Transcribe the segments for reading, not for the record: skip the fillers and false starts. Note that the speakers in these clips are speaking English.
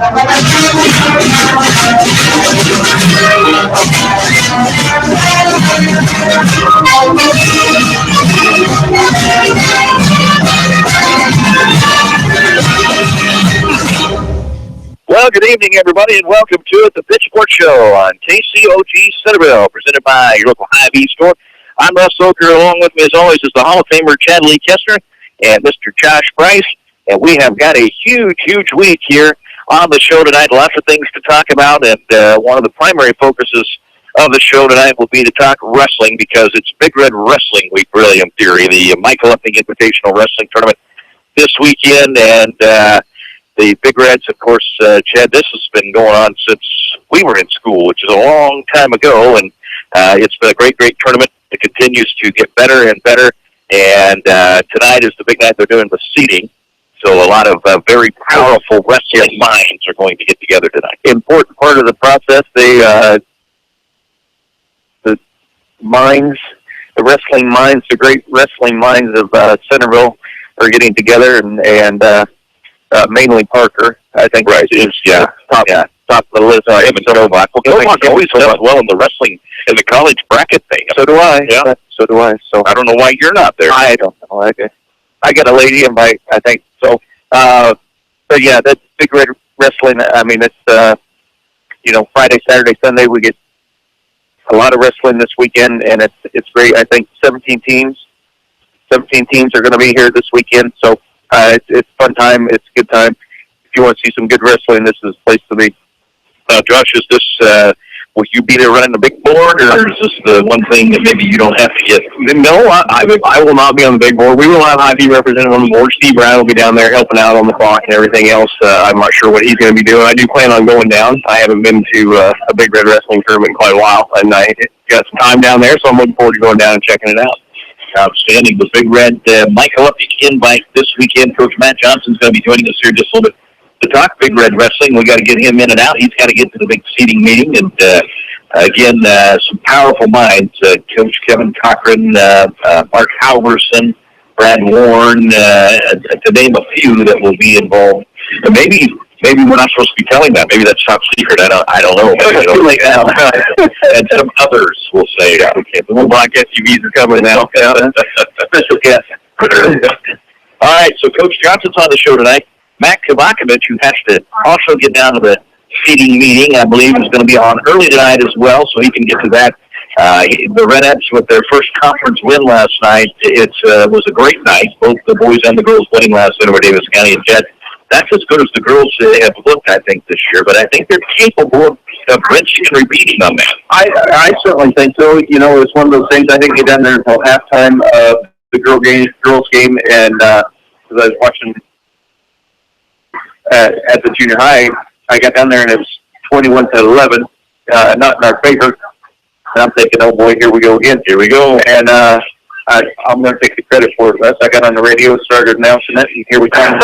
Well, good evening, everybody, and welcome to it, the Pitchfork Show on KCOG Centerville, presented by your local Hy-Vee store. I'm Russ Ocker. Along with me, as always, is the Hall of Famer Chad Lee Koestner and Mr. Josh Price. And we have got a huge week here on the show tonight. Lots of things to talk about, and one of the primary focuses of the show tonight will be to talk wrestling, because it's Big Red Wrestling Week, really, in theory. The Michael Upping Invitational Wrestling Tournament this weekend, and the Big Reds, of course, Chad, this has been going on since we were in school, which is a long time ago, and it's been a great tournament. It continues to get better and better, and tonight is the big night. They're doing the seeding, so a lot of very powerful wrestling minds are going to get together tonight. Important part of the process, the minds, the wrestling minds, the great wrestling minds of Centerville are getting together, and mainly Parker, I think. Right, top of the list. Novak always does well in the wrestling, in the college bracket thing. So do I. Yeah. So do I. So I don't know why you're not there. I don't know. I got a lady invite, I think. So, but yeah, that's Big Red Wrestling. I mean, it's, Friday, Saturday, Sunday, we get a lot of wrestling this weekend, and it's great. I think 17 teams are going to be here this weekend. So, it's fun time. It's a good time. If you want to see some good wrestling, this is the place to be. Now, Josh, is this, will you be there running the big board, or is this the one thing that maybe you don't have to get? No, I will not be on the big board. We will have Hy-Vee represented on the board. Steve Brown will be down there helping out on the clock and everything else. I'm not sure what he's going to be doing. I do plan on going down. I haven't been to a Big Red Wrestling tournament in quite a while, and I got some time down there, so I'm looking forward to going down and checking it out. Outstanding. The Big Red Michael Upping invite this weekend. Coach Matt Johnson's going to be joining us here just a little bit to talk Big Red Wrestling. We got to get him in and out. He's got to get to the big seating meeting, and again, some powerful minds. Coach Kevin Cochran, Mark Halverson, Brad Warren, to name a few that will be involved. And maybe we're not supposed to be telling that. Maybe that's top secret. I don't know. Too late now. And some others will say, okay, the little black SUVs are coming now. Special guest. All right, so Coach Johnson's on the show tonight. Matt Kovakovich, who has to also get down to the seating meeting, I believe, is going to be on early tonight as well, so he can get to that. The Redettes, with their first conference win last night, it was a great night. Both the boys and the girls winning last night over Davis County, and Jed, that's as good as the girls have looked, I think, this year. But I think they're capable of wrenching and repeating on that. I certainly think so. It's one of those things. I think they done there until halftime of the girls game, and because I was watching at the junior high, I got down there and it was 21-11, not in our favor. And I'm thinking, oh boy, here we go again. Here we go. And I'm going to take the credit for it, Russ. I got on the radio, started announcing it, and here we come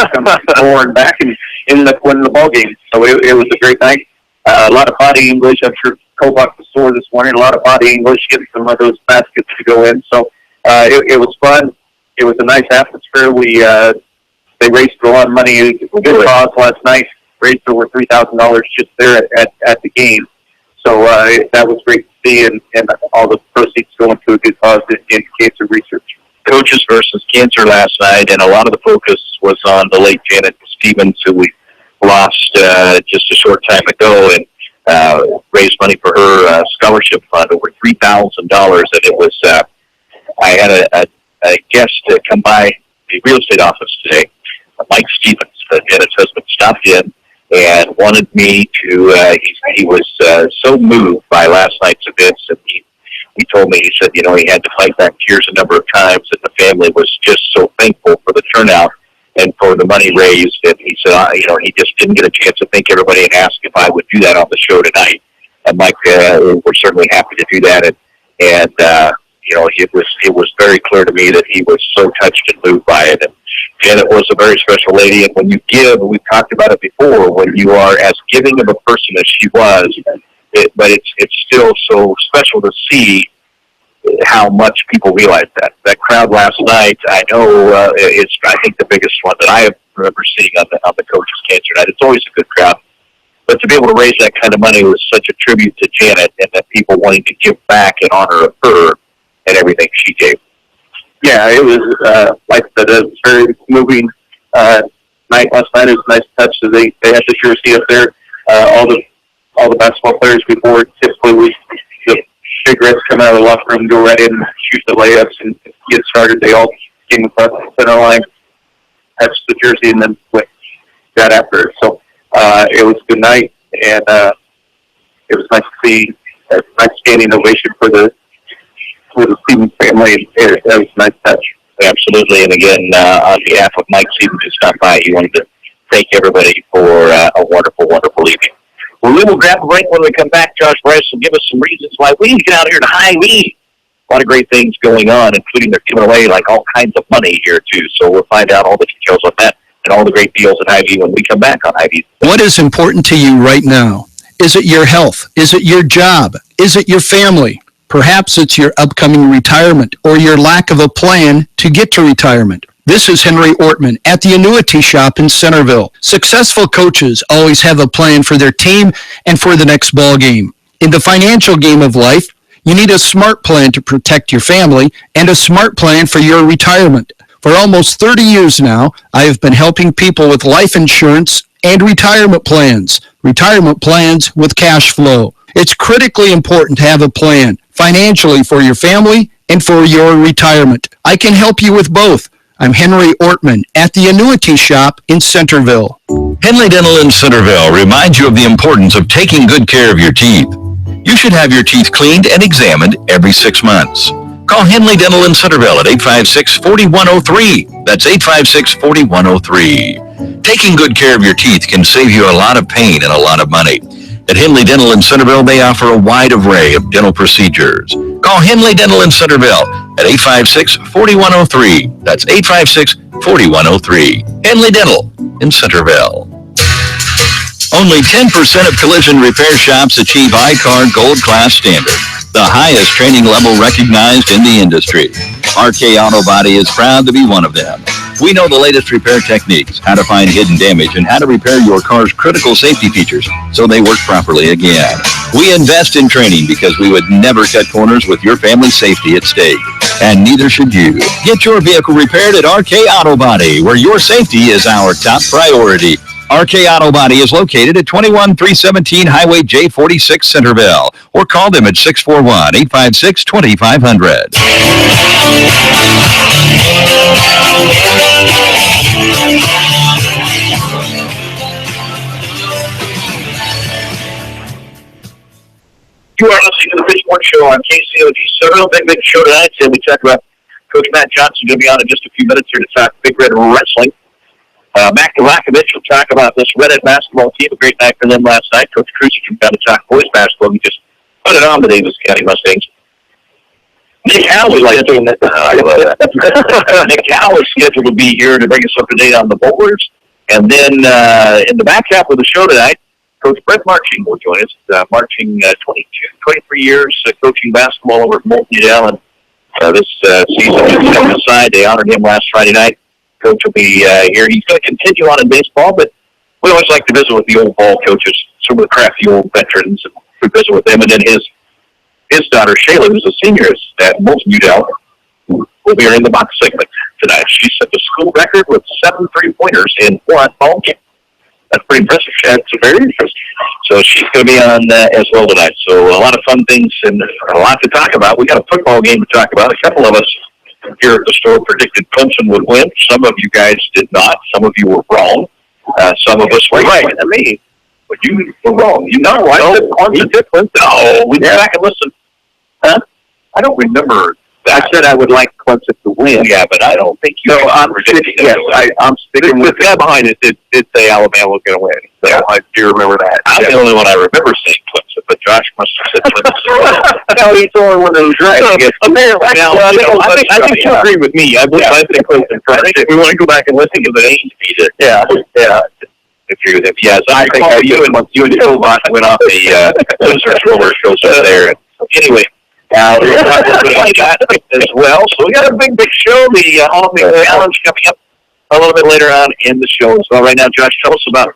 roaring back and ended up winning the ball game. So it was a great night. A lot of body English. I'm sure Kobach was sore this morning. A lot of body English, getting some of those baskets to go in. So it was fun. It was a nice atmosphere. They raised a lot of money. Good cause last night. Raised over $3,000 just there at the game. So that was great to see, and all the proceeds going to a good cause in cancer research. Coaches versus cancer last night, and a lot of the focus was on the late Janet Stevens, who we lost just a short time ago, and raised money for her scholarship fund, over $3,000. And it was, I had a guest come by the real estate office today, Mike Stevens, Janet's husband, stopped in and wanted me to, he was so moved by last night's events, and he told me, he said, he had to fight back tears a number of times, and the family was just so thankful for the turnout and for the money raised. And he said, he just didn't get a chance to thank everybody and ask if I would do that on the show tonight. And Mike, we're certainly happy to do that. And it was very clear to me that he was so touched and moved by it. And Janet was a very special lady. And when you give, we've talked about it before, when you are as giving of a person as she was, but it's still so special to see how much people realize that. That crowd last night, I know, is, I think, the biggest one that I have remember seeing on the Coaches Cancer Night. It's always a good crowd. But to be able to raise that kind of money was such a tribute to Janet, and that people wanting to give back in honor of her and everything she gave. Yeah, it was, like I said, a very moving night last night. It was a nice touch. So they had the jersey up there. All the basketball players before, typically the big reds come out of the locker room, go right in, shoot the layups, and get started. They all came across the center line, touched the jersey, and then got after it. So it was a good night, and it was nice to see a nice standing ovation for the Stevens family. That was a nice touch. Absolutely. And again, on behalf of Mike Stevens, who stopped by, he wanted to thank everybody for a wonderful, wonderful evening. Well, we will grab a break when we come back. Josh Bryce will give us some reasons why we need to get out here to Hy-Vee. A lot of great things going on, including they're giving away like all kinds of money here, too. So we'll find out all the details on that and all the great deals at Hy-Vee when we come back on Hy-Vee. What is important to you right now? Is it your health? Is it your job? Is it your family? Perhaps it's your upcoming retirement or your lack of a plan to get to retirement. This is Henry Ortman at the Annuity Shop in Centerville. Successful coaches always have a plan for their team and for the next ball game. In the financial game of life, you need a smart plan to protect your family and a smart plan for your retirement. For almost 30 years now, I have been helping people with life insurance and retirement plans with cash flow. It's critically important to have a plan financially for your family and for your retirement. I can help you with both. I'm Henry Ortman at the Annuity Shop in Centerville. Henley Dental in Centerville reminds you of the importance of taking good care of your teeth. You should have your teeth cleaned and examined every 6 months. Call Henley Dental in Centerville at 856-4103. That's 856-4103. Taking good care of your teeth can save you a lot of pain and a lot of money. At Henley Dental in Centerville, they offer a wide array of dental procedures. Call Henley Dental in Centerville at 856-4103. That's 856-4103. Henley Dental in Centerville. Only 10% of collision repair shops achieve I-CAR Gold Class standard, the highest training level recognized in the industry. RK Auto Body is proud to be one of them. We know the latest repair techniques, how to find hidden damage, and how to repair your car's critical safety features so they work properly again. We invest in training because we would never cut corners with your family's safety at stake. And neither should you. Get your vehicle repaired at RK Auto Body, where your safety is our top priority. RK Auto Body is located at 21317 Highway J46 Centerville, or call them at 641-856-2500. You are listening to the Pitchfork Show on KCOG Centerville. Big show tonight. And we talk about Coach Matt Johnson going to be on in just a few minutes here to talk Big Red Wrestling. Mac Delakovich will talk about this Redhead basketball team. A great night for them last night. Coach Cruzy came down to talk boys basketball. He just put it on the Davis County Mustangs. Nick Howe is like doing that. Nick Howe is scheduled to be here to bring us up to date on the Bowlers. And then in the back half of the show tonight, Coach Brett Marching will join us. Marching 23 years coaching basketball over at Molten Udall. And this season, he's stepped aside. They honored him last Friday night. Coach will be here. He's going to continue on in baseball, but we always like to visit with the old ball coaches, some of the crafty old veterans, and we visit with them. And then his daughter, Shayla, who's a senior at Molten Udall, will be here in the box segment tonight. She set the school record with 7 3-pointers in one ball game. That's pretty impressive. That's very interesting. So she's going to be on as well tonight. So a lot of fun things and a lot to talk about. We got a football game to talk about. A couple of us here at the store predicted Clemson would win. Some of you guys did not. Some of you were wrong. Some of us were right. I mean, but you were wrong. You know, I said Clemson did Clemson. No, we go back and listen. Huh? I don't remember. I said I would like Clemson to win. Yeah, but I don't think you. No, I'm sticking. Yes, I'm sticking with the guy behind it. Did say Alabama was going to win. So yeah. I do remember that. I'm the only one I remember saying Clemson, but Josh must have said Clemson. No, he's the only one that was right. I think you agree with me. I believe I think Clemson. I think we want to go back and listen to the names. Yeah. Agree with him. Yes, I think you and Joe went off the roller coaster there. Anyway. We got as well. So we got a big show. The Hall of Fame Challenge coming up a little bit later on in the show as well. Right now, Josh, tell us about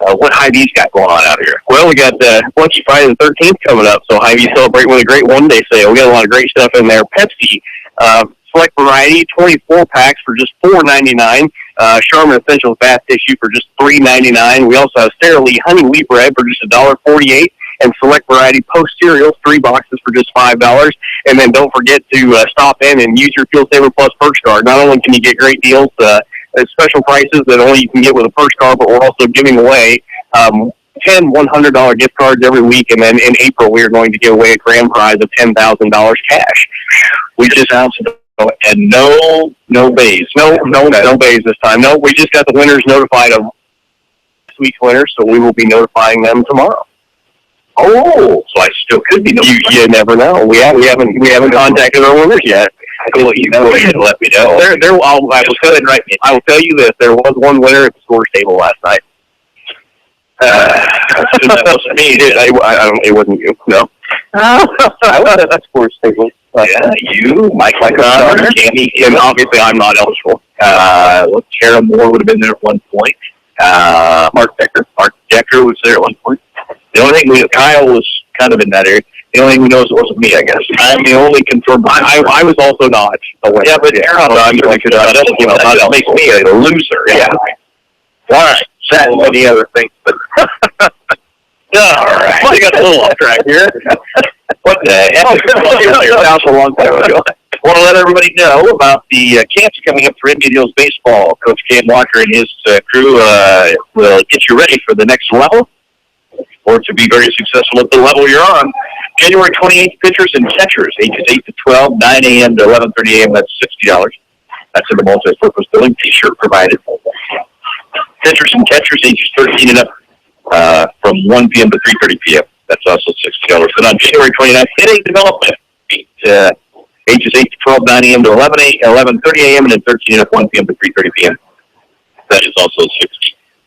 what Hy-Vee's got going on out here? Well, we got Lucky Friday the 13th coming up, so Hy-Vee celebrate with a great one-day sale. We got a lot of great stuff in there. Pepsi, select variety, 24 packs for just $4.99. Charmin Essentials bath tissue for just $3.99. We also have Sara Lee honey wheat bread for just $1.48. And select variety Post cereals, 3 boxes for just $5. And then don't forget to stop in and use your Fuel Saver Plus Perks card. Not only can you get great deals, special prices that only you can get with a Perks card, but we're also giving away 10 $100 gift cards every week. And then in April, we are going to give away a grand prize of $10,000 cash. We just announced and no bays. No bays this time. No, we just got the winners notified of this week's winners, so we will be notifying them tomorrow. Oh, so I still could be notified. You never know. We haven't contacted our winners yet. I will let you know. Let me know. I will tell you this. There was one winner at the scores table last night. That wasn't me. It wasn't you. No. I was at that sports table. Yeah, you, Mike O'Connor, Jamie, and obviously I'm not eligible. Tara Moore would have been there at one point. Mark Decker was there at one point. The only thing Kyle was kind of in that area. The only thing we know is it wasn't me, I guess. I'm the only confirmed. I was also not. Yeah, but that makes me a loser. Yeah. All right. That and many other things, but all right. Well, you got a little off track here. What the hell? Your house a long time ago. Want to let everybody know about the camps coming up for Indian Hills baseball. Coach Cam Walker and his crew will get you ready for the next level, or to be very successful at the level you're on. January 28th, pitchers and catchers, ages 8 to 12, 9 a.m. to 11:30 a.m. That's $60. That's in the multi-purpose building. T-shirt provided. Pitchers and catchers, ages 13 and up, from 1 p.m. to 3:30 p.m. That's also $60. And on January 29th, hitting development, ages 8 to 12, 9 a.m. to 11:30 a.m. and then 13 and up, 1 p.m. to 3:30 p.m. That is also $60.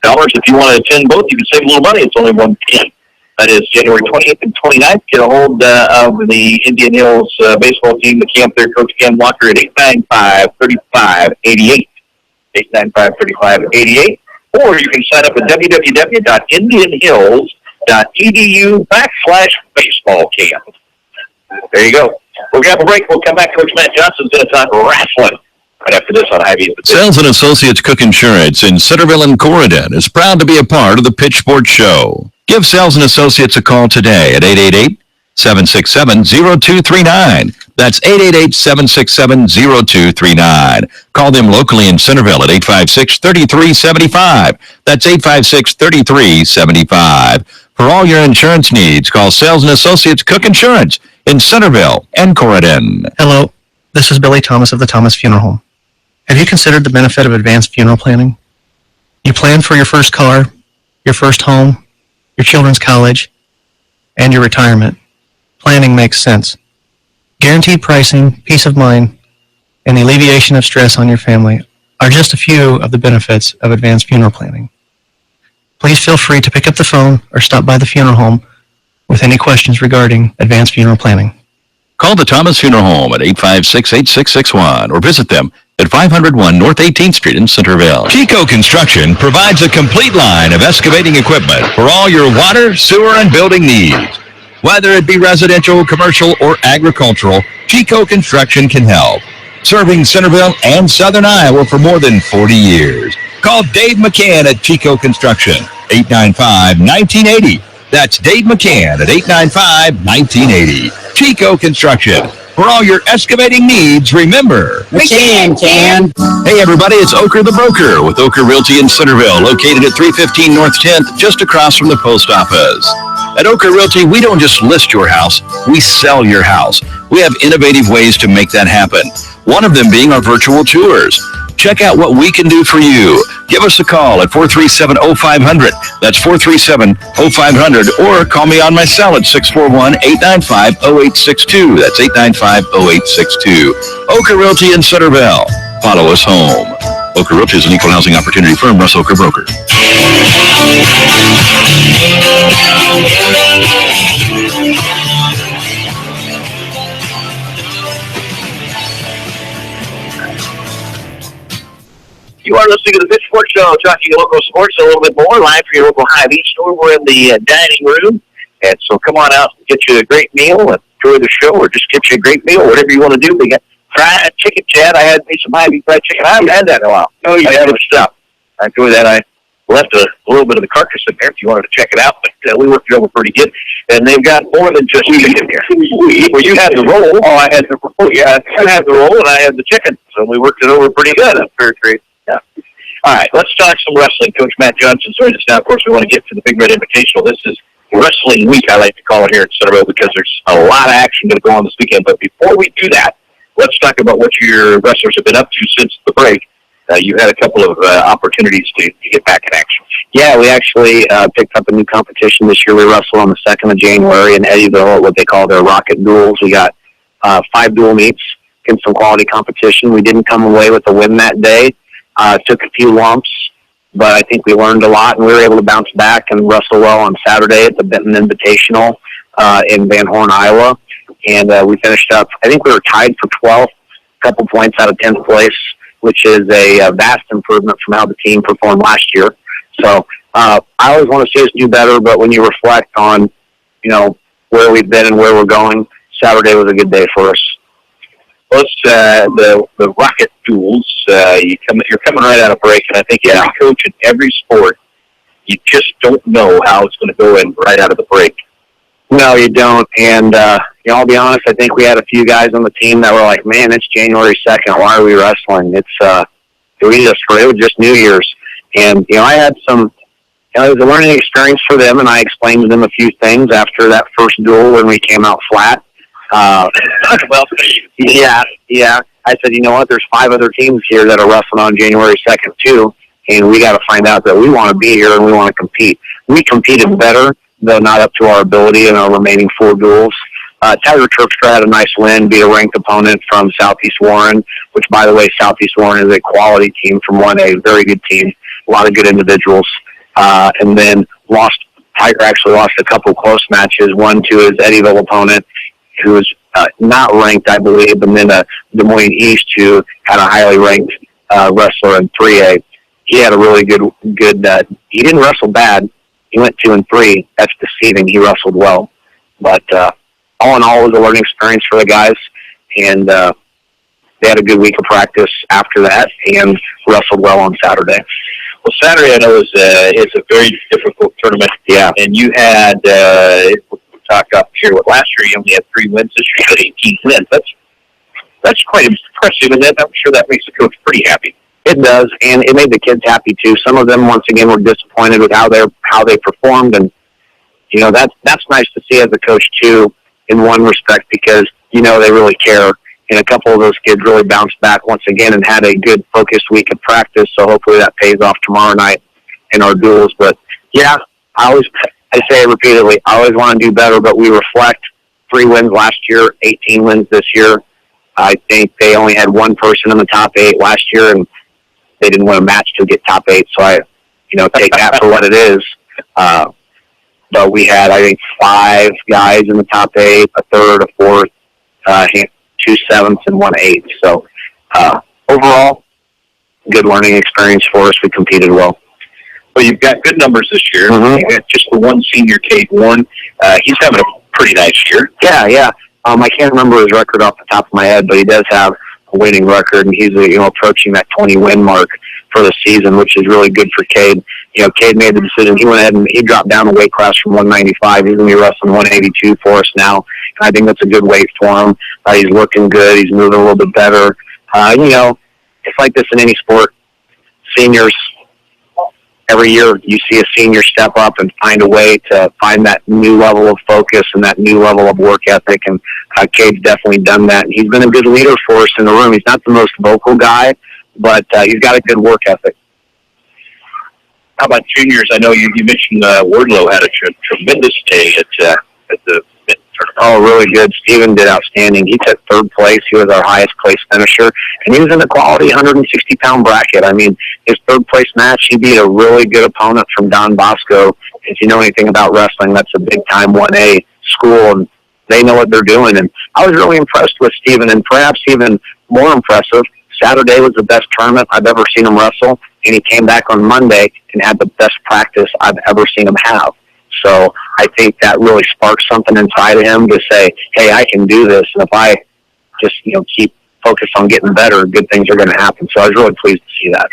If you want to attend both, you can save a little money. It's only 1 p.m. That is January 28th and 29th. Get a hold of the Indian Hills baseball team, the camp there, Coach Ken Walker at 895-3588. 895-3588. Or you can sign up at www.indianhills.edu/baseball camp. There you go. We'll grab a break. We'll come back. Coach Matt Johnson's going to talk wrestling right after this on Hy-Vee. Sales and Associates Cook Insurance in Centerville and Corridon is proud to be a part of the Pitch Sports Show. Give Sales and Associates a call today at 888-767-0239. That's 888-767-0239. Call them locally in Centerville at 856-3375. That's 856-3375. For all your insurance needs, call Sales and Associates Cook Insurance in Centerville and Corridon. Hello, this is Billy Thomas of the Thomas Funeral Home. Have you considered the benefit of advanced funeral planning? You plan for your first car, your first home, your children's college, and your retirement. Planning makes sense. Guaranteed pricing, peace of mind, and the alleviation of stress on your family are just a few of the benefits of advanced funeral planning. Please feel free to pick up the phone or stop by the funeral home with any questions regarding advanced funeral planning. Call the Thomas Funeral Home at 856-8661 or visit them at 501 North 18th Street in Centerville. Chico Construction provides a complete line of excavating equipment for all your water, sewer, and building needs. Whether it be residential, commercial, or agricultural, Chico Construction can help. Serving Centerville and Southern Iowa for more than 40 years. Call Dave McCann at Chico Construction, 895-1980. That's Dave McCann at 895-1980. Chico Construction. For all your excavating needs, remember, McCann can. Hey everybody, it's Ocker the Broker with Ocker Realty in Centerville, located at 315 North 10th, just across from the post office. At Ocker Realty, we don't just list your house, we sell your house. We have innovative ways to make that happen. One of them being our virtual tours. Check out what we can do for you. Give us a call at 437-0500. That's 437-0500. Or call me on my cell at 641-895-0862. That's 895-0862. Ocker Realty in Centerville. Follow us home. Ocker Realty is an equal housing opportunity firm. Russ Ocker Broker. You are listening to the Pitch Sports So, talking local sports a little bit more, live for your local Hy-Vee store. We're in the dining room, and so come on out and get you a great meal and enjoy the show, or just get you a great meal, whatever you want to do. We got fried chicken, Chad. I had me some Hy-Vee fried chicken. I haven't had that in a while. Oh, yeah. I had it stuff. I enjoy that. I left a little bit of the carcass in there if you wanted to check it out, but we worked it over pretty good. And they've got more than just chicken here. Well, you had the roll. Oh, I had the roll. Yeah, I had the roll, and I had the chicken. So we worked it over pretty good. That's very great. Yeah. All right, let's talk some wrestling. Coach Matt Johnson joins us now. Of course, we want to get to the Big Red Invitational. This is Wrestling Week, I like to call it here at Centerville, because there's a lot of action going to go on this weekend. But before we do that, let's talk about what your wrestlers have been up to since the break. You had a couple of opportunities to get back in action. Yeah, we actually picked up a new competition this year. We wrestled on the 2nd of January in Eddyville at what they call their Rocket Duels. We got 5 dual meets in some quality competition. We didn't come away with a win that day. Took a few lumps, but I think we learned a lot, and we were able to bounce back and wrestle well on Saturday at the Benton Invitational in Van Horn, Iowa. And we finished up, I think we were tied for 12th, a couple points out of 10th place, which is a vast improvement from how the team performed last year. So I always want to see us do better, but when you reflect on, where we've been and where we're going, Saturday was a good day for us. Plus, the Rocket Duels, you're coming right out of break, and I think every coach in every sport, you just don't know how it's going to go in right out of the break. No, you don't. And, I'll be honest, I think we had a few guys on the team that were like, man, it's January 2nd. Why are we wrestling? It was just New Year's. And, I had it was a learning experience for them, and I explained to them a few things after that first duel when we came out flat. Well, yeah. I said, you know what, there's 5 other teams here that are wrestling on January 2nd too, and we got to find out that we want to be here and we want to compete. We competed better, though not up to our ability in our remaining 4 duels. Tiger Terpstra had a nice win, beat a ranked opponent from Southeast Warren, which, by the way, Southeast Warren is a quality team from 1A, very good team, a lot of good individuals. And then Tiger actually lost a couple close matches, one to his Eddyville opponent, who was not ranked, I believe, and then Des Moines East, who had a highly ranked wrestler in 3A. He had a really good. He didn't wrestle bad. He went 2-3. That's deceiving. He wrestled well, but all in all, it was a learning experience for the guys, and they had a good week of practice after that and wrestled well on Saturday. Well, Saturday I know is a very difficult tournament. Yeah, and you had. Talk up here. Last year you only had 3 wins. This year you had 18 wins. That's quite impressive, and I'm sure that makes the coach pretty happy. It does, and it made the kids happy too. Some of them, once again, were disappointed with how they performed, and that's nice to see as a coach too, in one respect, because they really care. And a couple of those kids really bounced back once again and had a good focused week of practice. So hopefully that pays off tomorrow night in our duels. But yeah, I say it repeatedly, I always want to do better, but we reflect 3 wins last year, 18 wins this year. I think they only had 1 person in the top 8 last year, and they didn't win a match to get top 8. So I, take that for what it is. But we had, I think, 5 guys in the top 8, a third, a fourth, 2 7ths, and 1 8th. So overall, good learning experience for us. We competed well. Well, you've got good numbers this year. Mm-hmm. You got just the one senior, Cade Warren. He's having a pretty nice year. Yeah. I can't remember his record off the top of my head, but he does have a winning record, and he's approaching that 20-win mark for the season, which is really good for Cade. Cade made the decision. He went ahead and he dropped down the weight class from 195. He's going to be wrestling 182 for us now, and I think that's a good weight for him. He's looking good. He's moving a little bit better. It's like this in any sport. Seniors, every year you see a senior step up and find a way to find that new level of focus and that new level of work ethic, and Cade's definitely done that. And he's been a good leader for us in the room. He's not the most vocal guy, but he's got a good work ethic. How about juniors? I know you mentioned Wardlow had a tremendous day at the tournament. Oh, really good. Steven did outstanding. He took 3rd place. He was our highest place finisher, and he was in the quality 160-pound bracket. I mean, his 3rd place match, he beat a really good opponent from Don Bosco. If you know anything about wrestling, that's a big-time 1A school, and they know what they're doing. And I was really impressed with Steven, and perhaps even more impressive, Saturday was the best tournament I've ever seen him wrestle. and he came back on Monday and had the best practice I've ever seen him have. So I think that really sparked something inside of him to say, hey, I can do this. And if I just, keep focused on getting better, good things are going to happen. So I was really pleased to see that.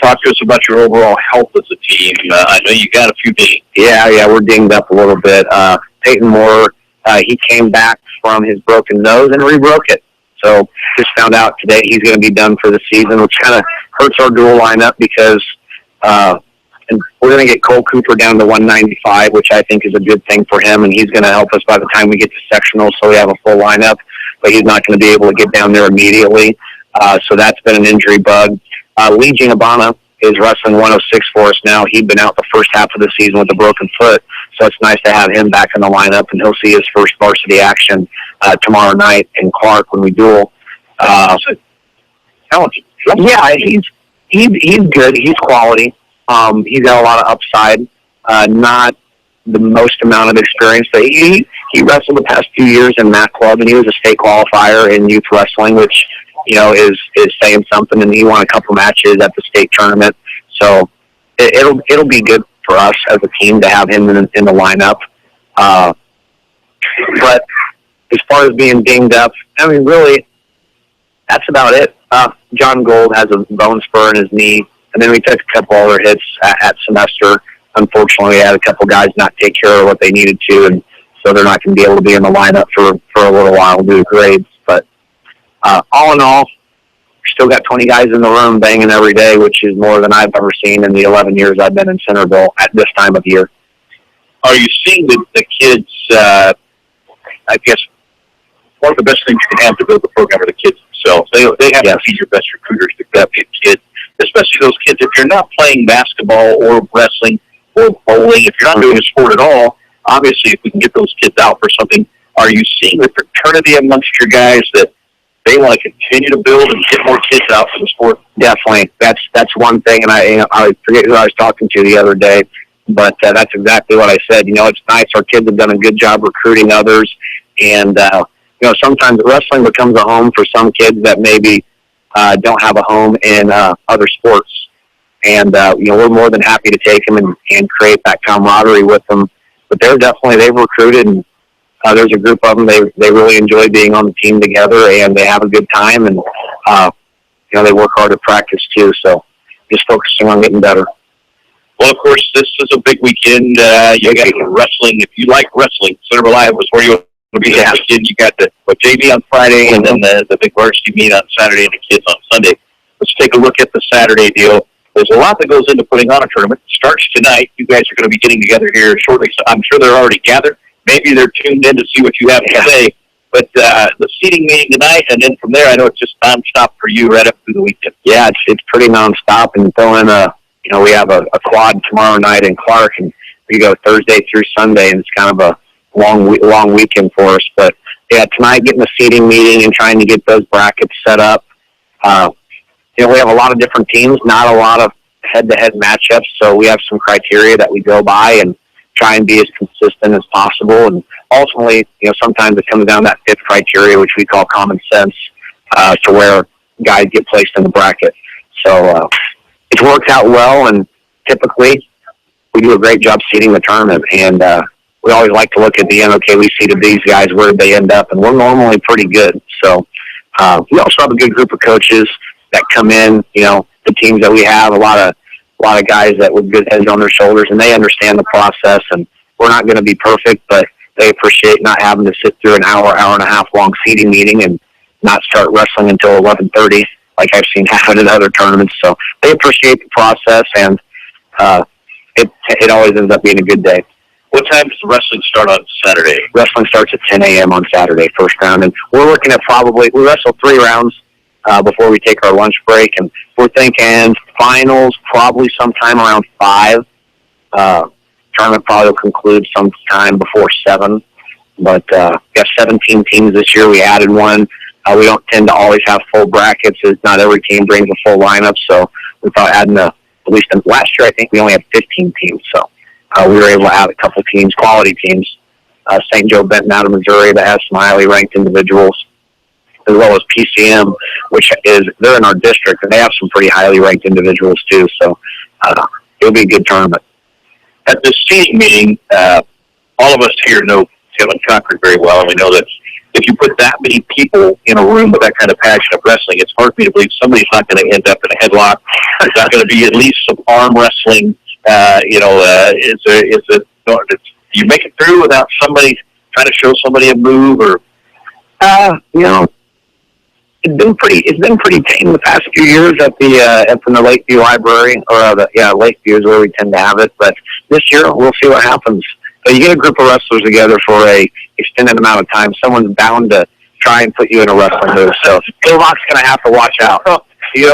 Talk to us about your overall health as a team. I know you got a few dinged. Yeah, we're dinged up a little bit. Peyton Moore, he came back from his broken nose and re-broke it. So just found out today he's going to be done for the season, which kind of hurts our dual lineup because and we're going to get Cole Cooper down to 195, which I think is a good thing for him, and he's going to help us by the time we get to sectionals so we have a full lineup, but he's not going to be able to get down there immediately. So that's been an injury bug. Lee Ginabana is wrestling 106 for us now. He'd been out the first half of the season with a broken foot, so it's nice to have him back in the lineup, and he'll see his first varsity action tomorrow night in Clark when we duel. Yeah, he's good. He's quality. He's got a lot of upside. Not the most amount of experience, but he wrestled the past 2 years in Mac Club, and he was a state qualifier in youth wrestling, which is saying something. And he won a couple matches at the state tournament, so it'll be good for us as a team to have him in the lineup. But as far as being dinged up, I mean, really, that's about it. John Gold has a bone spur in his knee, and then we took a couple other hits at semester. Unfortunately, we had a couple guys not take care of what they needed to, and so they're not going to be able to be in the lineup for a little while due to grades. But all in all, still got 20 guys in the room banging every day, which is more than I've ever seen in the 11 years I've been in Centerville at this time of year. Are you seeing the kids, I guess, one of the best things you can have to build the program are the kids themselves. They have to be your best recruiters to grab kids, especially those kids. If you're not playing basketball or wrestling or bowling, if you're not doing a sport at all, obviously if we can get those kids out for something, are you seeing the fraternity amongst your guys that they want to continue to build and get more kids out for the sport? Definitely. That's one thing, and I forget who I was talking to the other day, but that's exactly what I said. It's nice. Our kids have done a good job recruiting others, and sometimes wrestling becomes a home for some kids that maybe don't have a home in other sports. And, we're more than happy to take them and create that camaraderie with them. But they've recruited, and there's a group of them. They really enjoy being on the team together, and they have a good time. And, they work hard at practice too. So just focusing on getting better. Well, of course, this is a big weekend. You got wrestling. If you like wrestling, Centerville, Iowa is where you want to be this weekend. You got the JV on Friday, and then the big varsity meet on Saturday, and the kids on Sunday. Let's take a look at the Saturday deal. There's a lot that goes into putting on a tournament. It starts tonight. You guys are going to be getting together here shortly. So I'm sure they're already gathered. Maybe they're tuned in to see what you have to say. But the seating meeting tonight, and then from there, I know it's just nonstop for you right up through the weekend. Yeah, it's pretty nonstop. And throw in we have a quad tomorrow night in Clark, and we go Thursday through Sunday, and it's kind of a long weekend for us. But yeah, tonight getting the seating meeting and trying to get those brackets set up. We have a lot of different teams, not a lot of head-to-head matchups, so we have some criteria that we go by and try and be as consistent as possible. And ultimately, sometimes it comes down to that fifth criteria, which we call common sense, to where guys get placed in the bracket. So it's worked out well, and typically we do a great job seeding the tournament. And we always like to look at the end, okay, we seeded these guys, where did they end up? And we're normally pretty good. So we also have a good group of coaches that come in, the teams that we have, a lot of guys that with good heads on their shoulders, and they understand the process. And we're not going to be perfect, but they appreciate not having to sit through an hour and a half long seating meeting and not start wrestling until 11:30, like I've seen happen in other tournaments. So they appreciate the process, and it always ends up being a good day. What time does the wrestling start on Saturday? Wrestling starts at 10 a.m. on Saturday, first round, and we're looking at we wrestle 3 rounds before we take our lunch break, and we're thinking finals probably sometime around 5. Tournament probably will conclude sometime before 7. But we have 17 teams this year. We added one. We don't tend to always have full brackets, as not every team brings a full lineup. So we thought adding at least last year, I think we only had 15 teams. So we were able to add a couple teams, quality teams. St. Joe Benton out of Missouri that has some highly ranked individuals. as well as PCM, which they're in our district, and they have some pretty highly ranked individuals too. So it'll be a good tournament. At this seating meeting, all of us here know Tim and Cochran very well, and we know that if you put that many people in a room with that kind of passion of wrestling, it's hard for me to believe somebody's not going to end up in a headlock. There's not going to be at least some arm wrestling. Do you make it through without somebody trying to show somebody a move? Or it's been pretty tame the past few years at the Lakeview Library, or Lakeview is where we tend to have it. But this year we'll see what happens. So you get a group of wrestlers together for a extended amount of time. Someone's bound to try and put you in a wrestling move. So Kovac's going to have to watch out. He's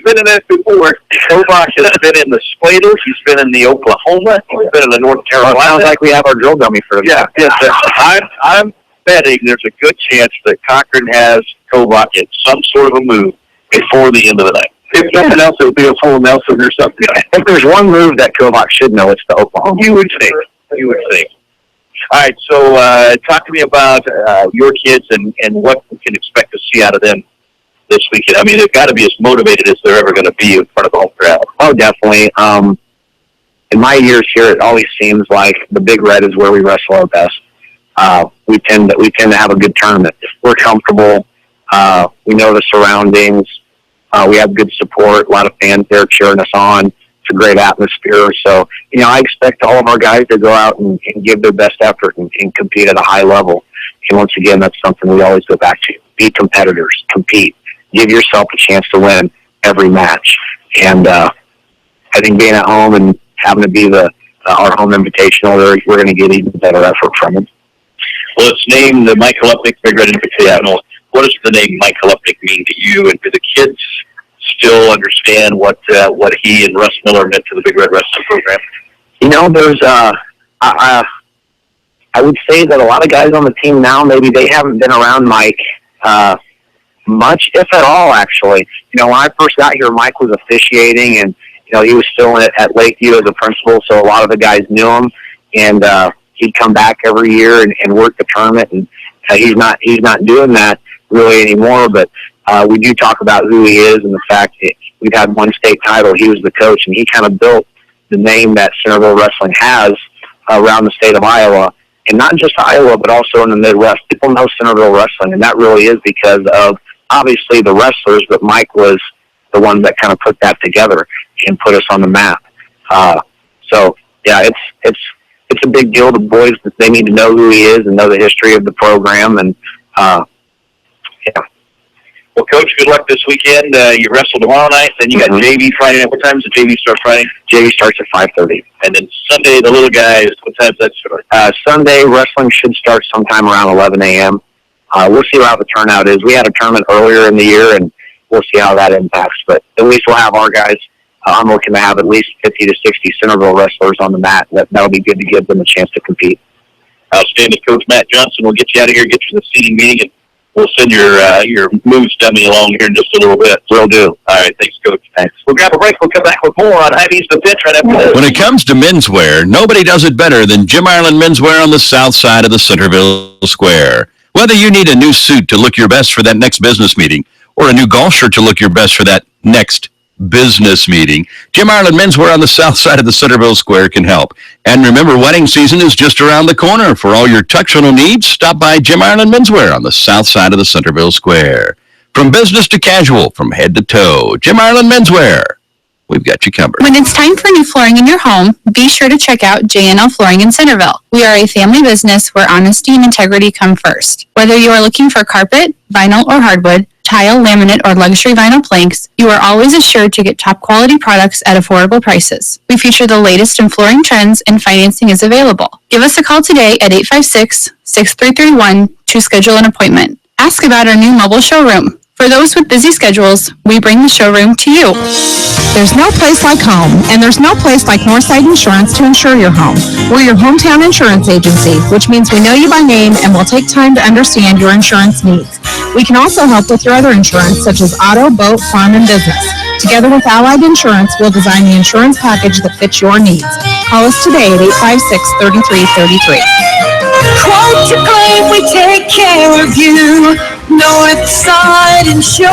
been in that before. Kovac has been in the Spaders. He's been in the Oklahoma. He's been in the North Carolina. Well, sounds like we have our drill dummy for yeah. I'm betting there's a good chance that Cochran has Kovac in some sort of a move before the end of the night. If nothing else, it'll be a full Nelson or something. If there's one move that Kovac should know, it's the Oklahoma. You would think. All right, so talk to me about your kids and what we can expect to see out of them this weekend. I mean, they've got to be as motivated as they're ever going to be in front of the home crowd. Oh, definitely. In my years here, it always seems like the Big Red is where we wrestle our best. We tend to have a good tournament. We're comfortable. We know the surroundings. We have good support. A lot of fans there cheering us on. It's a great atmosphere. So, I expect all of our guys to go out and give their best effort and compete at a high level. And once again, that's something we always go back to. Be competitors. Compete. Give yourself a chance to win every match. And I think being at home and having to be our home invitational, we're going to get even better effort from it. Well, it's named the Mike Kolupnik Big Red Invitational. What does the name Mike Kolupnik mean to you? And do the kids still understand what he and Russ Miller meant to the Big Red Wrestling program? There's I would say that a lot of guys on the team now, maybe they haven't been around Mike much, if at all, actually. When I first got here, Mike was officiating, and he was still at Lakeview as a principal, so a lot of the guys knew him, and he'd come back every year and work the tournament, and he's not doing that really anymore. But we do talk about who he is and the fact that we've had one state title. He was the coach, and he kind of built the name that Centerville Wrestling has around the state of Iowa, and not just Iowa, but also in the Midwest. People know Centerville Wrestling, and that really is because of obviously the wrestlers, but Mike was the one that kind of put that together and put us on the map. So yeah, it's a big deal. The boys, they need to know who he is and know the history of the program. And yeah. Well, Coach, good luck this weekend. You wrestle tomorrow night, then you got JV Friday night. What time does the JV start Friday? JV starts at 5:30. And then Sunday, the little guys, what time does that start? Sunday, wrestling should start sometime around 11 a.m. We'll see how the turnout is. We had a tournament earlier in the year, and we'll see how that impacts. But at least we'll have our guys. I'm looking to have at least 50 to 60 Centerville wrestlers on the mat. That'll be good to give them a chance to compete. Outstanding. Coach Matt Johnson, we'll get you out of here, get you to the seating meeting, and we'll send your moves dummy along here in just a little bit. Will do. All right. Thanks, Coach. Thanks. We'll grab a break. We'll come back with more on Hy-Vee's The Pitch right after this. When it comes to menswear, nobody does it better than Jim Ireland Menswear on the south side of the Centerville Square. Whether you need a new suit to look your best for that next business meeting or a new golf shirt to look your best for that next business meeting, Jim Ireland Menswear on the south side of the Centerville Square can help. And remember, wedding season is just around the corner. For all your tuxedo needs, stop by Jim Ireland Menswear on the south side of the Centerville Square. From business to casual, from head to toe, Jim Ireland Menswear. We've got you covered. When it's time for new flooring in your home, be sure to check out JNL Flooring in Centerville. We are a family business where honesty and integrity come first. Whether you are looking for carpet, vinyl or hardwood, tile, laminate, or luxury vinyl planks, you are always assured to get top quality products at affordable prices. We feature the latest in flooring trends, and financing is available. Give us a call today at 856-6331 to schedule an appointment. Ask about our new mobile showroom. For those with busy schedules, we bring the showroom to you. There's no place like home, and there's no place like Northside Insurance to insure your home. We're your hometown insurance agency, which means we know you by name and will take time to understand your insurance needs. We can also help with your other insurance, such as auto, boat, farm, and business. Together with Allied Insurance, we'll design the insurance package that fits your needs. Call us today at 856-3333. Quote to claim, we take care of you. Northside Insurance.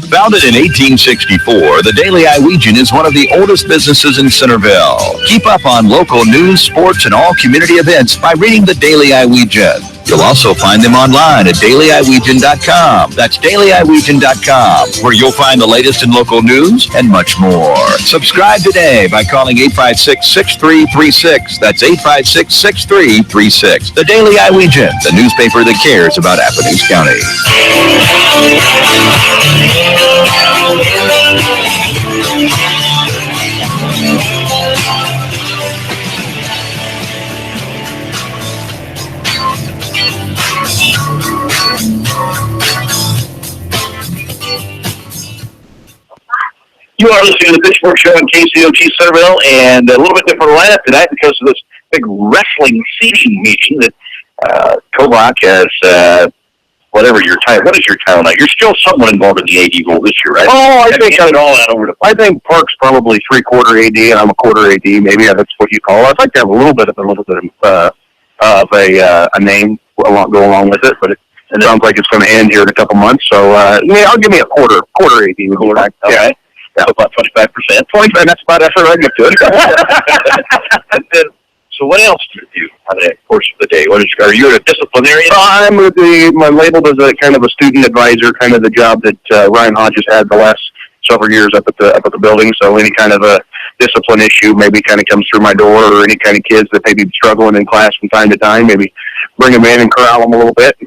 Founded in 1864, the Daily Iowegian is one of the oldest businesses in Centerville. Keep up on local news, sports, and all community events by reading the Daily Iowegian. You'll also find them online at dailyiowegian.com. That's dailyiowegian.com, where you'll find the latest in local news and much more. Subscribe today by calling 856-6336. That's 856-6336. The Daily Iowegian, the newspaper that cares about Appomattox County. You are listening to the Pitchfork Show on KCOT Centerville, and a little bit different lineup tonight because of this big wrestling seating meeting that Kobach has, whatever your title. What is your title now? You're still somewhat involved in the AD role this year, right? Oh, I think I'm all out over the place. I think Park's probably 3/4 AD, and I'm a quarter AD. Maybe that's what you call it. I'd like to have a little bit of a name go along with it, but it sounds like it's going to end here in a couple months. So I'll give me a quarter AD. Okay. Yeah, about 25%. 25. That's about effort I give to it. So what else do you do on the course of the day? Are you a disciplinarian? I'm my labeled as a kind of a student advisor, kind of the job that Ryan Hodges had the last several years up at the building. So any kind of a discipline issue maybe kind of comes through my door, or any kind of kids that may be struggling in class from time to time, maybe bring them in and corral them a little bit.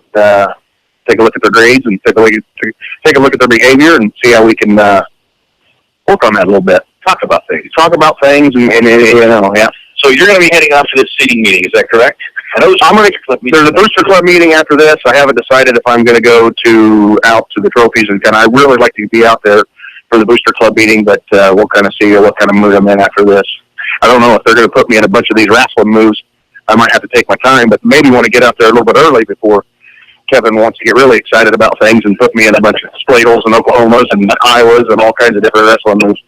Take a look at their grades and take a look at their behavior and see how we can work on that a little bit. Talk about things, and yeah. So you're going to be heading off to this seating meeting, is that correct? There's a Booster Club meeting after this. I haven't decided if I'm going to go out to the trophies, and I really like to be out there for the Booster Club meeting, but we'll kind of see what kind of mood I'm in after this. I don't know if they're going to put me in a bunch of these wrestling moves. I might have to take my time, but maybe want to get out there a little bit early before Kevin wants to get really excited about things and put me in a bunch of Spladles and Oklahomas and Iowas and all kinds of different wrestling moves.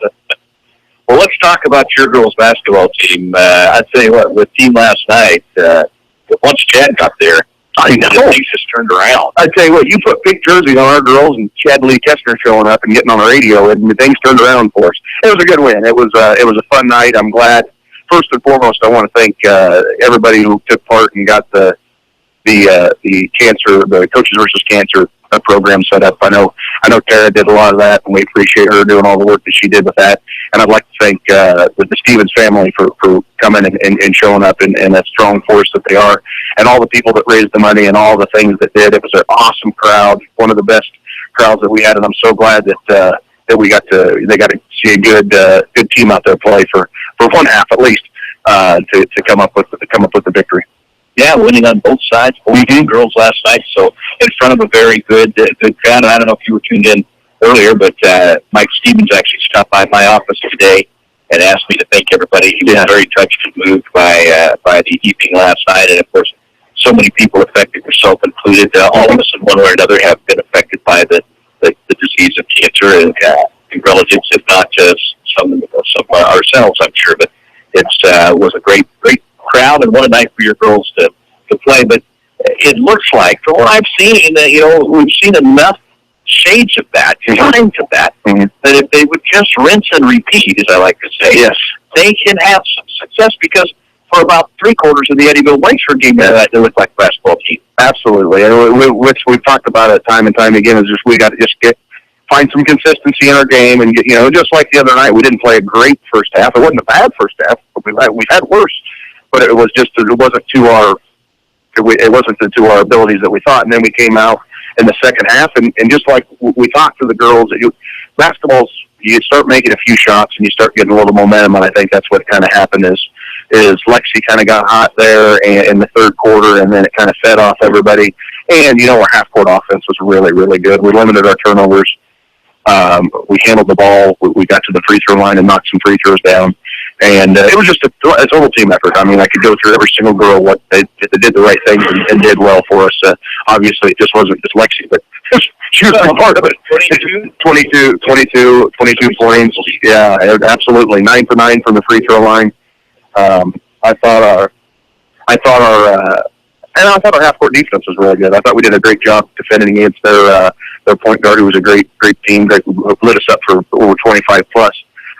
Well, let's talk about your girls' basketball team. I'd tell you what, with team last night, once Chad got there, things just turned around. I tell you what, you put pink jerseys on our girls and Chad Lee Koestner showing up and getting on the radio, and things turned around for us. It was a good win. It was a fun night. I'm glad. First and foremost, I want to thank everybody who took part and got the Coaches versus Cancer program set up. I know Tara did a lot of that, and we appreciate her doing all the work that she did with that. And I'd like to thank the Stevens family for coming and showing up in a strong force that they are, and all the people that raised the money and all the things that did. It was an awesome crowd, one of the best crowds that we had, and I'm so glad that they got to see a good team out there play for one half at least to come up with the victory. Yeah, winning on both sides, both girls last night. So in front of a very good crowd. And I don't know if you were tuned in earlier, but Mike Stevens actually stopped by my office today and asked me to thank everybody. He was very touched and moved by the evening last night. And of course, so many people affected, yourself included. All of us in one way or another have been affected by the disease of cancer, and relatives, if not just some ourselves, I'm sure. But it was a great crowd, and what a night for your girls to play. But it looks like, from what I've seen, we've seen enough shades of that, signs of that, that if they would just rinse and repeat, as I like to say, yes, they can have some success, because for about 3/4 of the Eddyville Lakeshore game, they look like a basketball team. Absolutely, and which we've talked about it time and time again, is just we got to just find some consistency in our game, and just like the other night, we didn't play a great first half. It wasn't a bad first half, but we've had worse. But it wasn't to our abilities that we thought. And then we came out in the second half, and just like we talked to the girls, basketball's, you start making a few shots and you start getting a little momentum, and I think that's what kind of happened is Lexi kind of got hot there in the third quarter, and then it kind of fed off everybody. And our half court offense was really, really good. We limited our turnovers. We handled the ball. We got to the free throw line and knocked some free throws down. And it was just a total team effort. I mean, I could go through every single girl, what they did the right things and did well for us. Obviously, it just wasn't just Lexi, but she was a part of it. 22 points. Yeah, absolutely. 9 for 9 from the free throw line. I thought And I thought our half-court defense was really good. I thought we did a great job defending against their point guard, who was a great team. Lit us up for over 25+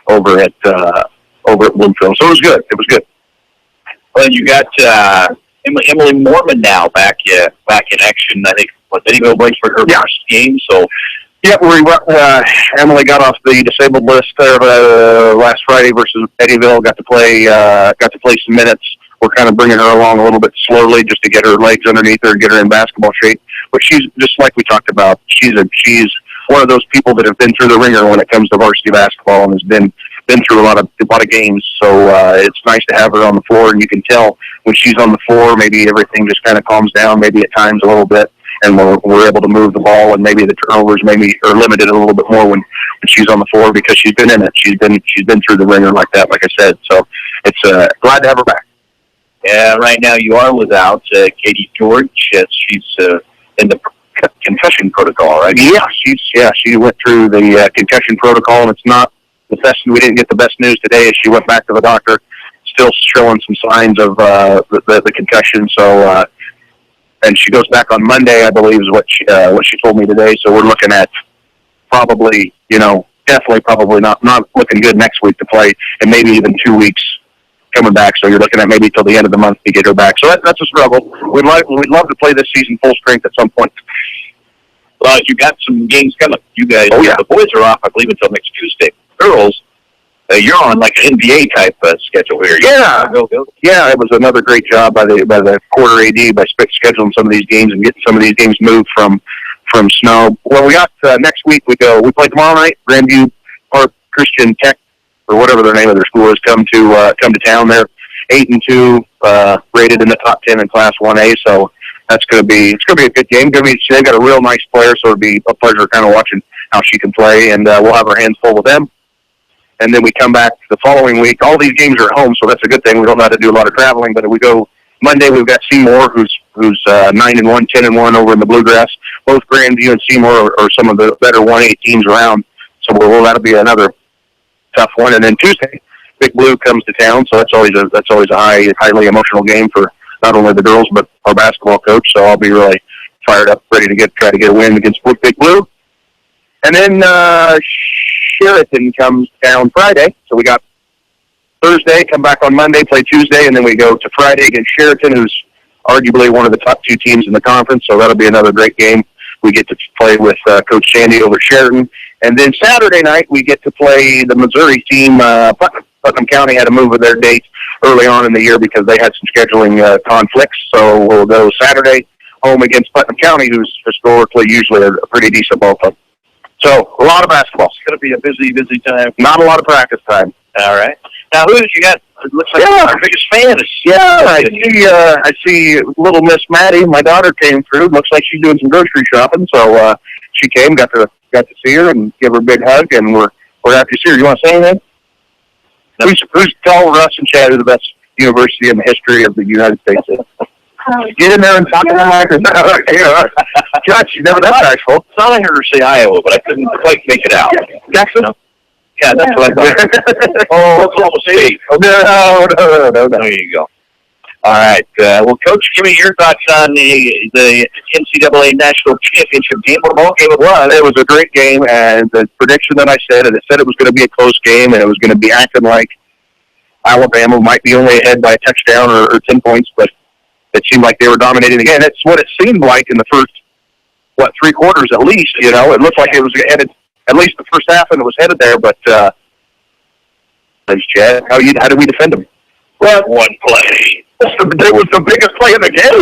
over at Bloomfield. So it was good. It was good. Well, you got Emily Mormon now back in action. I think Eddyville breaks for her first game. So yeah, Emily got off the disabled list there last Friday versus Eddyville. Got to play some minutes. We're kind of bringing her along a little bit slowly just to get her legs underneath her and get her in basketball shape. But she's just like we talked about. She's one of those people that have been through the ringer when it comes to varsity basketball and has been through a lot of games. So it's nice to have her on the floor, and you can tell when she's on the floor, maybe everything just kind of calms down, maybe at times a little bit, and we're able to move the ball, and maybe the turnovers are limited a little bit more when she's on the floor because she's been in it. She's been through the ringer like that, like I said. So it's glad to have her back. Yeah, right now you are without Katie George. She's in the concussion protocol, right? Yeah, she went through the concussion protocol, and it's not the best. We didn't get the best news today as she went back to the doctor, still showing some signs of the concussion. So, and she goes back on Monday, I believe, is what she told me today. So we're looking at probably, definitely probably not looking good next week to play, and maybe even 2 weeks coming back. So you're looking at maybe till the end of the month to get her back. So that's a struggle. We'd love to play this season full strength at some point. Well, you got some games coming. You guys, the boys are off, I believe, until next Tuesday. Girls, you're on like an NBA type schedule here. Yeah, go. Yeah, it was another great job by the quarter AD by scheduling some of these games and getting some of these games moved from snow. Well, we got next week. We play tomorrow night. Grandview Park Christian Tech, or whatever their name of their school is, come to town. They're 8-2, rated in the top 10 in Class 1A. So it's gonna be a good game. They've got a real nice player, so it'll be a pleasure kind of watching how she can play, and we'll have our hands full with them. And then we come back the following week. All these games are at home, so that's a good thing. We don't have to do a lot of traveling. But if we go Monday, we've got Seymour, who's 9-1, 10-1 over in the Bluegrass. Both Grandview and Seymour are some of the better 1A teams around. So that'll be another tough one. And then Tuesday, Big Blue comes to town, so that's always a highly emotional game for not only the girls but our basketball coach. So I'll be really fired up, ready to try to get a win against Big Blue. And then Sheraton comes down Friday, so we got Thursday, come back on Monday, play Tuesday, and then we go to Friday against Sheraton, who's arguably one of the top 2 teams in the conference. So that'll be another great game. We get to play with Coach Sandy over at Sheraton. And then Saturday night, we get to play the Missouri team. Putnam County had to move their dates early on in the year because they had some scheduling conflicts. So we'll go Saturday home against Putnam County, who's historically usually a pretty decent ball club. So a lot of basketball. It's going to be a busy time. Not a lot of practice time. All right. Now, who did you got? It looks like our biggest fan is. Yeah, I see little Miss Maddie. My daughter came through. Looks like she's doing some grocery shopping. So she came, got to see her and give her a big hug, and we're happy to see her. You want to say anything? No. Who's tell Russ and Chad are the best university in the history of the United States? Get in there and talk to them. God, she's never that bashful. I thought I heard her say Iowa, but I couldn't quite make it out. Jackson? No. Yeah, that's what I thought. Oklahoma State. No. There you go. All right. Well, Coach, give me your thoughts on the NCAA National Championship game. What a ball game it was. It was a great game, and the prediction that I said, and it said it was going to be a close game, and it was going to be acting like Alabama might be only ahead by a touchdown or 10 points, but it seemed like they were dominating again. That's what it seemed like in the first, 3 quarters at least. It looked like it was headed, at least the first half, and it was headed there. But, Chad, how did we defend them? Well, one play. It was the biggest play in the game.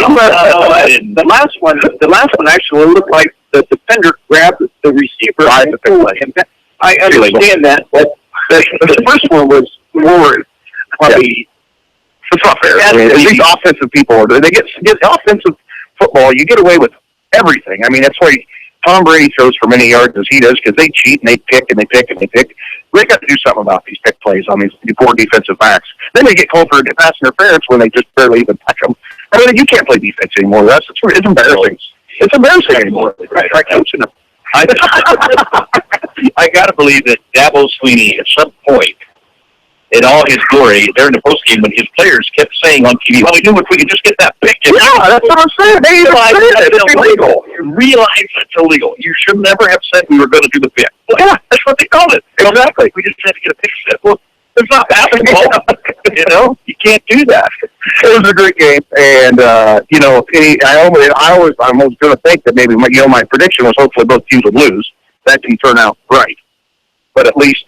The last one actually looked like the defender grabbed the receiver. I understand that, but the first one was more probably. It's not fair. I mean, these offensive people, they get offensive football. You get away with everything. I mean, that's why Tom Brady throws for many yards as he does, because they cheat and they pick and they pick and they pick. They got to do something about these pick plays on these poor defensive backs. Then they get called for pass interference when they just barely even touch them. I mean, you can't play defense anymore. It's embarrassing. It's embarrassing anymore. Right, coaching them. I got to believe that Dabo Sweeney, at some point, in all his glory, during the postgame, when his players kept saying on TV, well, we knew if we could just get that pick, Yeah, that's what I'm saying. They realize it's illegal. You realize it's illegal. You should never have said we were going to do the pit. Well, yeah, that's what they called it. Exactly. We just had to get a picture of it. Well, it's not basketball. You know, you can't do that. It was a great game, and you know, I was going to think that maybe my prediction was hopefully both teams would lose. That didn't turn out right, but at least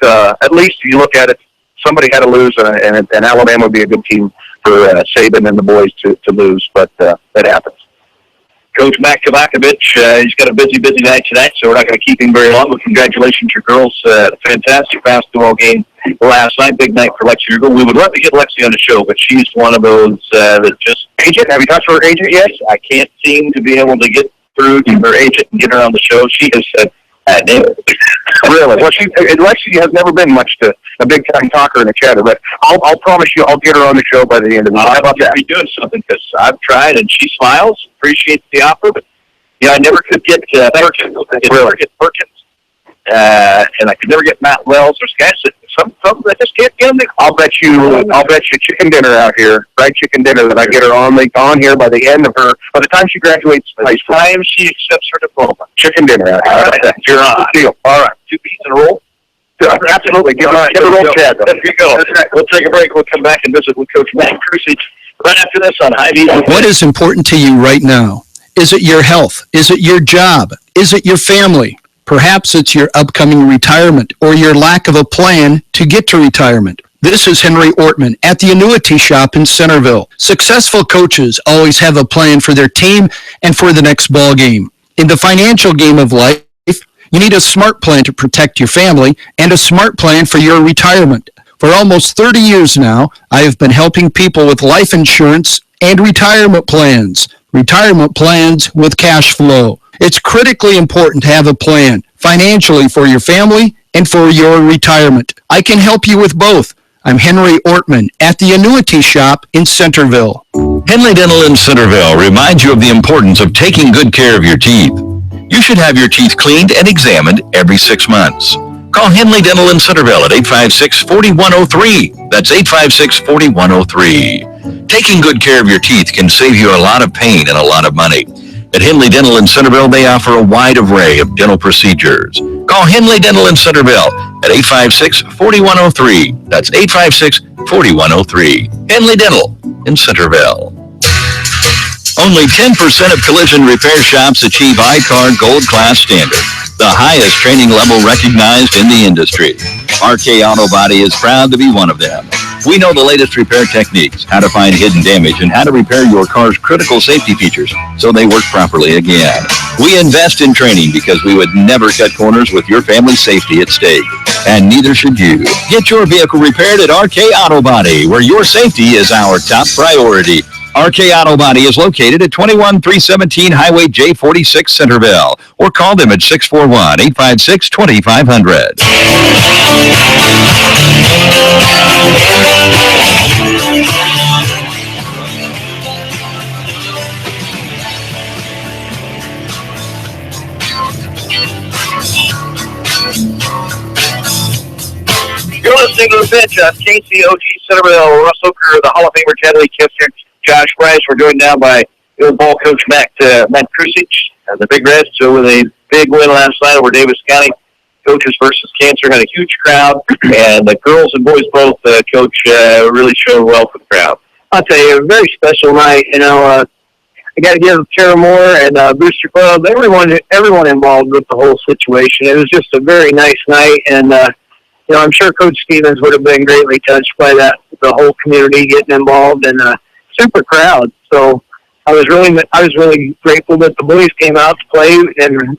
you look at it, somebody had to lose, and Alabama would be a good team for Saban and the boys to lose, but that happens. Coach Matt Kovakovic, he's got a busy night tonight, so we're not going to keep him very long, but congratulations, your girls. Fantastic basketball game last night. Big night for Lexi Urgel. We would love to get Lexi on the show, but she's one of those that just... Agent? Have you talked to her agent yet? I can't seem to be able to get through to her agent and get her on the show. She has said, no. Really? Well, Lexi has never been much to a big-time talker and a chatter, but I'll promise you I'll get her on the show by the end of the night. How about that? Be doing something, because I've tried, and she smiles, appreciates the offer, but I never could get Perkins. I could never get Perkins, and I could never get Matt Wells or guys. Some I just can't get them. I'll bet you chicken dinner out here, fried chicken dinner, that I get her on here by the end of her. By the time she graduates high school, time she accepts her diploma. Chicken dinner out here. All right, you're on. Deal. All right, 2 beats in a roll. Absolutely. Get a roll, Chad. There you go. That's right. We'll take a break. We'll come back and visit with Coach Matt Krusich right after this on Hy-Vee. What is important to you right now? Is it your health? Is it your job? Is it your family? Perhaps it's your upcoming retirement or your lack of a plan to get to retirement. This is Henry Ortman at the Annuity Shop in Centerville. Successful coaches always have a plan for their team and for the next ball game. In the financial game of life, you need a smart plan to protect your family and a smart plan for your retirement. For almost 30 years now, I have been helping people with life insurance and retirement plans with cash flow. It's critically important to have a plan financially for your family and for your retirement. I can help you with both. I'm Henry Ortman at the Annuity Shop in Centerville. Henley Dental in Centerville reminds you of the importance of taking good care of your teeth. You should have your teeth cleaned and examined every 6 months. Call Henley Dental in Centerville at 856-4103. That's 856-4103. Taking good care of your teeth can save you a lot of pain and a lot of money. At Henley Dental in Centerville, they offer a wide array of dental procedures. Call Henley Dental in Centerville at 856-4103. That's 856-4103. Henley Dental in Centerville. Only 10% of collision repair shops achieve I-CAR Gold Class standard, the highest training level recognized in the industry. RK Auto Body is proud to be one of them. We know the latest repair techniques, how to find hidden damage, and how to repair your car's critical safety features so they work properly again. We invest in training because we would never cut corners with your family's safety at stake. And neither should you. Get your vehicle repaired at RK Auto Body, where your safety is our top priority. RK Auto Body is located at 21317 Highway J46 Centerville, or call them at 641-856-2500. You're listening to The Bench on KCOG Centerville. Russ Ocker, the Hall of Famer, Chadley Koestner, Josh Bryce. We're joined now by old ball coach Matt Krusich, the Big Reds. So with a big win last night over Davis County, coaches versus cancer, had a huge crowd, and the girls and boys both, coach, really showed well for the crowd. I'll tell you, a very special night. I got to give Tara Moore and Booster Club, everyone involved with the whole situation. It was just a very nice night, and I'm sure Coach Stevens would have been greatly touched by that, the whole community getting involved, and super crowd. So I was really grateful that the boys came out to play,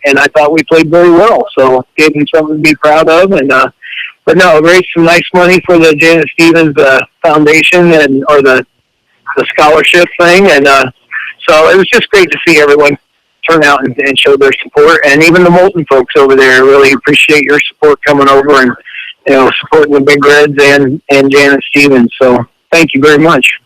and I thought we played very well. So gave them something to be proud of, and but no, raised some nice money for the Janet Stevens Foundation or the scholarship thing, and so it was just great to see everyone turn out and show their support, and even the Moulton folks over there really appreciate your support coming over and supporting the Big Reds and Janet Stevens. So thank you very much.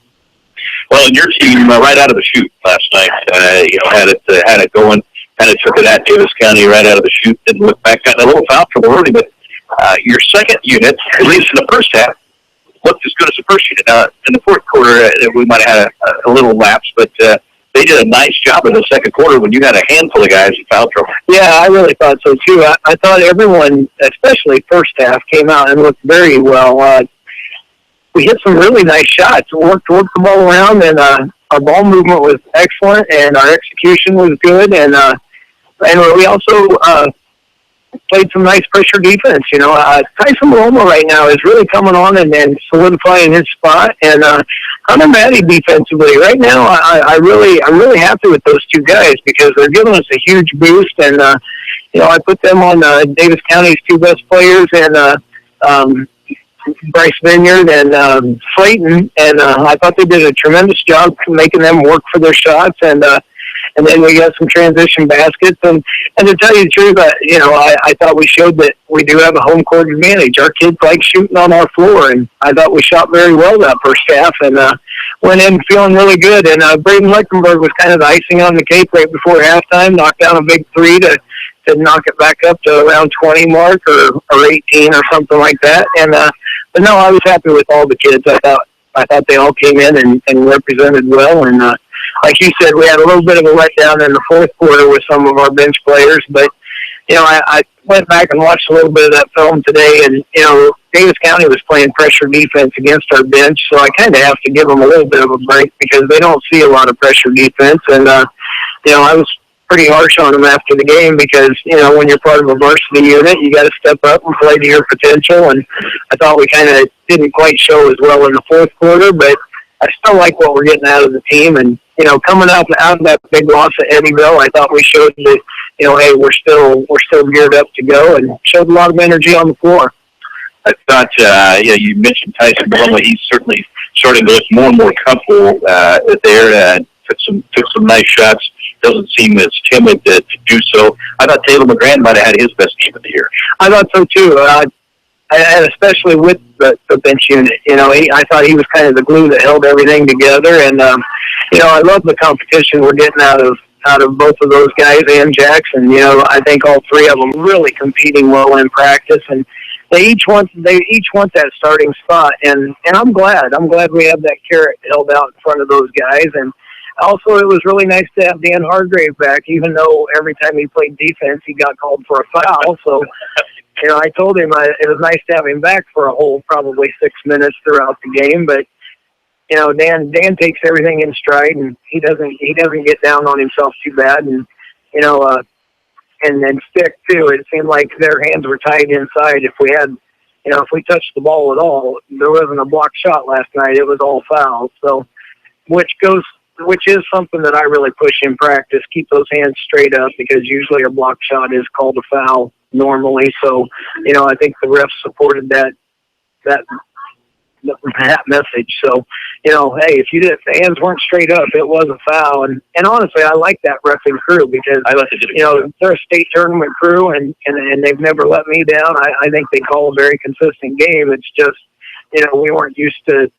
Well, and your team right out of the chute last night, had it going, and it took it at Davis County right out of the chute. Didn't look back, got in a little foul trouble early, but your second unit, at least in the first half, looked as good as the first unit. In the fourth quarter, we might have had a little lapse, but they did a nice job in the second quarter when you had a handful of guys in foul trouble. Yeah, I really thought so too. I thought everyone, especially first half, came out and looked very well. We hit some really nice shots. Worked the ball around, and our ball movement was excellent, and our execution was good, and we also played some nice pressure defense. Tyson Maloma right now is really coming on and solidifying his spot, and Hunter Matty defensively right now. I'm really happy with those two guys because they're giving us a huge boost, and I put them on Davis County's two best players, and Bryce Vineyard and Slayton, and I thought they did a tremendous job making them work for their shots, and then we got some transition baskets, and to tell you the truth, I thought we showed that we do have a home court advantage. Our kids like shooting on our floor, and I thought we shot very well that first half, and went in feeling really good, and Braden Lechtenberg was kind of the icing on the cake right before halftime, knocked down a big three to knock it back up to around 20 mark or 18 or something like that, and but no, I was happy with all the kids. I thought they all came in and represented well, and like you said, we had a little bit of a letdown in the fourth quarter with some of our bench players, but I went back and watched a little bit of that film today, and Davis County was playing pressure defense against our bench, so I kind of have to give them a little bit of a break because they don't see a lot of pressure defense, and I was pretty harsh on them after the game because, when you're part of a varsity unit, you got to step up and play to your potential. And I thought we kind of didn't quite show as well in the fourth quarter, but I still like what we're getting out of the team. And, coming out of that big loss at Eddyville, I thought we showed that, hey, we're still geared up to go and showed a lot of energy on the floor. I thought, you mentioned Tyson Maloma. He's certainly starting to look more and more comfortable there. Took some nice shots. Doesn't seem as timid to do so. I thought Taylor McGrand might have had his best game of the year. I thought so too, and especially with the bench unit. I thought he was kind of the glue that held everything together. And I love the competition we're getting out of both of those guys and Jackson. I think all three of them really competing well in practice, and they each want that starting spot. And I'm glad we have that carrot held out in front of those guys. And also, it was really nice to have Dan Hargrave back, even though every time he played defense, he got called for a foul. So, I told him it was nice to have him back for a whole probably 6 minutes throughout the game. But, Dan takes everything in stride, and he doesn't get down on himself too bad. And, and then Stick, too. It seemed like their hands were tied inside. If we touched the ball at all, there wasn't a blocked shot last night. It was all fouls. So, which is something that I really push in practice. Keep those hands straight up because usually a block shot is called a foul normally. So, I think the refs supported that message. So, hey, if the hands weren't straight up, it was a foul. And honestly, I like that reffing crew because, they're a state tournament crew and they've never let me down. I think they call a very consistent game. It's just, we weren't used to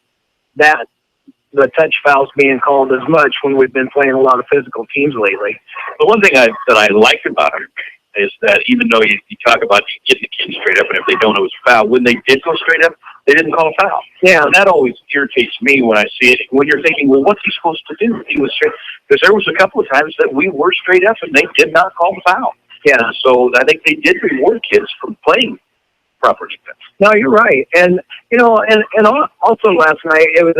the touch fouls being called as much when we've been playing a lot of physical teams lately. The one thing that I liked about him is that even though you talk about getting the kids straight up, and if they don't, it was a foul, when they did go straight up, they didn't call a foul. Yeah. And that always irritates me when I see it. When you're thinking, well, what's he supposed to do? He was straight. Because there was a couple of times that we were straight up, and they did not call the foul. Yeah. So I think they did reward kids for playing proper defense. No, you're right. And, and also last night, it was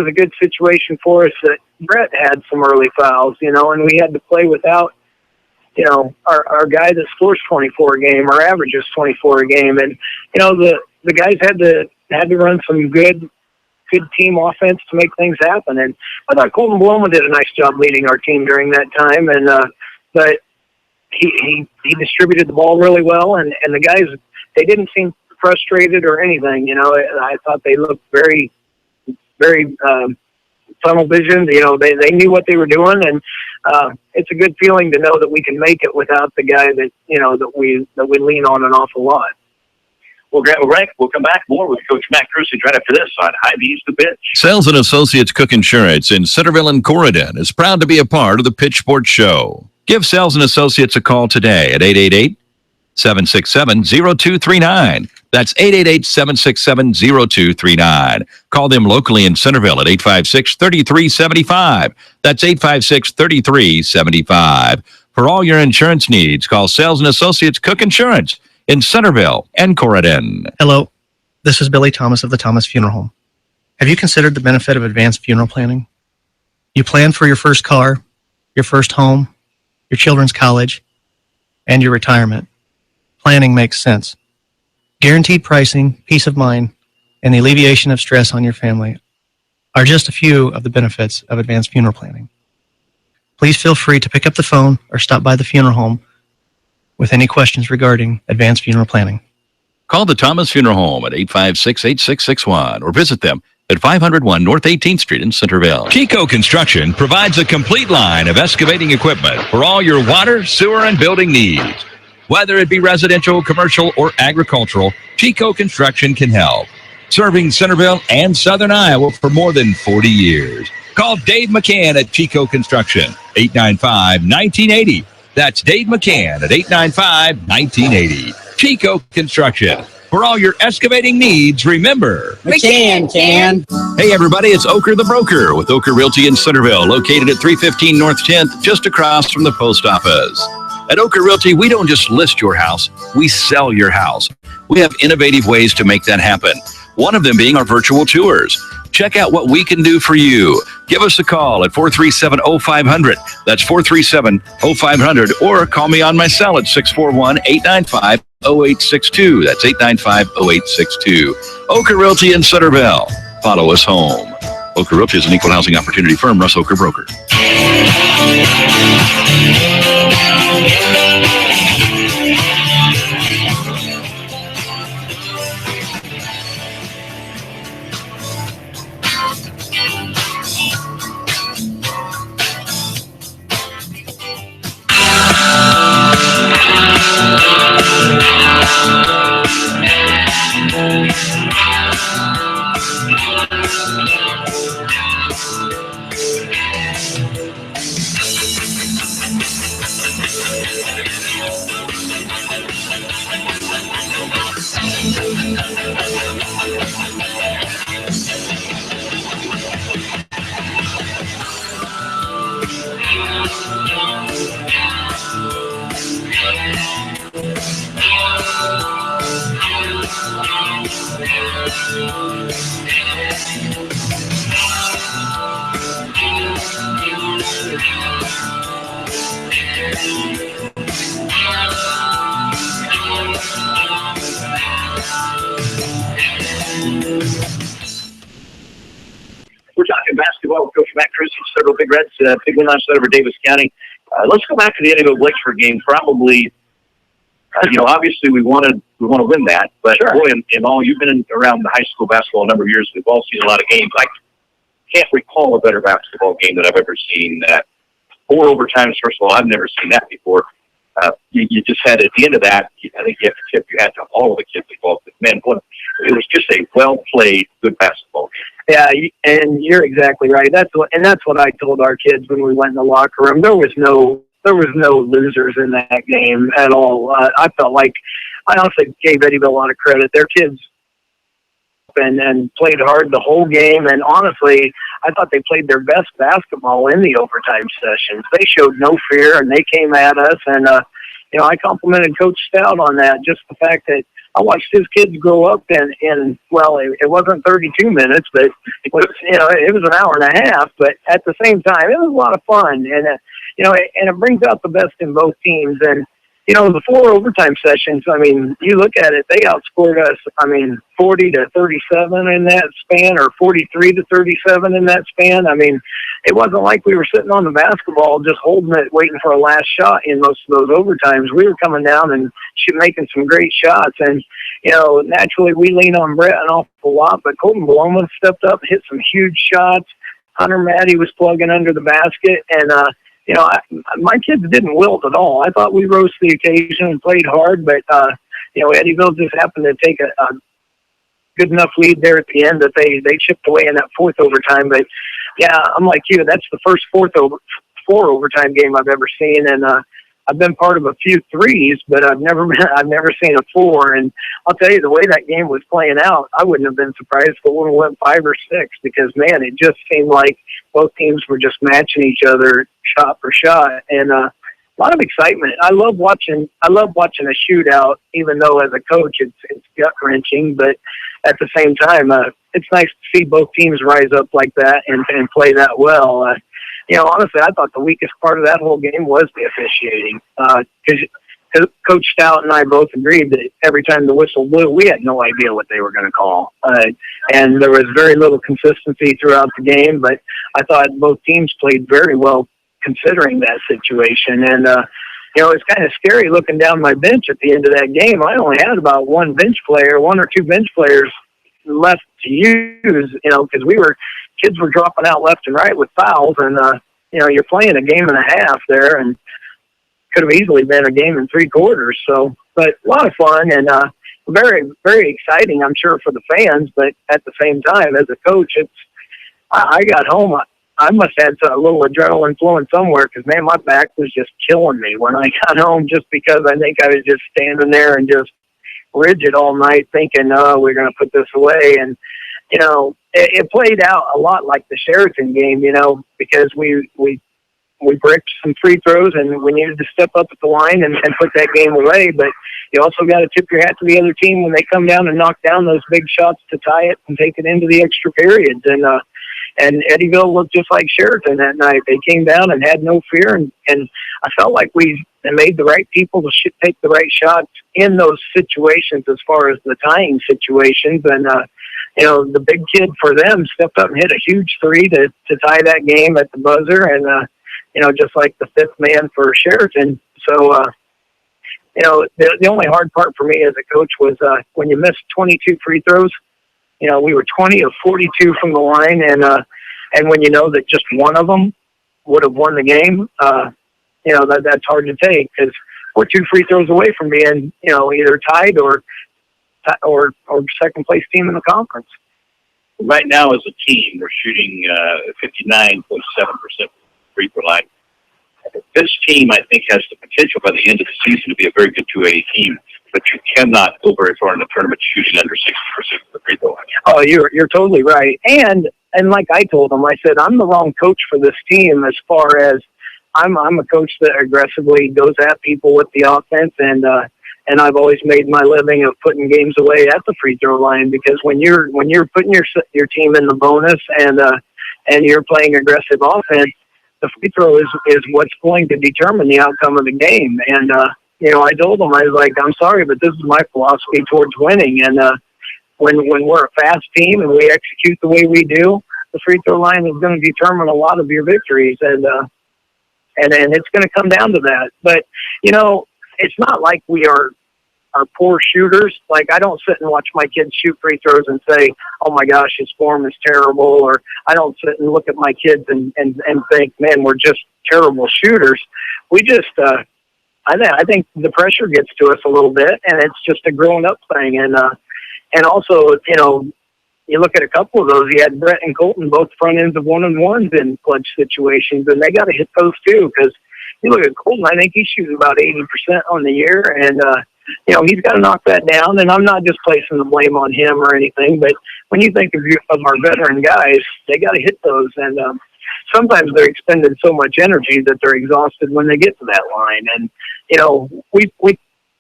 a good situation for us that Brett had some early fouls, and we had to play without, our guy that scores 24 a game, our average is 24 a game. And, the guys had to run some good team offense to make things happen. And I thought Colton Bloma did a nice job leading our team during that time. And, but he distributed the ball really well. And the guys, they didn't seem frustrated or anything. I thought they looked very tunnel vision. They knew what they were doing, and it's a good feeling to know that we can make it without the guy that that we lean on an awful lot. We'll grab a break. We'll come back more with Coach Matt Krusich right after this on Hy-Vee's The Pitch. Sales and Associates Cook Insurance in Centerville and Corridon is proud to be a part of the Pitch Sports Show. Give Sales and Associates a call today at 888-767-0239. That's 888-767-0239. Call them locally in Centerville at 856-3375. That's 856-3375. For all your insurance needs, call Sales and Associates Cook Insurance in Centerville and Corridon. Hello, this is Billy Thomas of the Thomas Funeral Home. Have you considered the benefit of advanced funeral planning? You plan for your first car, your first home, your children's college, and your retirement. Planning makes sense. Guaranteed pricing, peace of mind, and the alleviation of stress on your family are just a few of the benefits of advanced funeral planning. Please feel free to pick up the phone or stop by the funeral home with any questions regarding advanced funeral planning. Call the Thomas Funeral Home at 856-8661 or visit them at 501 North 18th Street in Centerville. Chico Construction provides a complete line of excavating equipment for all your water, sewer, and building needs. Whether it be residential, commercial, or agricultural, Chico Construction can help. Serving Centerville and Southern Iowa for more than 40 years. Call Dave McCann at Chico Construction, 895-1980. That's Dave McCann at 895-1980. Chico Construction. For all your excavating needs, remember, McCann can. Hey everybody, it's Ocker the Broker with Ocker Realty in Centerville, located at 315 North 10th, just across from the post office. At Ocker Realty, we don't just list your house, we sell your house. We have innovative ways to make that happen. One of them being our virtual tours. Check out what we can do for you. Give us a call at 437-0500. That's 437-0500. Or call me on my cell at 641-895-0862. That's 895-0862. Ocker Realty in Centerville. Follow us home. Ocker Realty is an equal housing opportunity firm. Russ Ocker Broker. We're talking basketball with Coach Matt Cruz from Centerville Big Reds, big win last night over Davis County. Let's go back to the Indigo Blacksburg game. Probably, obviously we want to win that, but sure. Boy, in all, you've been around the high school basketball a number of years. We've all seen a lot of games. I can't recall a better basketball game that I've ever seen. 4 overtimes, first of all, I've never seen that before. You just had, at the end of that, I think you have to tip your hat to all of the kids involved. Man, it was just a well-played, good basketball game. Yeah, and you're exactly right. That's what I told our kids when we went in the locker room. There was no losers in that game at all. I felt like I honestly gave Eddyville a lot of credit. Their kids and played hard the whole game. And honestly, I thought they played their best basketball in the overtime sessions. They showed no fear, and they came at us. And I complimented Coach Stout on that. Just the fact that I watched his kids grow up, and well, it wasn't 32 minutes, but it was an hour and a half. But at the same time, it was a lot of fun, and and it brings out the best in both teams. And the 4 overtime sessions, I mean, you look at it, they outscored us, 40-37 in that span, or 43-37 in that span. I mean, it wasn't like we were sitting on the basketball just holding it, waiting for a last shot in most of those overtimes. We were coming down and making some great shots. And, naturally we lean on Brett an awful lot, but Colton Bloma stepped up, hit some huge shots. Hunter Matty was plugging under the basket, and, my kids didn't wilt at all. I thought we rose to the occasion and played hard, but, Eddyville just happened to take a good enough lead there at the end that they chipped away in that 4th overtime. But, yeah, I'm like you. That's the first 4 overtime game I've ever seen. And, I've been part of a few 3s, but I've never seen a 4. And I'll tell you, the way that game was playing out, I wouldn't have been surprised if it would have went 5 or 6, because man, it just seemed like both teams were just matching each other shot for shot, and a lot of excitement. I love watching a shootout, even though as a coach it's gut wrenching, but at the same time, it's nice to see both teams rise up like that and play that well. Honestly, I thought the weakest part of that whole game was the officiating, because Coach Stout and I both agreed that every time the whistle blew, we had no idea what they were going to call. And there was very little consistency throughout the game, but I thought both teams played very well considering that situation. And, it's kind of scary looking down my bench at the end of that game. I only had about one or two bench players left to use, because kids were dropping out left and right with fouls, and you're playing a game and a half there, and could have easily been a game in 3 quarters. So, but a lot of fun, and very, very exciting, I'm sure, for the fans. But at the same time, as a coach, I got home. I must have had a little adrenaline flowing somewhere, because man, my back was just killing me when I got home, just because I think I was just standing there and just rigid all night, thinking, "Oh, we're going to put this away." And it played out a lot like the Sheraton game, because we bricked some free throws, and we needed to step up at the line and put that game away. But you also got to tip your hat to the other team when they come down and knock down those big shots to tie it and take it into the extra periods. And Eddyville looked just like Sheraton that night. They came down and had no fear, and I felt like we made the right people to take the right shots in those situations as far as the tying situations. And the big kid for them stepped up and hit a huge 3 to tie that game at the buzzer, and just like the 5th man for Sheraton. So the only hard part for me as a coach was when you missed 22 free throws. We were 20 of 42 from the line, and when you know that just one of them would have won the game, that's hard to take, because we're 2 free throws away from being, either tied or second place team in the conference. Right now, as a team, we're shooting 59.7% free throw line. This team, I think, has the potential by the end of the season to be a very good 2A team, but you cannot go very far in the tournament shooting under 60% of the free throw line. Oh, you're totally right. And like I told them, I said, I'm the wrong coach for this team, as far as I'm a coach that aggressively goes at people with the offense, and I've always made my living of putting games away at the free throw line, because when you're putting your team in the bonus and you're playing aggressive offense, the free throw is what's going to determine the outcome of the game. And I told them, I was like, I'm sorry, but this is my philosophy towards winning. And when we're a fast team and we execute the way we do, the free throw line is going to determine a lot of your victories, and it's going to come down to that. But it's not like we are poor shooters. Like, I don't sit and watch my kids shoot free throws and say, "Oh my gosh, his form is terrible," or I don't sit and look at my kids and think, "Man, we're just terrible shooters." We just, I think the pressure gets to us a little bit, and it's just a growing up thing. And also, you look at a couple of those. You had Brett and Colton, both front ends of 1-on-1s in clutch situations, and they got to hit those too. Because you look at Colton, I think he's shooting about 80% on the year, and he's got to knock that down. And I'm not just placing the blame on him or anything, but when you think of our veteran guys, they got to hit those. And sometimes they're expending so much energy that they're exhausted when they get to that line. And we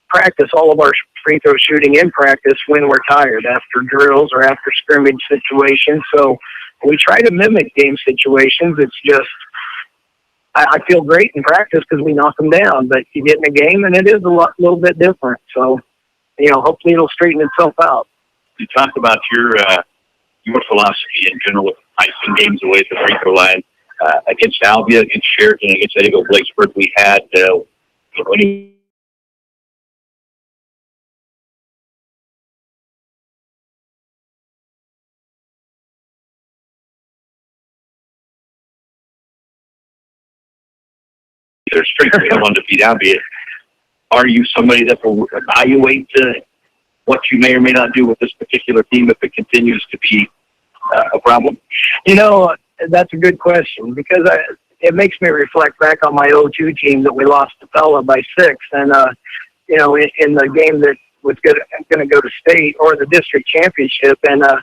practice all of our free throw shooting in practice when we're tired, after drills or after scrimmage situations. So we try to mimic game situations. It's just, I feel great in practice because we knock them down, but you get in a game and it is little bit different. So, hopefully it'll straighten itself out. You talked about your philosophy in general with icing games away at the free throw line. Against Albia, against Sheraton, against Eddyville Blakesburg, we had their strength to come on to beat Albia. Are you somebody that will evaluate what you may or may not do with this particular team if it continues to be a problem? That's a good question, because it makes me reflect back on my 0-2 team that we lost to Pella by 6. And, you know, in the game that was going to go to state or the district championship. And I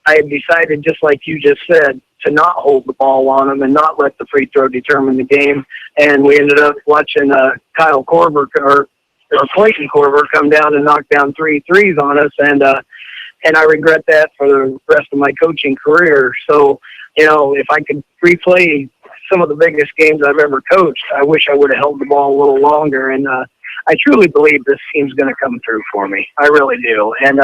had decided, just like you just said, to not hold the ball on them and not let the free throw determine the game. And we ended up watching Kyle Korver or Clayton Korver come down and knock down 3 threes on us. And I regret that for the rest of my coaching career. So, you know, if I could replay some of the biggest games I've ever coached, I wish I would have held the ball a little longer. And I truly believe this team's going to come through for me. I really do. And,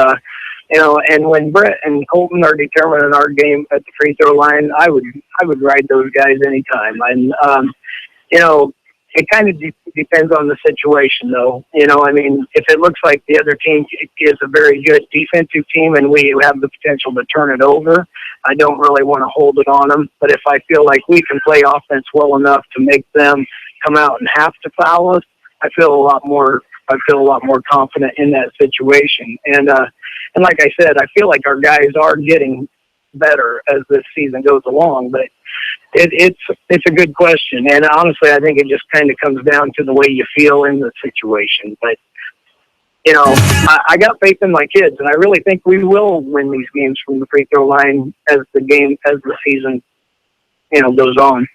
you know, and when Brett and Colton are determining our game at the free throw line, I would ride those guys anytime. And, you know, it kind of depends on the situation, though. You know, I mean, if it looks like the other team is a very good defensive team and we have the potential to turn it over, I don't really want to hold it on them. But if I feel like we can play offense well enough to make them come out and have to foul us, I feel a lot more confident in that situation. And like I said, I feel like our guys are getting better as this season goes along, but it's a good question. And honestly, I think it just kind of comes down to the way you feel in the situation. But, you know, I got faith in my kids, and I really think we will win these games from the free throw line as the season, you know, goes on.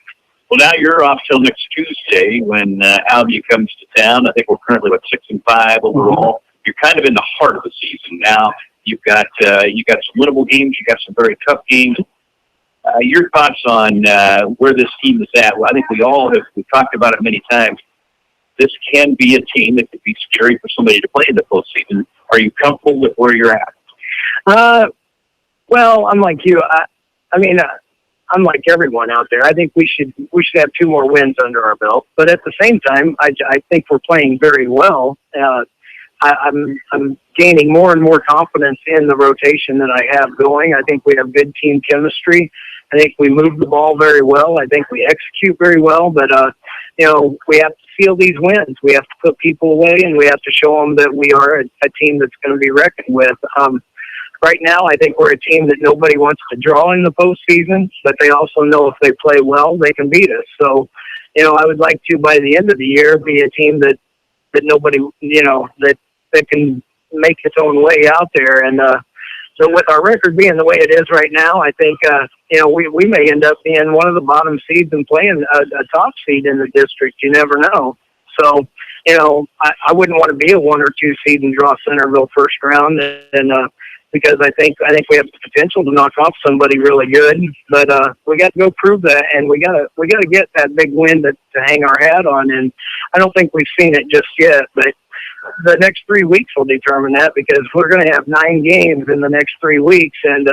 Well, now you're off till next Tuesday when Hy-Vee comes to town. I think we're currently 6-5 overall. You're kind of in the heart of the season now. You've got some winnable games. You've got some very tough games. Your thoughts on where this team is at? Well, I think we've talked about it many times. This can be a team that could be scary for somebody to play in the postseason. Are you comfortable with where you're at? Well, I'm like you. I'm like everyone out there. I think we should have 2 more wins under our belt. But at the same time, I think we're playing very well. I'm gaining more and more confidence in the rotation that I have going. I think we have good team chemistry. I think we move the ball very well. I think we execute very well. But, you know, we have to seal these wins. We have to put people away, and we have to show them that we are a team that's going to be reckoned with. Right now, I think we're a team that nobody wants to draw in the postseason, but they also know if they play well, they can beat us. So, you know, I would like to, by the end of the year, be a team that nobody, you know, that can make its own way out there. And so with our record being the way it is right now, I think, you know, we may end up being one of the bottom seeds and playing a top seed in the district. You never know. So, you know, I wouldn't want to be a 1 or 2 seed and draw Centerville first round. And because I think we have the potential to knock off somebody really good, but we got to go prove that, and we got to get that big win to hang our hat on. And I don't think we've seen it just yet, but the next 3 weeks will determine that, because we're going to have 9 games in the next 3 weeks, and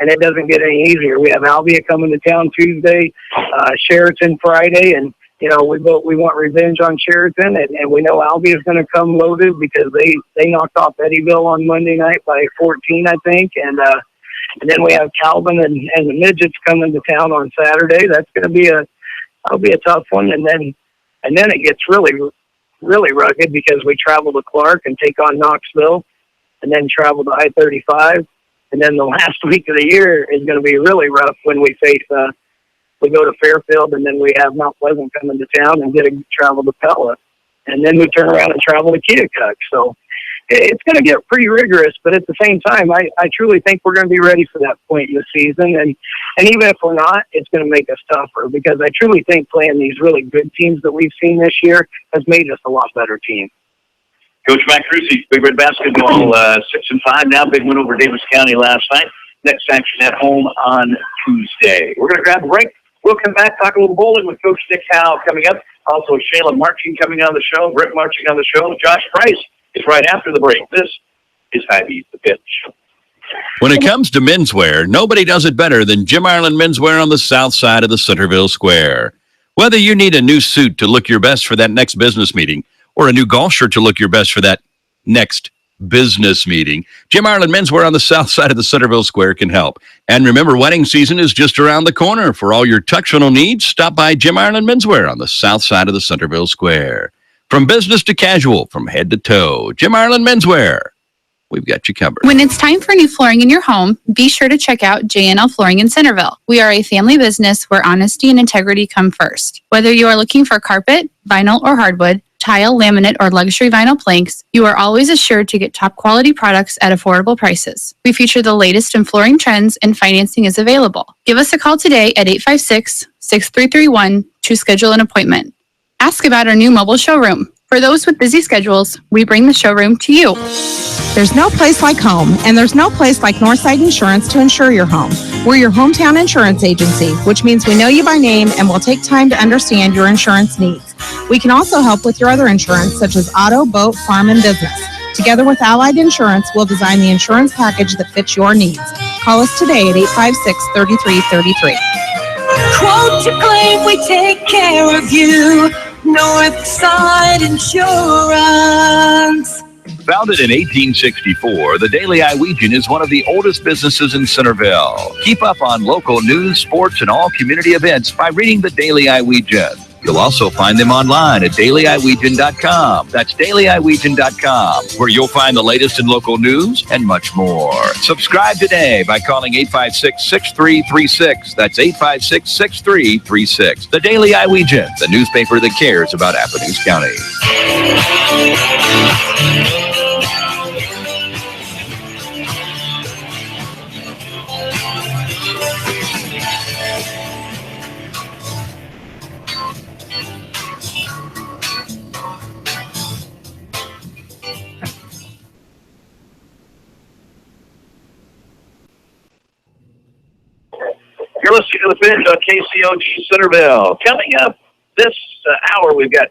it doesn't get any easier. We have Hy-Vee coming to town Tuesday, Sheraton Friday, and you know, we want revenge on Sheraton, and we know Hy-Vee is going to come loaded because they knocked off Eddyville on Monday night by 14, I think, and then we have Calvin and the Midgets coming to town on Saturday. That's going to be a tough one, and then it gets really, really rugged because we travel to Clark and take on Knoxville, and then travel to I-35, and then the last week of the year is going to be really rough when we face. We go to Fairfield, and then we have Mount Pleasant coming to town and get to travel to Pella. And then we turn around and travel to Keokuk. So it's going to get pretty rigorous, but at the same time, I truly think we're going to be ready for that point in the season. And even if we're not, it's going to make us tougher, because I truly think playing these really good teams that we've seen this year has made us a lot better team. Coach Matt Cruzy, Big Red Basketball, 6-5 now. Big win over Davis County last night. Next action at home on Tuesday. We're going to grab a break. We'll come back, talk a little bowling with Coach Nick Howe coming up. Also, Shayla Marching coming on the show. Rick Marching on the show. Josh Price is right after the break. This is Hy-Vee The Pitch. When it comes to menswear, nobody does it better than Jim Ireland Menswear on the south side of the Centerville Square. Whether you need a new suit to look your best for that next business meeting, or a new golf shirt to look your best for that next business meeting, Jim Ireland Menswear on the south side of the Centerville Square can help. And remember, wedding season is just around the corner. For all your tuxedo needs, stop by Jim Ireland Menswear on the south side of the Centerville Square. From business to casual, from head to toe, Jim Ireland Menswear. we've got you covered. When it's time for new flooring in your home, be sure to check out J&L Flooring in Centerville. We are a family business where honesty and integrity come first. Whether you are looking for carpet, vinyl or hardwood, tile, laminate, or luxury vinyl planks, you are always assured to get top quality products at affordable prices. We feature the latest in flooring trends and financing is available. Give us a call today at 856-6331 to schedule an appointment. Ask about our new mobile showroom. For those with busy schedules, we bring the showroom to you. There's no place like home, and there's no place like Northside Insurance to insure your home. We're your hometown insurance agency, which means we know you by name and will take time to understand your insurance needs. We can also help with your other insurance, such as auto, boat, farm, and business. Together with Allied Insurance, we'll design the insurance package that fits your needs. Call us today at 856-3333. Quote your claim, we take care of you. Northside Insurance. Founded in 1864, the Daily Iowegian is one of the oldest businesses in Centerville. Keep up on local news, sports, and all community events by reading the Daily Iowegian. You'll also find them online at dailyiwegian.com. That's dailyiwegian.com, where you'll find the latest in local news and much more. Subscribe today by calling 856-6336. That's 856-6336. The Daily Iowegian, the newspaper that cares about Appomattox County. You're listening to The Bench on KCOG Centerville. Coming up this hour, we've got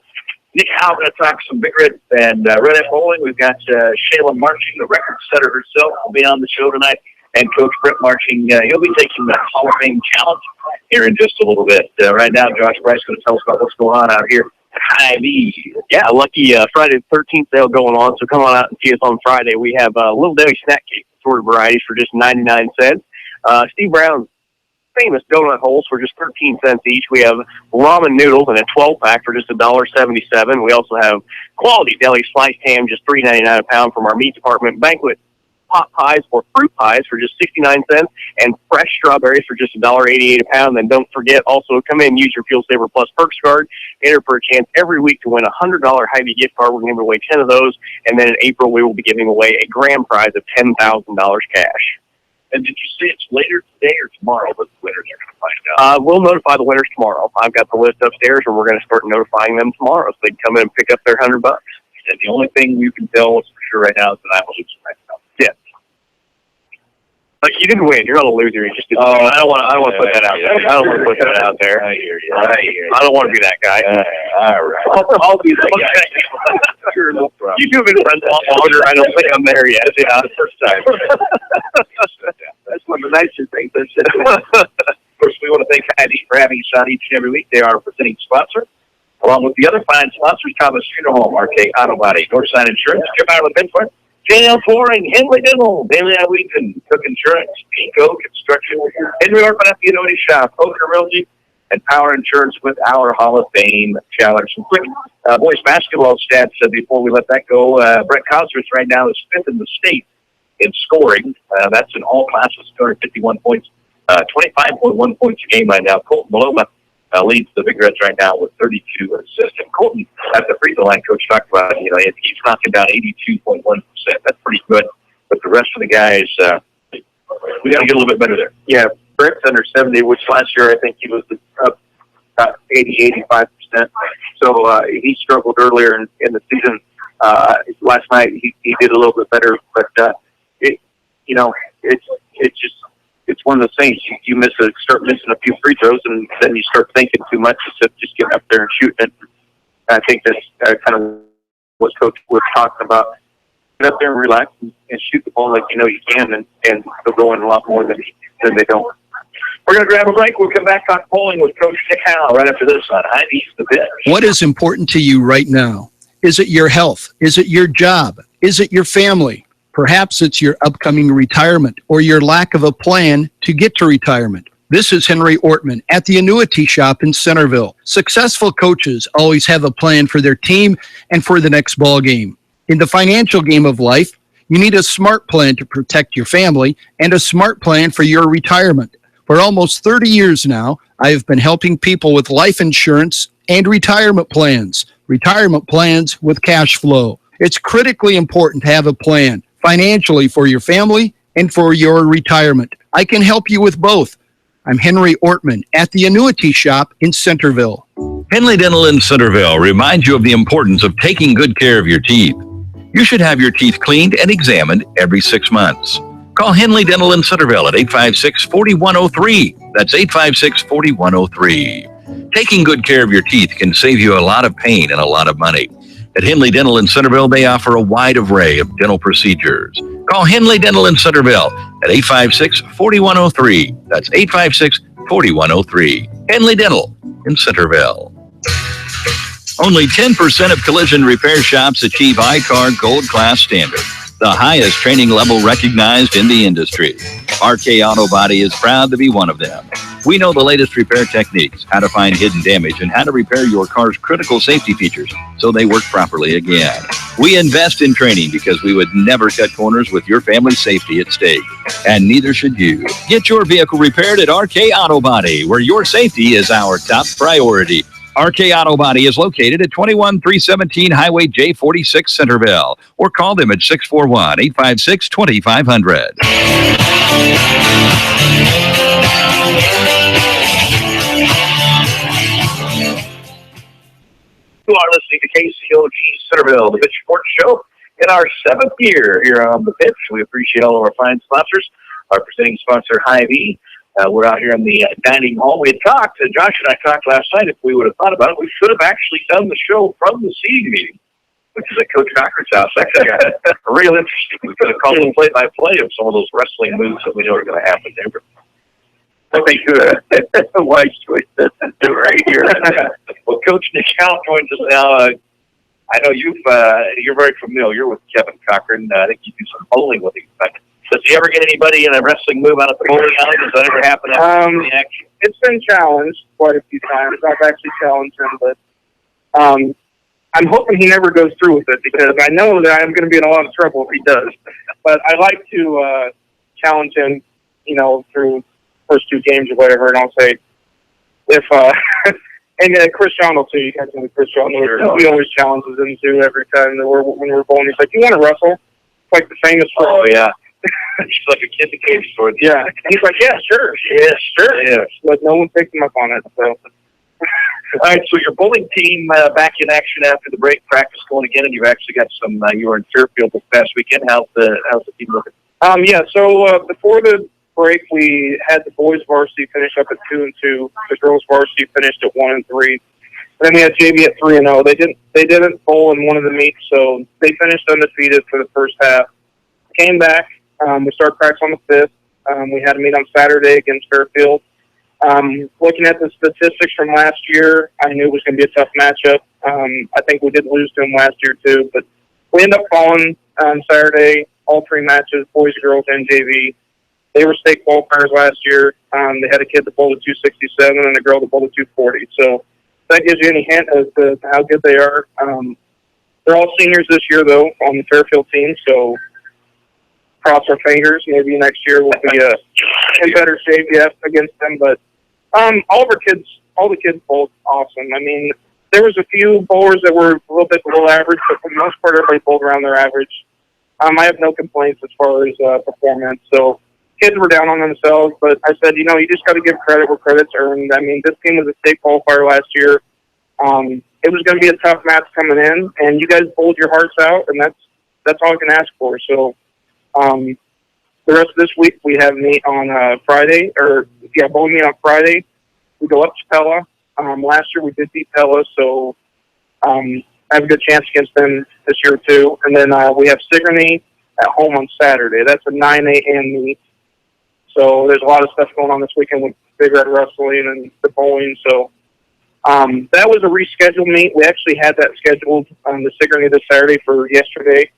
Nick Howe going to talk some Big Red and Red Bowling. We've got Shayla Marching, the record setter herself, will be on the show tonight. And Coach Brett Marching, he'll be taking the Hall of Fame challenge here in just a little bit. Right now, Josh Bryce is going to tell us about what's going on out here at Hy-Vee. Yeah, lucky Friday the 13th sale going on. So come on out and see us on Friday. We have Little Debbie snack cake, assorted varieties for just 99 cents. Steve Brown's famous donut holes for just 13 cents each. We have ramen noodles in a 12-pack for just $1.77. We also have quality deli sliced ham, just $3.99 a pound from our meat department. Banquet pot pies or fruit pies for just 69 cents, and fresh strawberries for just $1.88 a pound. Then don't forget, also come in and use your Fuel Saver Plus Perks card. Enter for a chance every week to win a $100 Hy-Vee gift card. We're giving away 10 of those, and then in April we will be giving away a grand prize of $10,000 cash. And did you say it's later today or tomorrow that the winners are going to find out? We'll notify the winners tomorrow. I've got the list upstairs, and we're going to start notifying them tomorrow, so they can come in and pick up their $100. And the only thing you can tell us for sure right now is that I will lose right now. Yes. But you didn't win. You're not a loser. You just didn't win. I don't want to put that out there. I don't want to put that out there. I hear you. I don't want to be that guy. All right. I'll be that guy. Sure, no problem. You two have been friends a lot longer. I don't think I'm there yet. Yeah, the first time. That's one of the nicest things I've said. Of course, we want to thank Hy-Vee for having us on each and every week. They are a presenting sponsor, along with the other fine sponsors, Thomas Funeral Home, RK Auto Body, Northside Insurance, Jim Ireland Benford, J&L Flooring, Henley Dental, Daily Iowegian, Cook Insurance, Pico Construction, Henry Orphan Annuity Shop, Ocker Realty, and Power Insurance with our Hall of Fame challenge. Some quick boys basketball stats before we let that go. Brett Cosworth right now is fifth in the state in scoring. That's in all classes, 251 points, 25.1 points a game right now. Colton Maloma leads the Big Reds right now with 32 assists. And Colton, at the free throw line, Coach talked about, he's knocking down 82.1%. That's pretty good. But the rest of the guys, we got to get a little bit better there. Yeah, Brett's under 70, which last year I think he was up about 85%. So he struggled earlier in the season. Last night he did a little bit better, but it's one of those things. You start missing a few free throws, and then you start thinking too much instead of just getting up there and shooting it. I think that's kind of what Coach was talking about. Get up there and relax and shoot the ball like you know you can, and they'll go in a lot more than they don't. We're going to grab a break. We'll come back talk polling with Coach Nick Howe right after this on Hy-Vee's The Bench. What is important to you right now? Is it your health? Is it your job? Is it your family? Perhaps it's your upcoming retirement or your lack of a plan to get to retirement. This is Henry Ortman at the Annuity Shop in Centerville. Successful coaches always have a plan for their team and for the next ball game. In the financial game of life, You need a smart plan to protect your family and a smart plan for your retirement. For almost 30 years now, I have been helping people with life insurance and retirement plans with cash flow. It's critically important to have a plan financially for your family and for your retirement. I can help you with both. I'm Henry Ortman at the Annuity Shop in Centerville. Henley Dental in Centerville reminds you of the importance of taking good care of your teeth. You should have your teeth cleaned and examined every 6 months. Call Henley Dental in Centerville at 856-4103. That's 856-4103. Taking good care of your teeth can save you a lot of pain and a lot of money. At Henley Dental in Centerville, they offer a wide array of dental procedures. Call Henley Dental in Centerville at 856-4103. That's 856-4103. Henley Dental in Centerville. Only 10% of collision repair shops achieve I-CAR Gold Class standard, the highest training level recognized in the industry. RK Auto Body is proud to be one of them. We know the latest repair techniques, how to find hidden damage, and how to repair your car's critical safety features so they work properly again. We invest in training because we would never cut corners with your family's safety at stake. And neither should you. Get your vehicle repaired at RK Auto Body, where your safety is our top priority. RK Auto Body is located at 21317 Highway J46 Centerville, or call them at 641-856-2500. You are listening to KCOG Centerville, the Pitch Sports Show, in our 7th year here on the pitch. We appreciate all of our fine sponsors. Our presenting sponsor, Hy-Vee. We're out here in the dining hall. We had talked, Josh and I talked last night, if we would have thought about it, we should have actually done the show from the seating meeting, which is at Coach Ocker's house. Actually, real interesting. We could have called the play-by-play of some of those wrestling moves that we know are going to happen there. But I think a wise choice to do right here. Well, Coach Nichow joins us now. I know you're very familiar with Kevin Cochran. I think you do some bowling with him. Does he ever get anybody in a wrestling move out of the bowling alley? Does that ever happen after the action? It's been challenged quite a few times. I've actually challenged him, but I'm hoping he never goes through with it because I know that I'm going to be in a lot of trouble if he does. But I like to challenge him, through first 2 games or whatever, and I'll say, if and Chris John will too. You guys know Chris John. He always challenges him too every time that when we're bowling. He's like, "You want to wrestle?" It's like the famous. Oh yeah. She's like a kid in the candy store. Yeah. And he's like, "Yeah, sure." Yeah, sure. Yeah. But no one picked him up on it. So. All right. So your bowling team back in action after the break, practice going again, and you've actually got some. You were in Fairfield this past weekend. How's the team looking? Yeah. So before the break, we had the boys varsity finish up at 2-2. The girls varsity finished at 1-3. Then we had JV at 3-0. They didn't bowl in one of the meets, so they finished undefeated for the first half. Came back. We started practice on the 5th. We had a meet on Saturday against Fairfield. Looking at the statistics from last year, I knew it was going to be a tough matchup. I think we did lose to them last year too, but we ended up falling on Saturday, all 3 matches, boys, girls, and JV. They were state qualifiers last year. They had a kid that bowled a 267 and a girl that bowled a 240. So that gives you any hint as to how good they are. They're all seniors this year, though, on the Fairfield team, so cross our fingers. Maybe next year we'll be in better shape against them. But all the kids bowled awesome. I mean, there was a few bowlers that were a little bit below average, but for the most part, everybody bowled around their average. I have no complaints as far as performance. So kids were down on themselves, but I said, you just got to give credit where credit's earned. I mean, this team was a state qualifier last year. It was going to be a tough match coming in, and you guys bowled your hearts out, and that's all I can ask for. So the rest of this week we have meet on Friday, bowling meet on Friday. We go up to Pella. Last year we did beat Pella, so I have a good chance against them this year too. And then we have Sigourney at home on Saturday. That's a 9 a.m. meet. So there's a lot of stuff going on this weekend with Big Red Wrestling and the bowling. So that was a rescheduled meet. We actually had that scheduled the Sigourney this Saturday for yesterday.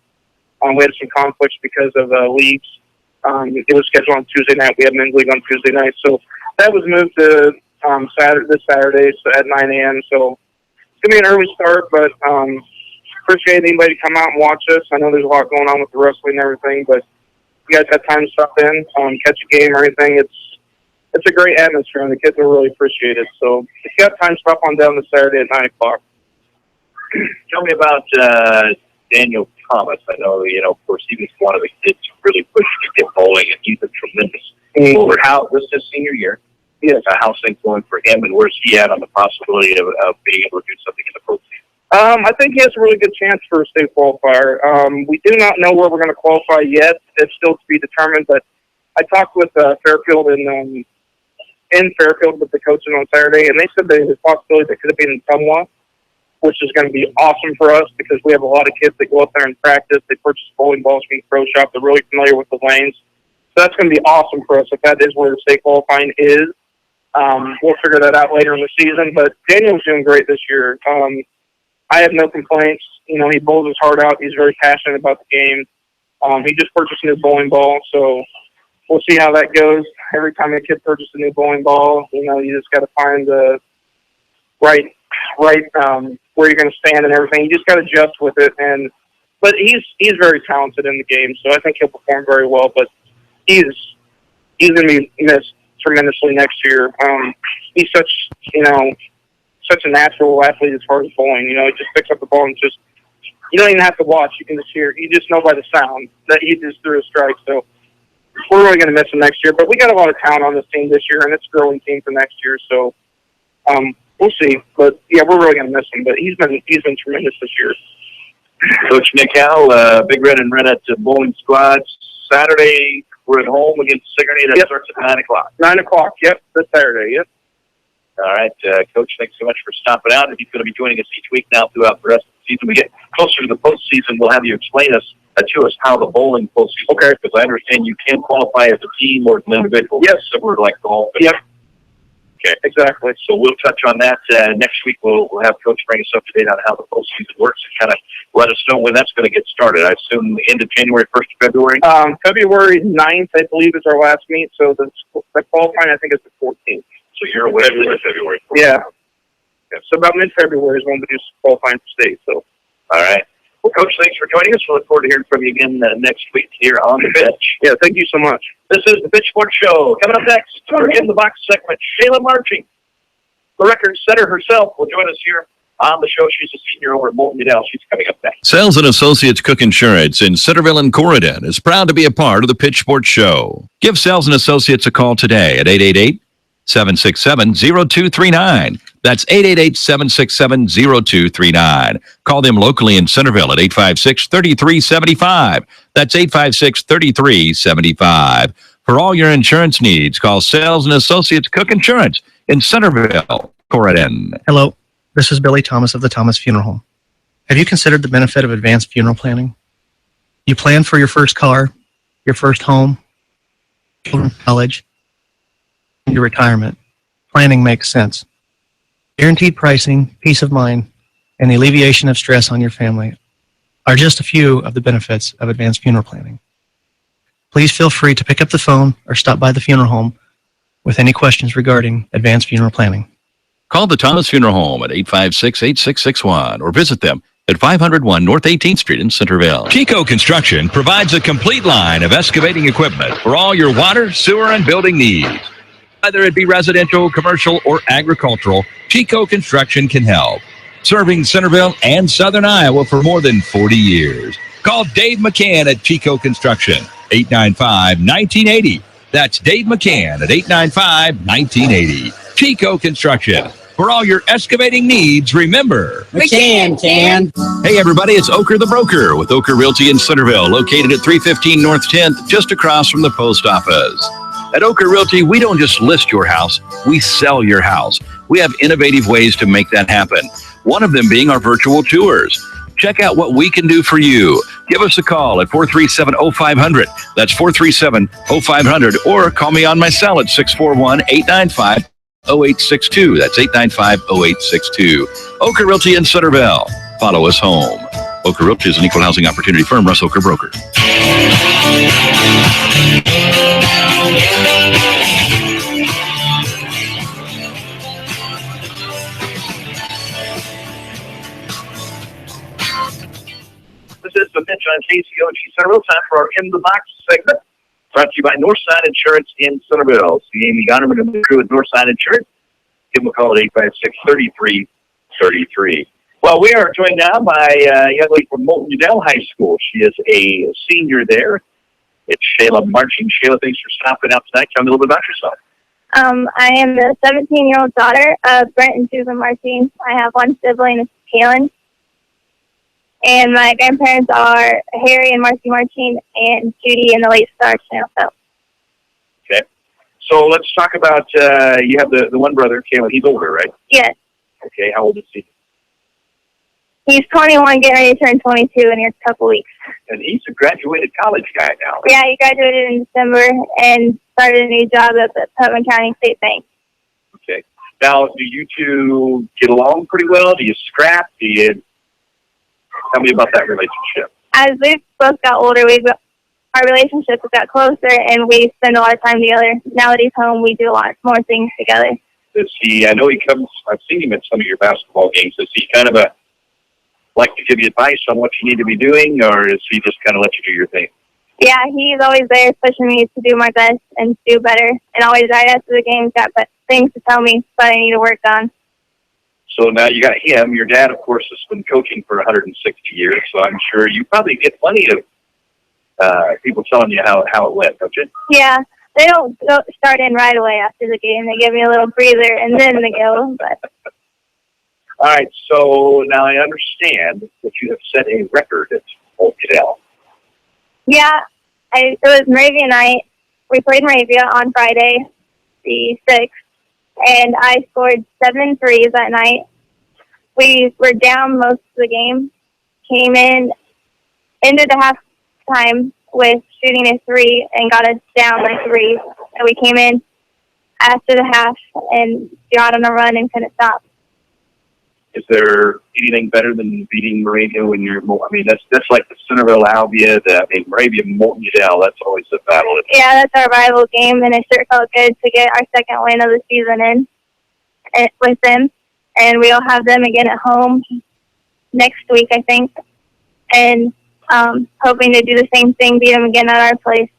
We had some conflicts because of leagues. It was scheduled on Tuesday night. We had men's league on Tuesday night. So that was moved to this Saturday so at 9 a.m. So it's going to be an early start, but appreciate anybody to come out and watch us. I know there's a lot going on with the wrestling and everything, but if you guys have time to stop in, catch a game or anything, it's a great atmosphere, and the kids will really appreciate it. So if you have time, stop on down this Saturday at 9 o'clock. Tell me about Daniel Thomas. I know, of course, he was one of the kids who really pushed to get bowling, and he's a tremendous bowler. This is his senior year. Yes. How's things going for him, and where's he at on the possibility of being able to do something in the postseason? I think he has a really good chance for a state qualifier. We do not know where we're going to qualify yet. It's still to be determined, but I talked with Fairfield in Fairfield with the coaching on Saturday, and they said there's a possibility that could have been in Tumwa, which is going to be awesome for us because we have a lot of kids that go up there and practice. They purchase bowling balls from the pro shop. They're really familiar with the lanes. So that's going to be awesome for us if that is where the state qualifying is. We'll figure that out later in the season, but Daniel's doing great this year. I have no complaints. He bowls his heart out. He's very passionate about the game. He just purchased a new bowling ball, so we'll see how that goes. Every time a kid purchases a new bowling ball, you just got to find the right where you're going to stand and everything. You just got to adjust with it. But he's very talented in the game, so I think he'll perform very well. But he's going to be missed tremendously next year. He's such a natural athlete as far as bowling. He just picks up the ball and you don't even have to watch. You can just hear. You just know by the sound that he just threw a strike. So we're really going to miss him next year. But we got a lot of talent on this team this year, and it's a growing team for next year. So we'll see. But yeah, we're really going to miss him. But he's been tremendous this year. Coach Nick Howell, Big Red and Redette bowling squad. Saturday, we're at home against Sigourney. That starts at 9 o'clock. 9 o'clock, yep. This Saturday, yep. All right, Coach, thanks so much for stopping out. He's going to be joining us each week now throughout the rest of the season. We get closer to the postseason, we'll have you explain to us how the bowling postseason works, because I understand you can qualify as a team or as an individual. Yes. Similar like golf. Yep. Okay. Exactly. So we'll touch on that next week. We'll have Coach bring us up to date on how the postseason works and kind of let us know when that's going to get started. I assume the end of January, 1st of February? February 9th, I believe, is our last meet. So the qualifying, I think, is the 14th. So you're away in February. Yeah. So about mid-February is when we do qualifying for state. So. All right. Well, Coach, thanks for joining us. We'll look forward to hearing from you again next week here on The Pitch. Yeah, thank you so much. This is the Pitch Sports Show. Coming up next, in the box segment, Shayla Marching, the record setter herself, will join us here on the show. She's a senior over at Molten Udall. She's coming up next. Sales and Associates Cook Insurance in Centerville and Corridon is proud to be a part of the Pitch Sports Show. Give Sales and Associates a call today at 888-767-0239. That's 888-767-0239. Call them locally in Centerville at 856-3375. That's 856-3375. For all your insurance needs, call Sales and Associates Cook Insurance in Centerville, Corridon. Hello, this is Billy Thomas of the Thomas Funeral Home. Have you considered the benefit of advanced funeral planning? You plan for your first car, your first home, children's college, your retirement. Planning makes sense. Guaranteed pricing, peace of mind, and the alleviation of stress on your family are just a few of the benefits of advanced funeral planning. Please feel free to pick up the phone or stop by the funeral home with any questions regarding advanced funeral planning. Call the Thomas Funeral Home at 856-8661 or visit them at 501 North 18th Street in Centerville. Chico Construction provides a complete line of excavating equipment for all your water, sewer, and building needs. Whether it be residential, commercial, or agricultural, Chico Construction can help. Serving Centerville and Southern Iowa for more than 40 years. Call Dave McCann at Chico Construction, 895-1980. That's Dave McCann at 895-1980. Chico Construction. For all your excavating needs, remember, McCann can. Hey everybody, it's Ocker the Broker with Ocker Realty in Centerville, located at 315 North 10th, just across from the post office. At Ocker Realty, we don't just list your house, we sell your house. We have innovative ways to make that happen. One of them being our virtual tours. Check out what we can do for you. Give us a call at 437-0500. That's 437-0500. Or call me on my cell at 641-895-0862. That's 895-0862. Ocker Realty in Centerville. Follow us home. Ocker Realty is an equal housing opportunity firm. Russ Ocker Broker. on KCOG Centerville. Time for our In the Box segment. Brought to you by Northside Insurance in Centerville. See Amy Gonerman and the crew at Northside Insurance. Give them a call at 856-3333. Well, we are joined now by a young lady from Moulton Udell High School. She is a senior there. It's Shayla Marching. Shayla, thanks for stopping out tonight. Tell me a little bit about yourself. I am the 17-year-old daughter of Brent and Susan Martin. I have one sibling, it's Kaylin. And my grandparents are Harry and Marcy Martin and Judy and the late star Chanel Phelps. Okay. So let's talk about, you have the one brother, Kaylin. He's older, right? Yes. Okay. How old is he? He's 21, getting ready to turn 22 in a couple weeks. And he's a graduated college guy now. Yeah, he graduated in December and started a new job at the Putnam County State Bank. Okay. Now, do you two get along pretty well? Do you scrap? Tell me about that relationship. As we've both got older, our relationship has got closer, and we spend a lot of time together. Now that he's home, we do a lot more things together. Does he? I know he comes. I've seen him at some of your basketball games. Is he kind of like to give you advice on what you need to be doing, or does he just kind of let you do your thing? Yeah, he's always there, pushing me to do my best and do better, and always right after the game's got things to tell me that I need to work on. So now you got him. Your dad, of course, has been coaching for 160 years, so I'm sure you probably get plenty of people telling you how it went, don't you? Yeah, they don't start in right away after the game. They give me a little breather, and then they go. But all right, so now I understand that you have set a record at Old Cadell. Yeah, it was Moravia night. We played Moravia on Friday, the 6th, and I scored 7 threes that night. We were down most of the game, came in, ended the halftime with shooting a 3 and got us down by 3. And we came in after the half and got on a run and couldn't stop. Is there anything better than beating Moravia when you're? I mean, that's like the Centerville Albia. Moravia Moulton Udell. That's always a battle. Yeah, that's our rival game, and it sure felt good to get our second win of the season in with them. And we'll have them again at home next week, I think. And hoping to do the same thing, beat them again at our place.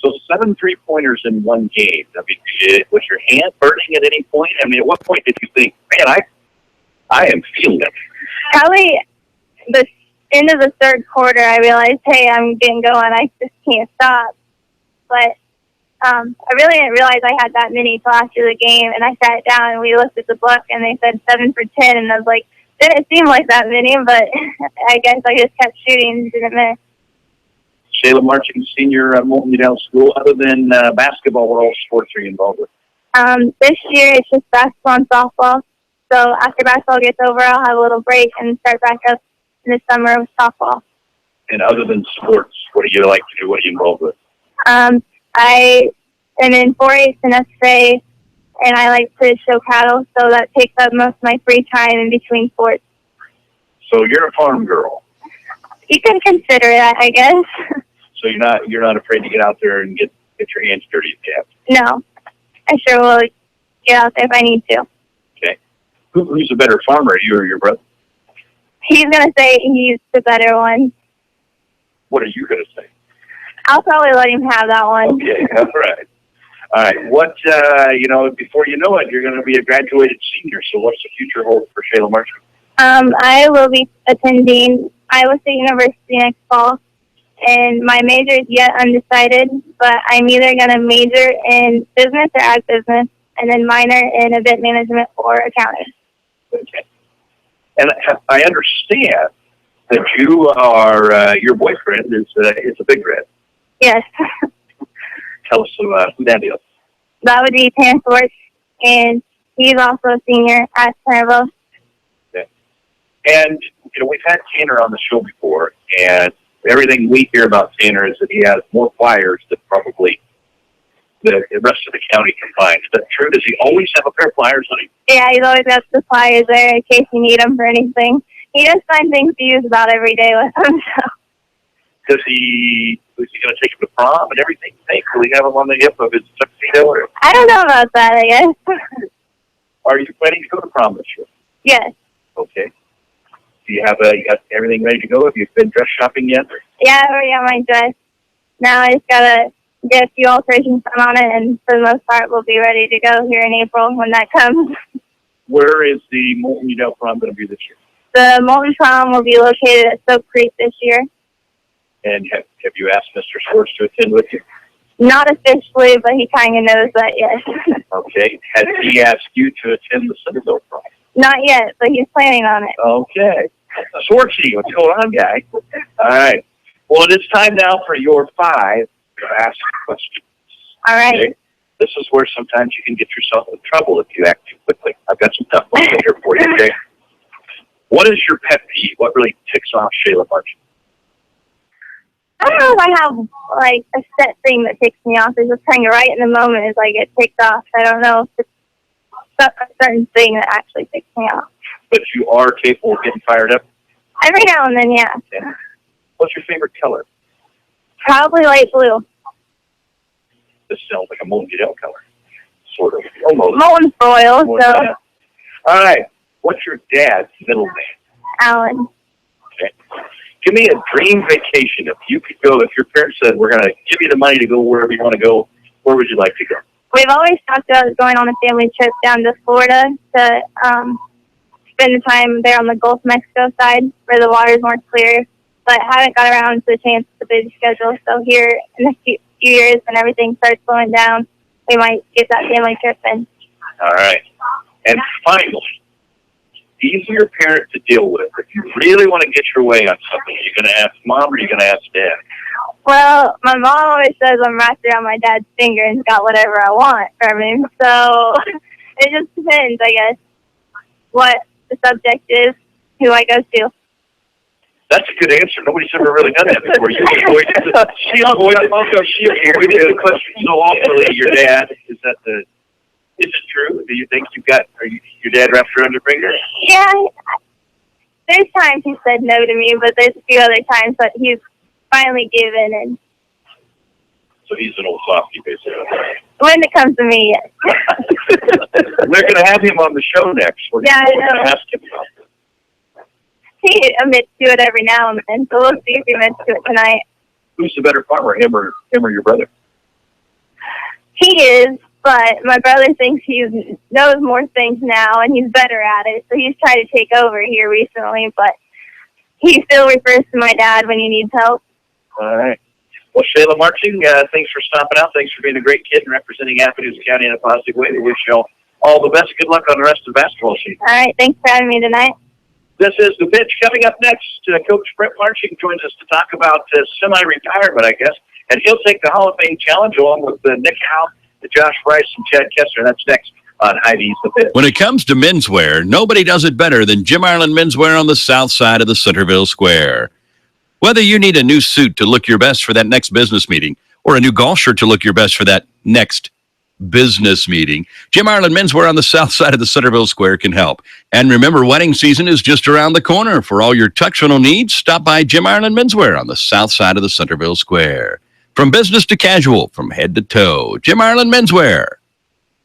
So 7 3-pointers in one game. I mean, was your hand burning at any point? I mean, at what point did you think, man, I am feeling it? Probably the end of the third quarter, I realized, hey, I'm getting going. I just can't stop. But I really didn't realize I had that many till after the game. And I sat down and we looked at the book and they said 7 for 10. And I was like, didn't seem like that many, but I guess I just kept shooting and didn't miss. Shayla Marching, senior at Moulton Udell School. Other than basketball, what all sports are you involved with? This year it's just basketball and softball. So after basketball gets over, I'll have a little break and start back up in the summer with softball. And other than sports, what do you like to do? What are you involved with? I am in 4-H and FFA, and I like to show cattle, so that takes up most of my free time in between sports. So you're a farm girl. You can consider that, I guess. So you're not afraid to get out there and get your hands dirty if you have to? No. I sure will get out there if I need to. Okay. Who's a better farmer, you or your brother? He's going to say he's the better one. What are you going to say? I'll probably let him have that one. Okay, all right. All right. What, before you know it, you're going to be a graduated senior, so what's the future hold for Shayla Marching? I will be attending Iowa State University next fall, and my major is yet undecided, but I'm either going to major in business or ag business, and then minor in event management or accounting. Okay. And I understand that you are, your boyfriend is a Big Red. Yes. Tell us who that is. That would be Terrence Worth, and he's also a senior at Centerville. Okay. And, we've had Tanner on the show before, and everything we hear about Tanner is that he has more pliers than probably the rest of the county combined. Is that true? Does he always have a pair of pliers on him? Yeah, he's always got the pliers there in case you need them for anything. He does find things to use about every day with him, so. Is he going to take him to prom and everything? Will he have him on the hip of his tuxedo? Or? I don't know about that, I guess. Are you planning to go to prom this year? Yes. Okay. Do you have you got everything ready to go? Have you been dress shopping yet? Yeah, I already got my dress. Now I just gotta get a few alterations done on it, and for the most part, we'll be ready to go here in April when that comes. Where is the Molten Udell prom going to be this year? The Molten Prom will be located at Soap Creek this year. And have you asked Mr. Schwartz to attend with you? Not officially, but he kind of knows that, yes. Okay. Has he asked you to attend the Centerville prom? Not yet, but he's planning on it. Okay. Schwartzy, what's going on, guy? All right. Well, it is time now for your 5 Ask Questions. All right. Okay? This is where sometimes you can get yourself in trouble if you act too quickly. I've got some tough ones here for you, okay? What is your pet peeve? What really ticks off Shayla Marching? I don't know if I have, like, a set thing that ticks me off. It's just kind of right in the moment as I get ticked off. I don't know if it's a certain thing that actually ticks me off. But you are capable of getting fired up? Every now and then, yeah. Okay. What's your favorite color? Probably light blue. This sounds like a Molten Udell color. Sort of. Almost. Molten's royal, More so than that. All right. What's your dad's middle name? Alan. Okay. Give me a dream vacation. If you could go, if your parents said, we're going to give you the money to go wherever you want to go, where would you like to go? We've always talked about going on a family trip down to Florida to spend the time there on the Gulf of Mexico side where the water's more clear, but haven't got around to the chance with the busy schedule. So here in a few years when everything starts slowing down, we might get that family trip in. All right. And finally, easier parent to deal with. If you really want to get your way on something, are you going to ask mom or are you going to ask dad? Well, my mom always says I'm wrapped around my dad's finger and got whatever I want from him. So it just depends, I guess, what the subject is, who I go to. That's a good answer. Nobody's ever really done that before. You avoid we did the question so awfully. Your dad, is it true? Do you think your dad wraps around your finger? Yeah, there's times he said no to me, but there's a few other times that he's finally given. And so he's an old softy, basically. When it comes to me, yes. We're going to have him on the show next. We're Yeah, I going know. to ask him about this. He admits to it every now and then, so we'll see if he admits to it tonight. Who's the better farmer, him or your brother? He is, but my brother thinks he knows more things now, and he's better at it, so he's tried to take over here recently, but he still refers to my dad when he needs help. All right. Well, Shayla Marching, thanks for stopping out. Thanks for being a great kid and representing Athens County in a positive way. We wish you all the best. Good luck on the rest of the basketball season. All right, thanks for having me tonight. This is The Pitch. Coming up next, Coach Brett Marching joins us to talk about semi-retirement, I guess, and he'll take the Hall of Fame challenge along with Nick Howe, Josh Bryce, and Chad Koestner. That's next on Hy-Vee's The Pitch. When it comes to menswear, nobody does it better than Jim Ireland Menswear on the south side of the Centerville Square. Whether you need a new suit to look your best for that next business meeting or a new golf shirt to look your best for that next business meeting, Jim Ireland Menswear on the south side of the Centerville Square can help. And remember, wedding season is just around the corner. For all your tuxedo needs, stop by Jim Ireland Menswear on the south side of the Centerville Square. From business to casual, from head to toe, Jim Ireland Menswear.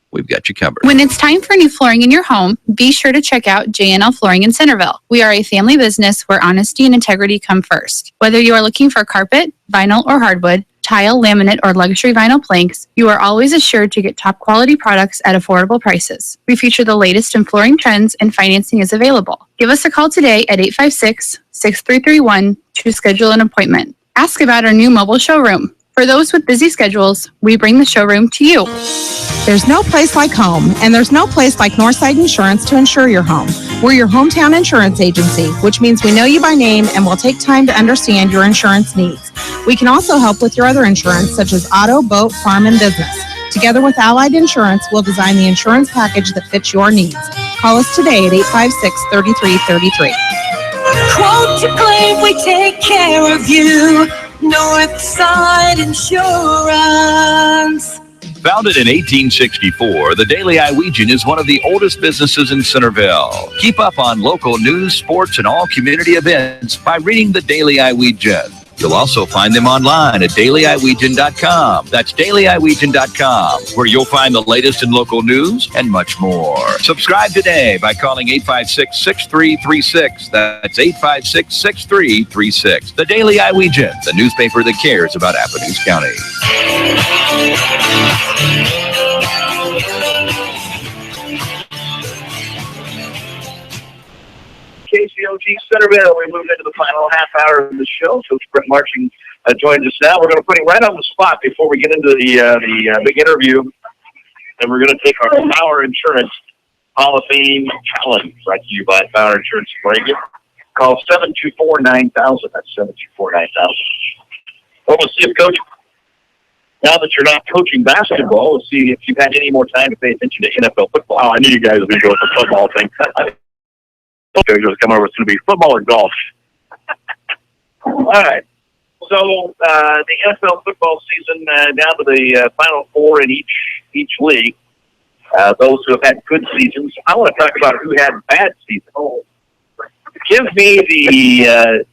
We've got you covered. When it's time for new flooring in your home, be sure to check out J&L Flooring in Centerville. We are a family business where honesty and integrity come first. Whether you are looking for carpet, vinyl or hardwood, tile, laminate, or luxury vinyl planks, you are always assured to get top quality products at affordable prices. We feature the latest in flooring trends and financing is available. Give us a call today at 856-6331 to schedule an appointment. Ask about our new mobile showroom. For those with busy schedules, we bring the showroom to you. There's no place like home, and there's no place like Northside Insurance to insure your home. We're your hometown insurance agency, which means we know you by name and will take time to understand your insurance needs. We can also help with your other insurance, such as auto, boat, farm, and business. Together with Allied Insurance, we'll design the insurance package that fits your needs. Call us today at 856-3333. Quote to claim, we take care of you. Northside Insurance. Founded in 1864, the Daily Iowegian is one of the oldest businesses in Centerville. Keep up on local news, sports, and all community events by reading the Daily Iowegian. You'll also find them online at dailyiwegian.com. That's dailyiwegian.com, where you'll find the latest in local news and much more. Subscribe today by calling 856-6336. That's 856-6336. The Daily Iowegian, the newspaper that cares about Appomattox County. KCOG Centerville. We moved into the final half hour of the show. Coach Brett Marching joins us now. We're going to put him right on the spot before we get into the big interview. And we're going to take our Power Insurance Hall of Fame Challenge, brought to you by Power Insurance Reagan. Call 724-9000. That's 724-9000. Well, we'll see if Coach, now that you're not coaching basketball, we'll see if you've had any more time to pay attention to NFL football. Oh, I knew you guys would be going for football thing. Coach was coming over. It's going to be football or golf. All right. So the NFL football season down to the Final Four in each league. Those who have had good seasons. I want to talk about who had bad seasons. Give me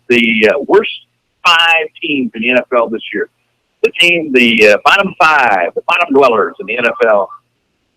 the worst 5 teams in the NFL this year. The bottom 5, the bottom dwellers in the NFL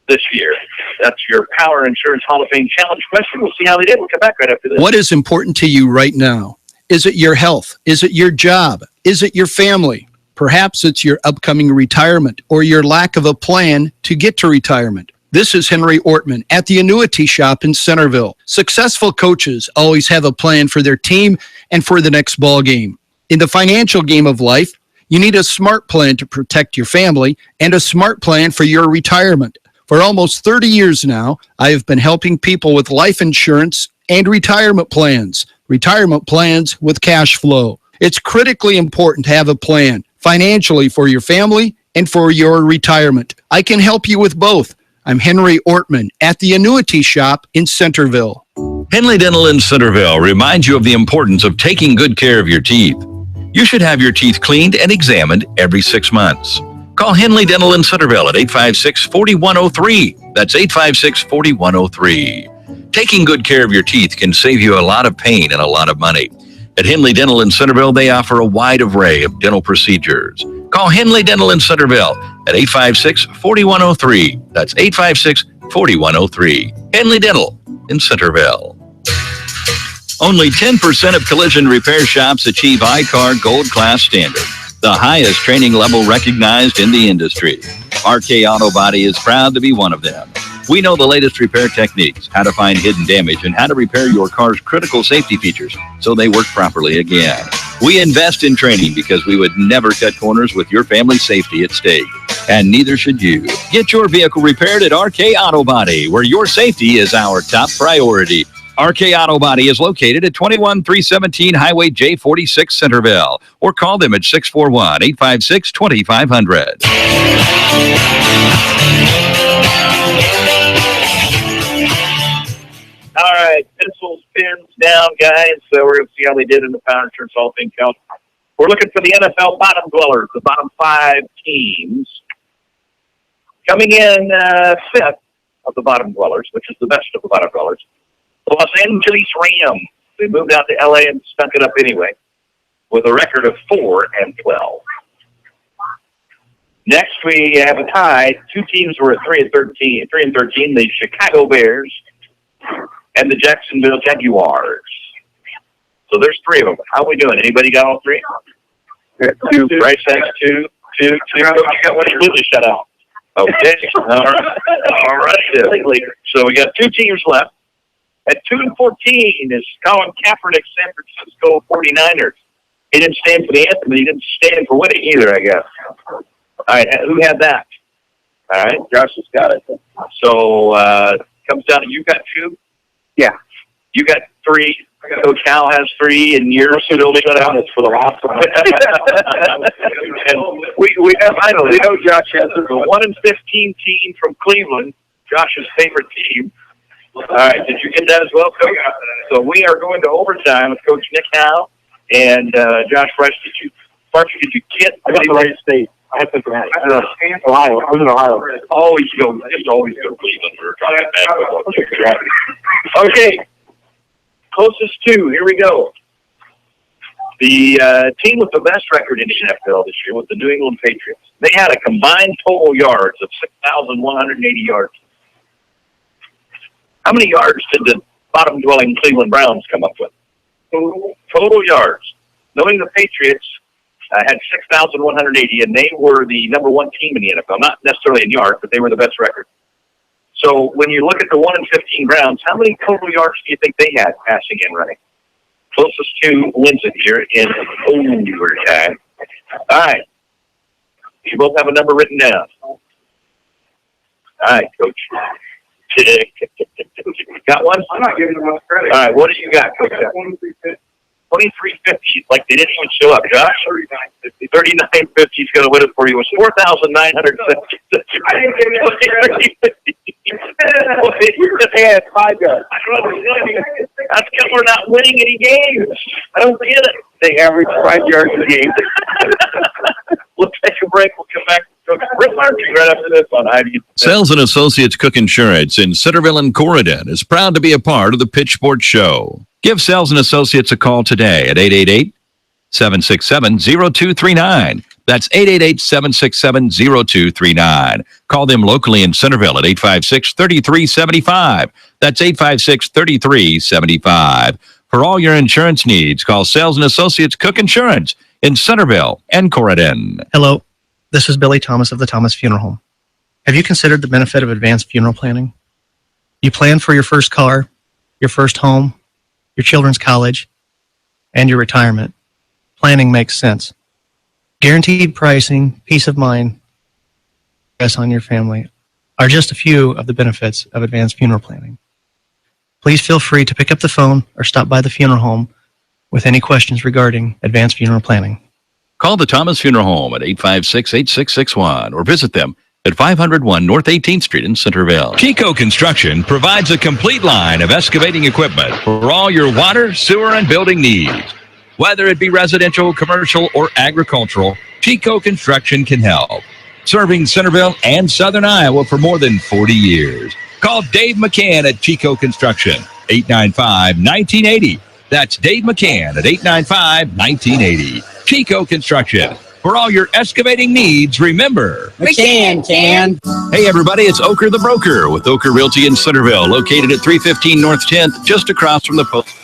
this year. That's your Power Insurance Hall of Fame Challenge question. We'll see how they did. We'll come back right after this. What is important to you right now? Is it your health? Is it your job? Is it your family? Perhaps it's your upcoming retirement or your lack of a plan to get to retirement. This is Henry Ortman at the Annuity Shop in Centerville. Successful coaches always have a plan for their team and for the next ball game. In the financial game of life, you need a smart plan to protect your family and a smart plan for your retirement. For almost 30 years now, I have been helping people with life insurance and retirement plans with cash flow. It's critically important to have a plan financially for your family and for your retirement. I can help you with both. I'm Henry Ortman at the Annuity Shop in Centerville. Henley Dental in Centerville reminds you of the importance of taking good care of your teeth. You should have your teeth cleaned and examined every 6 months. Call Henley Dental in Centerville at 856-4103. That's 856-4103. Taking good care of your teeth can save you a lot of pain and a lot of money. At Henley Dental in Centerville, they offer a wide array of dental procedures. Call Henley Dental in Centerville at 856-4103. That's 856-4103. Henley Dental in Centerville. Only 10% of collision repair shops achieve I-CAR Gold Class standard, the highest training level recognized in the industry. RK Auto Body is proud to be one of them. We know the latest repair techniques, how to find hidden damage, and how to repair your car's critical safety features so they work properly again. We invest in training because we would never cut corners with your family's safety at stake. And neither should you. Get your vehicle repaired at RK Auto Body, where your safety is our top priority. RK Auto Body is located at 21317 Highway J46 Centerville, or call them at 641-856-2500. All right, pencils, pins down, guys. So we're going to see how they did in the Power Insurance Hall of Fame count. We're looking for the NFL bottom dwellers, the bottom 5 teams. Coming in 5th of the bottom dwellers, which is the best of the bottom dwellers, the Los Angeles Rams. They moved out to L.A. and stunk it up anyway, with a record of 4-12. Next, we have a tie. 2 teams were at 3-13. 3-13, the Chicago Bears and the Jacksonville Jaguars. So there's 3 of them. How are we doing? Anybody got all 3? 2. Bryce has 2. You got one completely shut out. Okay. All right. So we got 2 teams left. At 2-14 is Colin Kaepernick's San Francisco 49ers. He didn't stand for the anthem, but he didn't stand for winning either, I guess. All right, who had that? All right, Josh has got it. So comes down to you got 2? Yeah. You got 3. Coach Hal has 3, and you're still shut out. It's for the last one. we know Josh has the 1-15 team from Cleveland, Josh's favorite team. All right, did you get that as well, Coach? So we are going to overtime with Coach Nick Howe and Josh Rush. Did you get? I got the right state. I have Cincinnati. Ohio. I was in Ohio. Always go to Cleveland. We're talking basketball. Okay, closest 2. Here we go. The team with the best record in the NFL this year was the New England Patriots. They had a combined total yards of 6,180 yards. How many yards did the bottom-dwelling Cleveland Browns come up with? Total yards. Knowing the Patriots had 6,180, and they were the number one team in the NFL. Not necessarily in yards, but they were the best record. So when you look at the 1-15 Browns, how many total yards do you think they had passing and running? Closest to wins it here in overtime. All right. You both have a number written down. All right, Coach. Got one? I'm not giving them enough credit. All right, what do you got, Coach? 2350. Like they didn't even show up, Josh. 3950. 3950 is going to win it for you. It was 4,950. I didn't give you enough credit. We were just had 5 yards. That's because we're not winning any games. I don't get it. They average 5 yards a game. We'll take a break. We'll come back. Rick Martin right after this on Hy-Vee. Sales and Associates Cook Insurance in Centerville and Corridon is proud to be a part of the Pitch Sports Show. Give Sales and Associates a call today at 888-767-0239. That's 888-767-0239. Call them locally in Centerville at 856-3375. That's 856-3375. For all your insurance needs, call Sales and Associates Cook Insurance in Centerville and Corridon. Hello, this is Billy Thomas of the Thomas Funeral Home. Have you considered the benefit of advanced funeral planning? You plan for your first car, your first home, your children's college, and your retirement. Planning makes sense. Guaranteed pricing, peace of mind, stress on your family are just a few of the benefits of advanced funeral planning. Please feel free to pick up the phone or stop by the funeral home with any questions regarding advanced funeral planning. Call the Thomas Funeral Home at 856-8661 or visit them at 501 North 18th Street in Centerville. Chico Construction provides a complete line of excavating equipment for all your water, sewer, and building needs. Whether it be residential, commercial, or agricultural, Chico Construction can help. Serving Centerville and Southern Iowa for more than 40 years. Call Dave McCann at Chico Construction, 895-1980. That's Dave McCann at 895-1980. Chico Construction. For all your excavating needs, remember, McCann can. Hey everybody, it's Ocker the Broker with Ocker Realty in Centerville, located at 315 North 10th, just across from the post.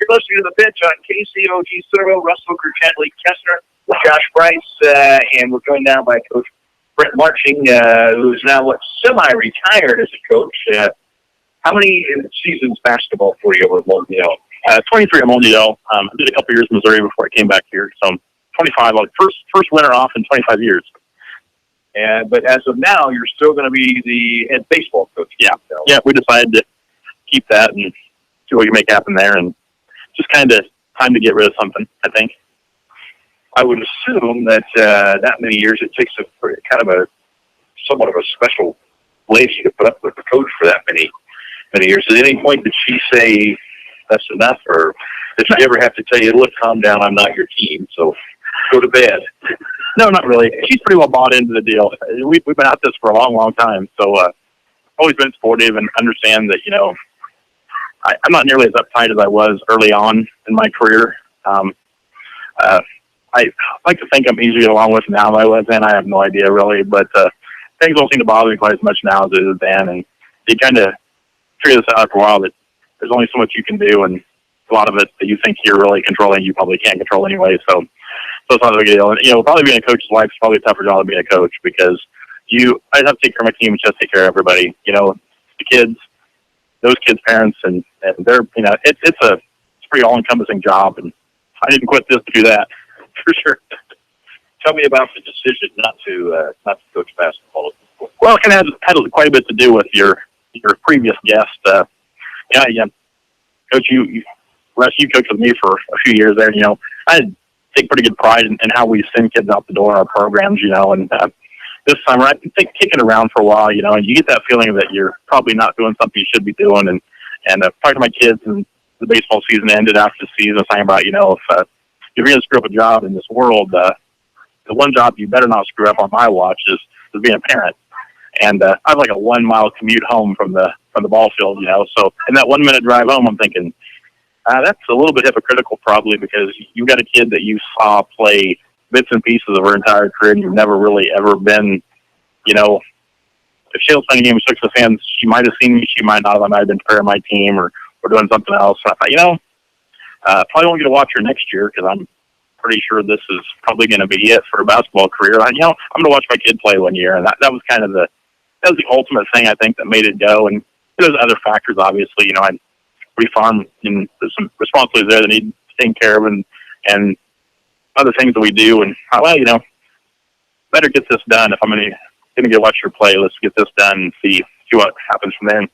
You're listening to The Pitch on KCOG Centerville, Russ W, Chadley, Koestner, Josh Bryce, and we're joined now by Coach Brent Marching, who's now, semi-retired as a coach. How many seasons basketball for you over at Mondale? 23 at Mondale. I did a couple years in Missouri before I came back here. So I'm 25, first winter off in 25 years. But as of now, you're still going to be the head baseball coach. Yeah. Yeah, we decided to keep that and see what we can make happen there. And just kind of time to get rid of something, I think. I would assume that that many years, it takes somewhat of a special lady to put up with the coach for that many years. At any point, did she say that's enough, or did she ever have to tell you, look, calm down, I'm not your team, so go to bed? No, not really. She's pretty well bought into the deal. We've been at this for a long, long time, so always been supportive and understand that, I'm not nearly as uptight as I was early on in my career. I like to think I'm easier to get along with now than I was then. I have no idea, really, but things don't seem to bother me quite as much now as it is then, and you kind of figure this out after a while that there's only so much you can do, and a lot of it that you think you're really controlling, you probably can't control anyway. So it's not a big deal. And probably being a coach's life is probably a tougher job than being a coach because I have to take care of my team, just take care of everybody. The kids, those kids' parents, and they're it's a pretty all-encompassing job, and I didn't quit this to do that for sure. Tell me about the decision not to coach basketball. Well, it kind of had quite a bit to do with your previous guest. Coach, Russ, you coached with me for a few years there. I take pretty good pride in how we send kids out the door in our programs. And this summer I've been kicking around for a while. And you get that feeling that you're probably not doing something you should be doing. And talking to my kids, and the baseball season ended after the season, saying about if you're going to screw up a job in this world, the one job you better not screw up on my watch is being a parent. And I have like a 1 mile commute home from the ball field, So in that 1 minute drive home, I'm thinking that's a little bit hypocritical, probably, because you got a kid that you saw play bits and pieces of her entire career, and you've never really ever been, if she was playing a game of 6 with hands, she might have seen me, she might not have. I might have been preparing my team or doing something else. So I thought, probably won't get to watch her next year because I'm pretty sure this is probably going to be it for a basketball career. I'm going to watch my kid play 1 year, and that was kind of the ultimate thing, I think, that made it go. And there's other factors, obviously. I refarm, and there's some responsibilities there that need taken care of, and other things that we do. And better get this done. If I'm going to get watch your play, let's get this done and see what happens from there.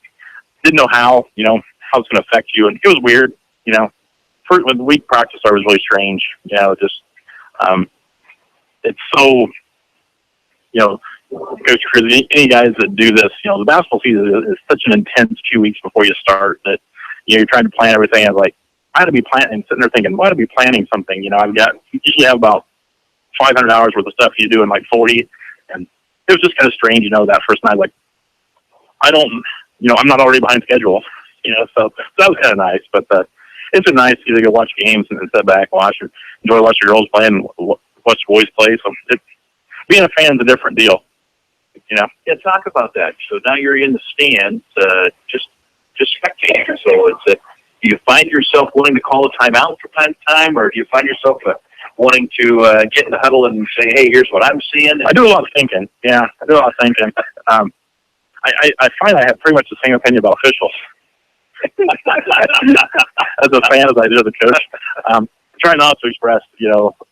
Didn't know how it's going to affect you, and it was weird. With week practice, I was really strange. It's so Coach Chris, any guys that do this, the basketball season is such an intense 2 weeks before you start that, you're trying to plan everything. I was like, I had to be planning, sitting there thinking, why to be planning something? You usually have about 500 hours worth of stuff you do in like 40. And it was just kind of strange, that first night, like, I'm not already behind schedule, so that was kind of nice. But it's been nice to go watch games and sit back, enjoy watching your girls play and watch the boys play. So being a fan is a different deal. Yeah, talk about that. So now you're in the stands, just spectating. So do you find yourself wanting to call a timeout from time to time, or do you find yourself wanting to get in the huddle and say, hey, here's what I'm seeing? I do a lot of thinking. Yeah, I do a lot of thinking. I find I have pretty much the same opinion about officials. As a fan as I do as a coach. Try not to express,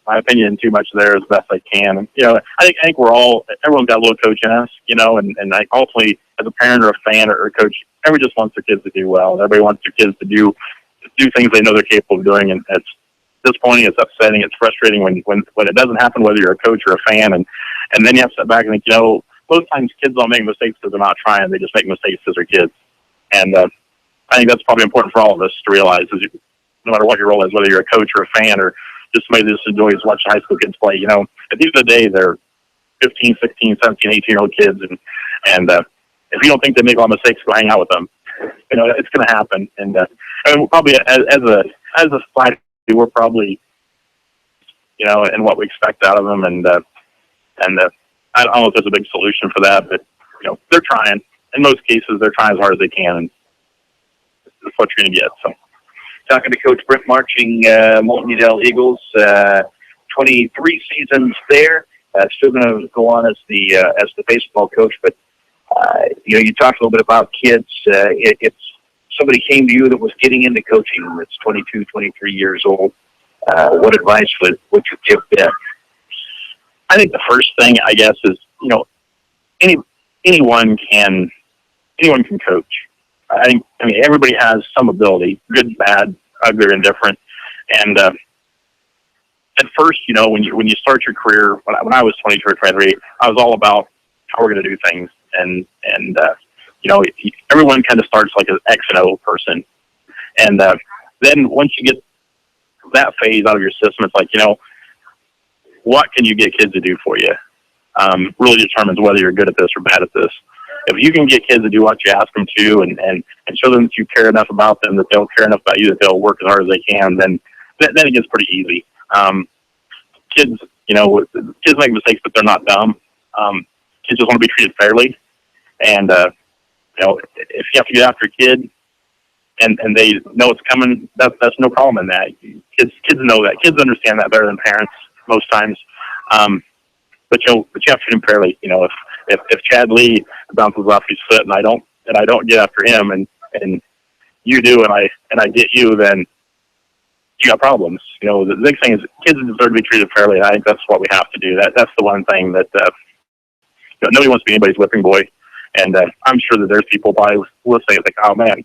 my opinion too much there as best I can. And, I think everyone's got a little coach in us, and I ultimately, as a parent or a fan or a coach, everyone just wants their kids to do well. Everybody wants their kids to do things they know they're capable of doing. And it's disappointing, it's upsetting, it's frustrating when it doesn't happen, whether you're a coach or a fan. And then you have to step back and think, most times kids don't make mistakes because they're not trying. They just make mistakes because they're kids. And I think that's probably important for all of us to realize, no matter what your role is, whether you're a coach or a fan or just somebody that just enjoys watching high school kids play, at the end of the day, they're 15, 16, 17, 18-year-old kids. And if you don't think they make a lot of mistakes, go hang out with them. It's going to happen. And probably as a society, we're probably, in what we expect out of them. And I don't know if there's a big solution for that, but, they're trying. In most cases, they're trying as hard as they can. And that's what you're going to get. So. Talking to Coach Brent Marching, Moulton Udall Eagles, 23 seasons there. Still going to go on as the baseball coach, but you talked a little bit about kids. If somebody came to you that was getting into coaching, that's 22, 23 years old, what advice would you give them? I think the first thing, I guess, is anyone can coach. I mean, everybody has some ability, good, bad, ugly, or indifferent. And at first, when you start your career, when I was 22 or 23, I was all about how we're going to do things. And everyone kind of starts like an X and O person. And then once you get that phase out of your system, it's like, what can you get kids to do for you? Really determines whether you're good at this or bad at this. If you can get kids to do what you ask them to and show them that you care enough about them, that they'll care enough about you, that they'll work as hard as they can, then it gets pretty easy. Kids make mistakes, but they're not dumb. kids just want to be treated fairly. And, if you have to get after a kid and they know it's coming, that's no problem in that. Kids know that. Kids understand that better than parents most times. But you have to treat him fairly. If Chad Lee bounces off his foot and I don't get after him and you do and I get you, then you got problems. The big thing is kids deserve to be treated fairly. And I think that's what we have to do. That's the one thing that nobody wants to be anybody's whipping boy. And I'm sure that there's people probably will say, like, oh man,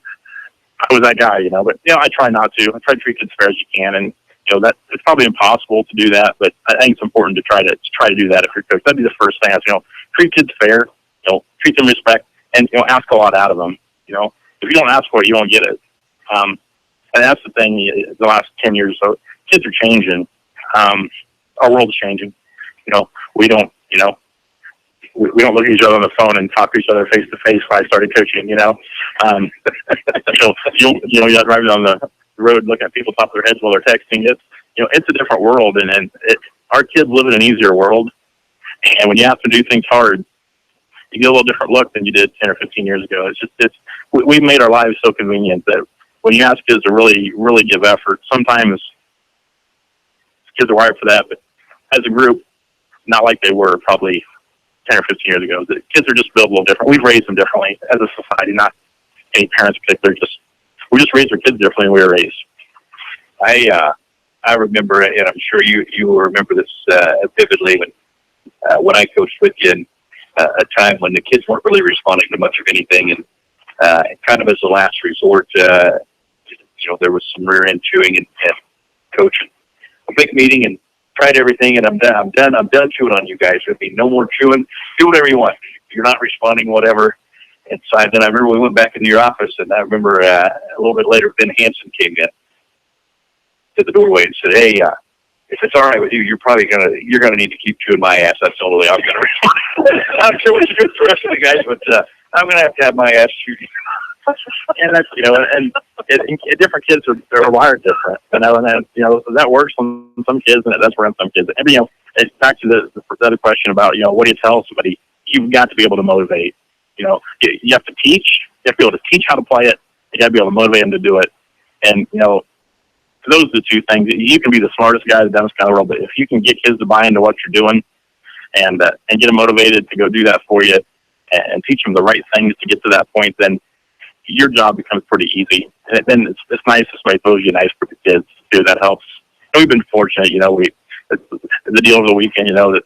I was that guy, but I try not to. I try to treat kids as fair as you can, and that it's probably impossible to do that, but I think it's important to try to do that if you're coach. That'd be the first thing. Treat kids fair, treat them respect, and ask a lot out of them. If you don't ask for it, you won't get it. And that's the thing. The last 10 years or so, kids are changing. Our world is changing. We don't. We don't look at each other on the phone and talk to each other face to face when I started coaching, So, you're driving on the road looking at people top of their heads while they're texting. It's a different world, and our kids live in an easier world. And when you have to do things hard, you get a little different look than you did 10 or 15 years ago. We've made our lives so convenient that when you ask kids to really, really give effort, sometimes kids are wired for that, but as a group, not like they were probably 10 or 15 years ago. The kids are just built a little different. We've raised them differently as a society, not any parents in particular. We just raised our kids differently than we were raised. I remember, and I'm sure you will remember this vividly, when I coached with you, in a time when the kids weren't really responding to much of anything, and kind of as a last resort, there was some rear end chewing and coaching a big meeting and tried everything, and I'm done chewing on you guys. There'll be no more chewing. Do whatever you want. If you're not responding, whatever. And so then I remember we went back into your office, and I remember a little bit later, Ben Hansen came in to the doorway and said, "Hey, if it's all right with you, you're gonna need to keep chewing my ass. That's the only way I'm gonna respond." I'm sure what you do with the rest of the guys, but I'm gonna have to have my ass chewed. And that's and different kids are wired different, and that works on some kids, and that's works on some kids. And it's back to the other question about what do you tell somebody? You've got to be able to motivate. You have to teach. You have to be able to teach how to play it. You got to be able to motivate them to do it. And those are the two things. You can be the smartest guy, the dumbest guy in the world, but if you can get kids to buy into what you're doing, and get them motivated to go do that for you, and teach them the right things to get to that point, then your job becomes pretty easy. And then it's nice if somebody throws you a nice group of kids too. That helps. And we've been fortunate, the deal over the weekend, that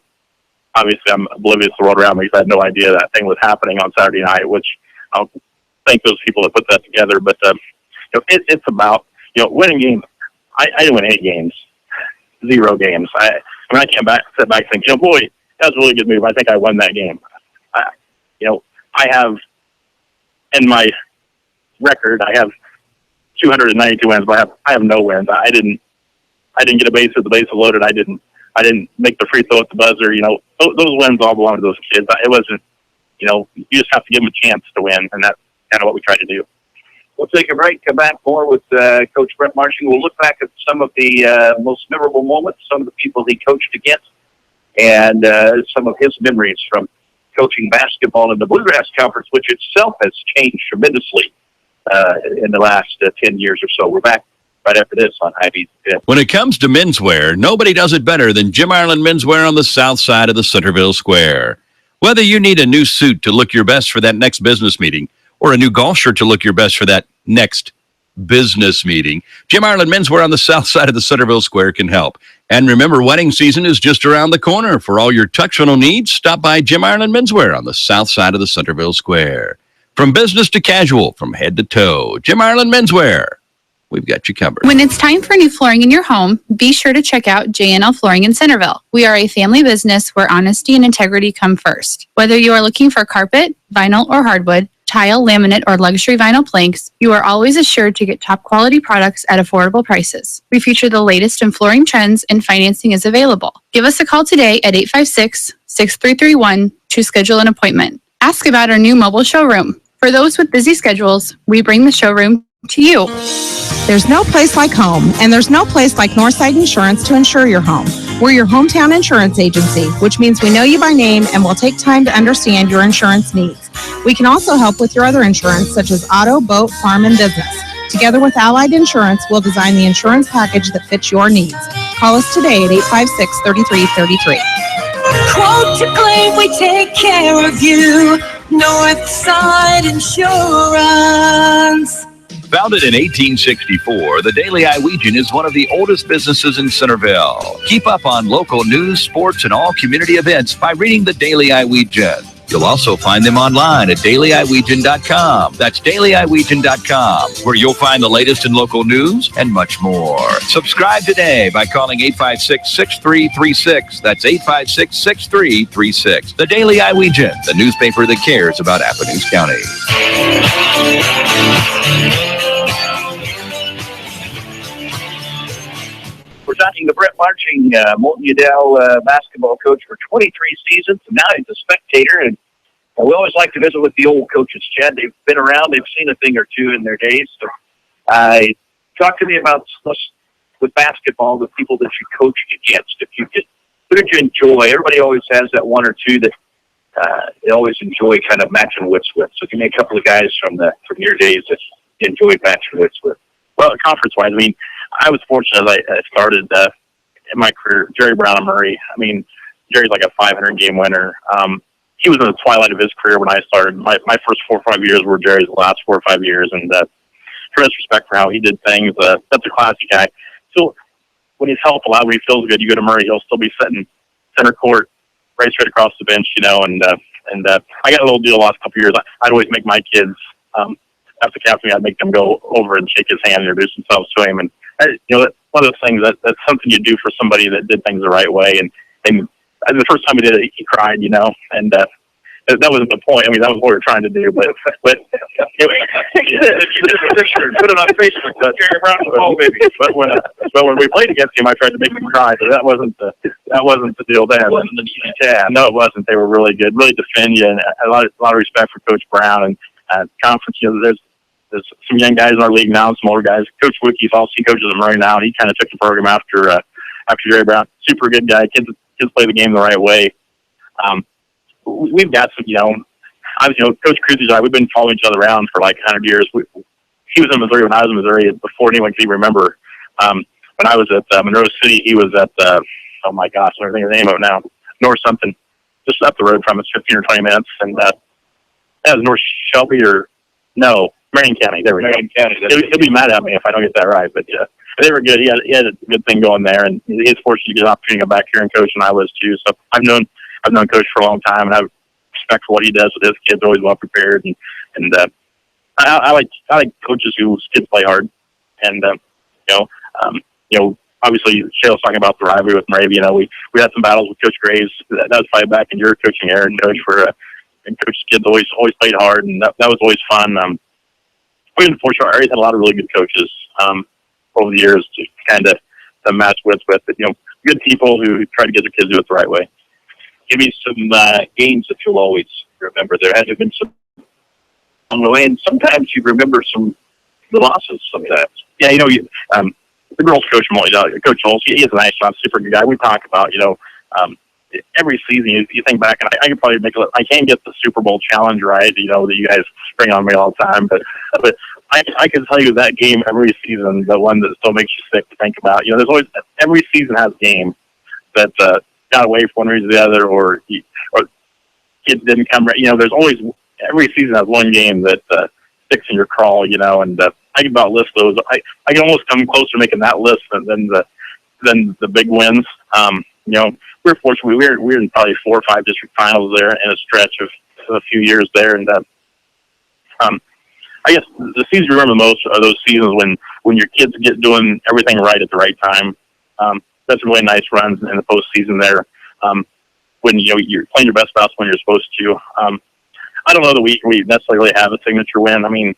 obviously I'm oblivious to the world around me because I had no idea that thing was happening on Saturday night, which I'll thank those people that put that together. But, it's about, winning games. I didn't win 8 games, 0 games. I can't sit back and think, boy, that was a really good move. I think I won that game. I have in my record, I have 292 wins, but I have no wins. I didn't get a base with the bases loaded. I didn't make the free throw at the buzzer. Those wins all belong to those kids. It wasn't, you just have to give them a chance to win, and that's kind of what we tried to do. We'll take a break, come back more with Coach Brent Marshing. We'll look back at some of the most memorable moments, some of the people he coached against, and some of his memories from coaching basketball in the Bluegrass Conference, which itself has changed tremendously in the last 10 years or so. We're back right after this on Hy-Vee. When it comes to menswear, nobody does it better than Jim Ireland Menswear on the south side of the Centerville Square. Whether you need a new suit to look your best for that next business meeting or a new golf shirt to look your best for that next business meeting, Jim Ireland Menswear on the south side of the Centerville Square can help. And remember, wedding season is just around the corner. For all your tuxedo needs, stop by Jim Ireland Menswear on the south side of the Centerville Square. From business to casual, from head to toe, Jim Ireland Menswear. We've got you covered. When it's time for new flooring in your home, be sure to check out J&L Flooring in Centerville. We are a family business where honesty and integrity come first. Whether you are looking for carpet, vinyl, or hardwood, tile, laminate, or luxury vinyl planks, you are always assured to get top quality products at affordable prices. We feature the latest in flooring trends, and financing is available. Give us a call today at 856-6331 to schedule an appointment. Ask about our new mobile showroom. For those with busy schedules, we bring the showroom to you. There's no place like home, and there's no place like Northside Insurance to insure your home. We're your hometown insurance agency, which means we know you by name and will take time to understand your insurance needs. We can also help with your other insurance, such as auto, boat, farm, and business. Together with Allied Insurance, we'll design the insurance package that fits your needs. Call us today at 856-3333. Quote to claim, we take care of you. Northside Insurance. Founded in 1864, the Daily Iowegian is one of the oldest businesses in Centerville. Keep up on local news, sports, and all community events by reading the Daily Iowegian. You'll also find them online at dailyiwegian.com. That's dailyiwegian.com, where you'll find the latest in local news and much more. Subscribe today by calling 856-6336. That's 856-6336. The Daily Iowegian, the newspaper that cares about Appanoose County. We're talking to Brett Marching, Moulton Udall basketball coach for 23 seasons, and now he's a spectator. And we always like to visit with the old coaches, Chad. They've been around; they've seen a thing or two in their days. So, talk to me about with basketball, the people that you coached against. If you could, who did you enjoy? Everybody always has that one or two that they always enjoy kind of matching wits with. So, give me a couple of guys from your days that you enjoyed matching wits with. Well, conference-wise, I mean, I was fortunate I started in my career, Jerry Brown and Murray. I mean, Jerry's like a 500-game winner. He was in the twilight of his career when I started. My first 4 or 5 years were Jerry's last 4 or 5 years, and tremendous respect for how he did things. That's a classy guy. So when his health allowed, when he feels good, you go to Murray, he'll still be sitting center court, right straight across the bench, you know. And I got a little deal the last couple of years. I'd always make my kids, after captain, I'd make them go over and shake his hand and introduce themselves to him. And you know, that's one of those things that's something you do for somebody that did things the right way. And the first time he did it, he cried, you know, and that wasn't the point. I mean, that was what we were trying to do, but put it on Facebook. But when we played against him, I tried to make him cry, but that wasn't the deal then. It wasn't an easy task. No, it wasn't. They were really good, really defend you, and a lot of respect for Coach Brown and conference. You know, there's some young guys in our league now, and some older guys. Coach Wickey's also coaches at Murray now, and he kind of took the program after Jerry Brown. Super good guy. Kids play the game the right way. We've got some, you know, Coach Cruz's we've been following each other around for like 100 years. He was in Missouri when I was in Missouri before anyone could even remember. When I was at Monroe City, he was at, oh my gosh, I don't think his name of it now, North something, just up the road from us, 15 or 20 minutes. And that was North Shelby Marion County. There we go. Marion County. He'll be mad at me if I don't get that right, but they were good. He had a good thing going there, and he's fortunate to get an opportunity to go back here and coach, and I was too. So I've known Coach for a long time, and I have respect for what he does with his kids. Always well prepared, and I like coaches whose kids play hard. And obviously Cheryl's talking about the rivalry with Moravia. You know, we had some battles with Coach Graves. That was probably back in your coaching era, and Coach and Coach's kids always played hard, and that was always fun. We've been fortunate. Our area had a lot of really good coaches over the years to kind of match with, but good people who try to get their kids to do it the right way. Give me some games that you'll always remember. There had to have been some on the way, and sometimes you remember the losses sometimes. Yeah, the girls coach, Coach Olds, he is a nice job, super good guy. We talk about, every season you think back, and I can probably I can't get the Super Bowl challenge right, that you guys spring on me all the time, but I can tell you that game every season, the one that still makes you sick to think about. There's always, every season has a game that got away for one reason or the other, or kids didn't come right. There's always, every season has one game that sticks in your crawl, and I can about list those. I can almost come closer to making that list than the big wins. We're fortunate. We were in probably 4 or 5 district finals there in a stretch of a few years there, and I guess the seasons we remember the most are those seasons when your kids get doing everything right at the right time. That's a really nice runs in the postseason there. When you're playing your best basketball when you're supposed to. I don't know that we necessarily have a signature win. I mean,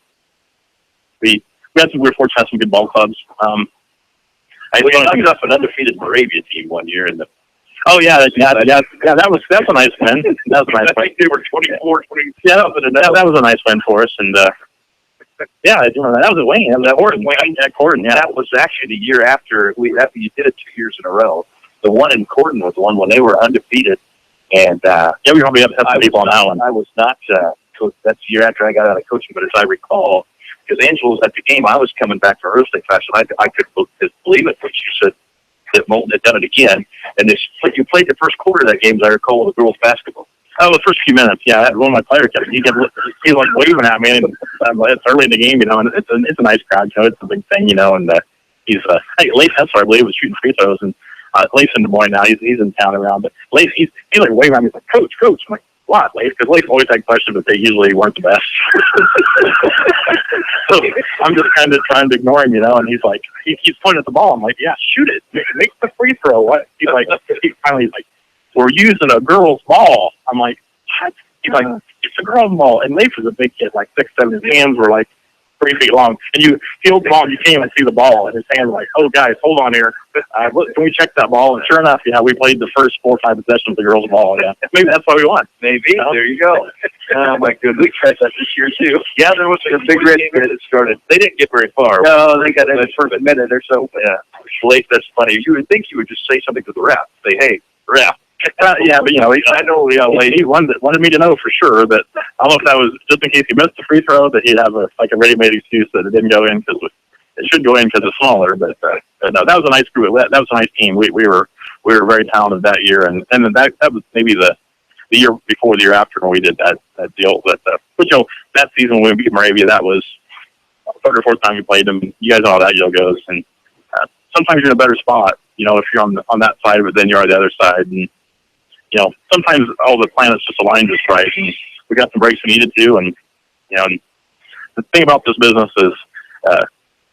we were fortunate to have some good ball clubs. I was up an undefeated Moravia team one year in the. Oh yeah, that's a nice win. That was a nice win. I think they were 24-20. Yeah, that was a nice win for us, and Yeah, I remember that was at Wayne. That was at Horton. At Horton, yeah. That was actually the year after you did it 2 years in a row. The one in Horton was the one when they were undefeated. And yeah, we probably upset some people on that one. I was not coach. That's the year after I got out of coaching. But as I recall, because Angela was at the game, I was coming back for her state class, and I couldn't believe it when she said that Moulton had done it again. And you played the first quarter of that game, as I recall, with girls basketball. Oh, the first few minutes, yeah. One of my players he's like waving at me, and it's early in the game, and it's a nice crowd, it's a big thing, and he's Lace Hessler, I believe, was shooting free throws, and Lace in Des Moines now, he's in town around, but Lace, he's like waving at me, he's like, Coach. I'm like, what, Lace? Because Lace always had questions, but they usually weren't the best. So I'm just kind of trying to ignore him, and he's like, he's pointing at the ball. I'm like, yeah, shoot it, make the free throw. What? He's like, he's like, we're using a girl's ball. I'm like, what? He's like, it's a girl's ball. And Lace was a big kid, like 6'7". His hands were like 3 feet long. And you field the ball, and you can't even see the ball. And his hands were like, oh, guys, hold on here. Can we check that ball? And sure enough, yeah, we played the first 4 or 5 possessions of the girls' ball. Yeah, maybe that's why we won. Maybe. There you go. Oh, my goodness. We tried that this year, too. Yeah, there was a big red game that started. They didn't get very far. No, they got in the first minute or so. Yeah. Late, that's funny. You would think you would just say something to the ref. Say, hey, ref. Yeah, but I know, he wanted me to know for sure that I don't know if that was just in case he missed the free throw that he'd have a ready-made excuse that it didn't go in because it should go in because it's smaller. But no, that was a nice group. That was a nice team. We were very talented that year, and then that was maybe the year before, the year after when we did that deal. But that season when we beat Moravia, that was the third or fourth time we played them. You guys know how that deal goes, and sometimes you're in a better spot. If you're on that side of it than you're on the other side, and sometimes all the planets just align just right. And we got some breaks we needed to, and the thing about this business is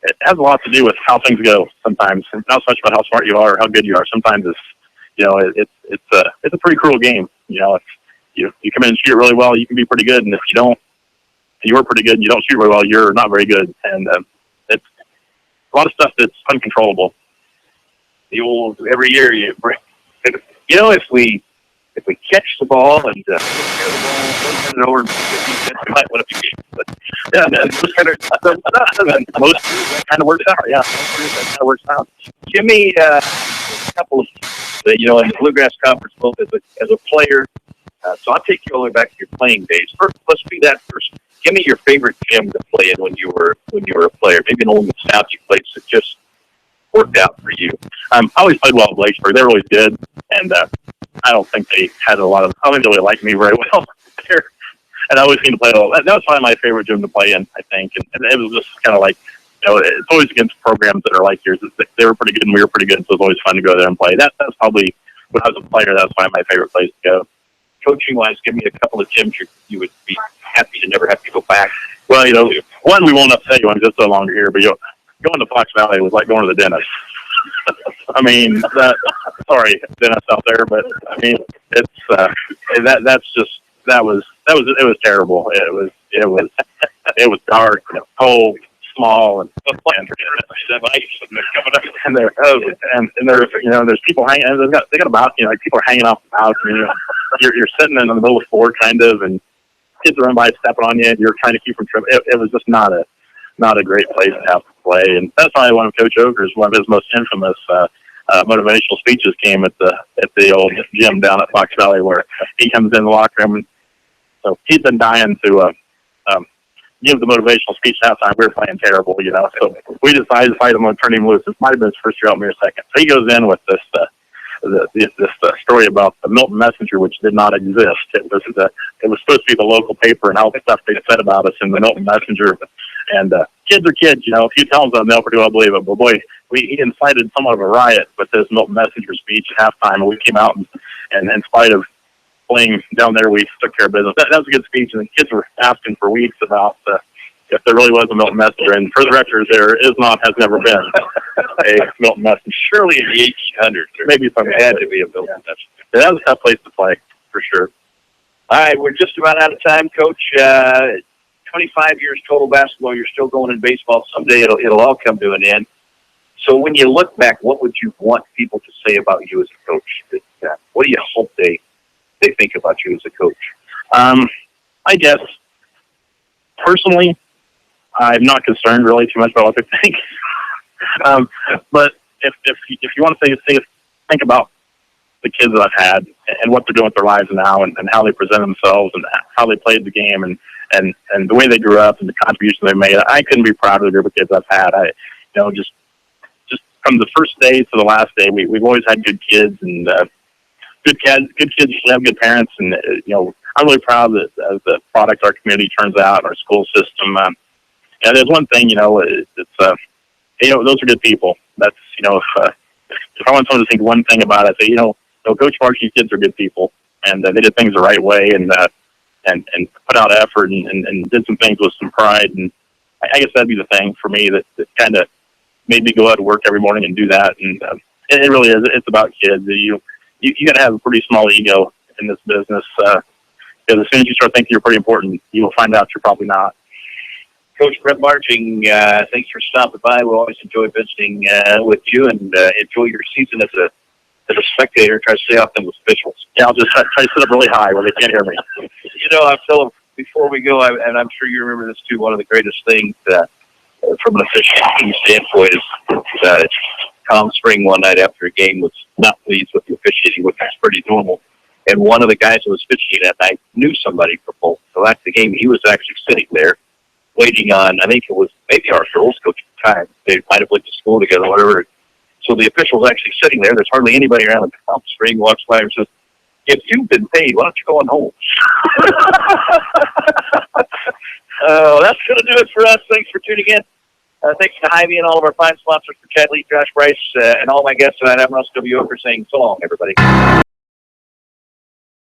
it has a lot to do with how things go. Sometimes it's not so much about how smart you are or how good you are. Sometimes it's a pretty cruel game. If you come in and shoot it really well, you can be pretty good, and if you don't, you're pretty good and you don't shoot really well, you're not very good. And it's a lot of stuff that's uncontrollable. The old every year if we catch the ball and turn it over, we might win a few games. But yeah, most kind of works out. Yeah, that kind of works out. Give me a couple of, in the Bluegrass Conference, both as a player. So I'll take you all the way back to your playing days. First, let's do that first. Give me your favorite gym to play in when you were a player. Maybe an old nostalgic place that just worked out for you. I always played well at Blacksburg. They were always good, and I don't think they had a lot of. I don't think they really liked me very well there. And I always seemed to play well. That was probably my favorite gym to play in, I think. And it was just kind of like, it's always against programs that are like yours. They were pretty good and we were pretty good, so it was always fun to go there and play. That's probably, when I was a player, that was probably my favorite place to go. Coaching-wise, give me a couple of gyms you would be happy to never have to go back. Well, one, we won't upset you. I'm just no longer here, but going to Fox Valley was like going to the dentist. I mean, sorry, dentist out there, but I mean, it's it was terrible. It was dark, cold, small, and there's people hanging. And they got a balcony, like people are hanging off the balcony. You're sitting in the middle of the floor, kind of, and kids are running by stepping on you, and you're trying to keep from tripping. It was just not a great place to have to play, and that's probably one of Coach Ocker's, one of his most infamous motivational speeches came at the old gym down at Fox Valley, where he comes in the locker room. And so he'd been dying to give the motivational speech that time. We were playing terrible, so we decided to fight him and turn him loose. This might have been his first year out, maybe second. So he goes in with this story about the Milton Messenger, which did not exist. It was supposed to be the local paper and all the stuff they said about us in the Milton Messenger. And kids are kids, if you tell them something, they'll pretty well believe it. But boy, he incited somewhat of a riot with this Milton Messenger speech at halftime, and we came out and in spite of playing down there, we took care of business. That was a good speech, and the kids were asking for weeks about if there really was a Milton Messenger. And for the record, there has never been a Milton Messenger. Surely in the 1800s, maybe something had to be a Milton Messenger. Yeah, that was a tough place to play, for sure. All right, we're just about out of time, Coach. 25 years total basketball. You're still going in baseball. Someday it'll all come to an end. So when you look back, what would you want people to say about you as a coach? What do you hope they think about you as a coach? I guess personally, I'm not concerned really too much about what they think. But if you want to think about the kids that I've had and what they're doing with their lives now and how they present themselves and how they played the game and the way they grew up and the contributions they made, I couldn't be proud of the group of kids I've had. Just from the first day to the last day, we've always had good kids and good kids usually have good parents. And, I'm really proud of the product our community turns out, our school system. And there's one thing, those are good people. That's, if I want someone to think one thing about it, I'd say, Coach Markey's kids are good people, and they did things the right way and put out effort and did some things with some pride. And I guess that'd be the thing for me that kind of made me go out to work every morning and do that. And it really is. It's about kids. You got to have a pretty small ego in this business. Because as soon as you start thinking you're pretty important, you will find out you're probably not. Coach Brett Marching, thanks for stopping by. We always enjoy visiting with you and enjoy your season as a spectator. Try to stay off them with officials. Yeah, I'll just try to sit up really high where they can't hear me. I feel before we go, and I'm sure you remember this too, one of the greatest things from an officiating standpoint is Tom Spring one night after a game was not pleased with the officiating, which is pretty normal. And one of the guys who was officiating that night knew somebody from both. So after the game, he was actually sitting there waiting on, I think it was maybe our girls coach at the time. They might have went to school together, whatever. So the official was actually sitting there. There's hardly anybody around. And Tom Spring walks by and says, "If you've been paid, why don't you go on home?" That's going to do it for us. Thanks for tuning in. Thanks to Hy-Vee and all of our fine sponsors for Chad Lee, Josh Bryce, and all my guests tonight. I'm Russ W. Ocker saying so long, everybody.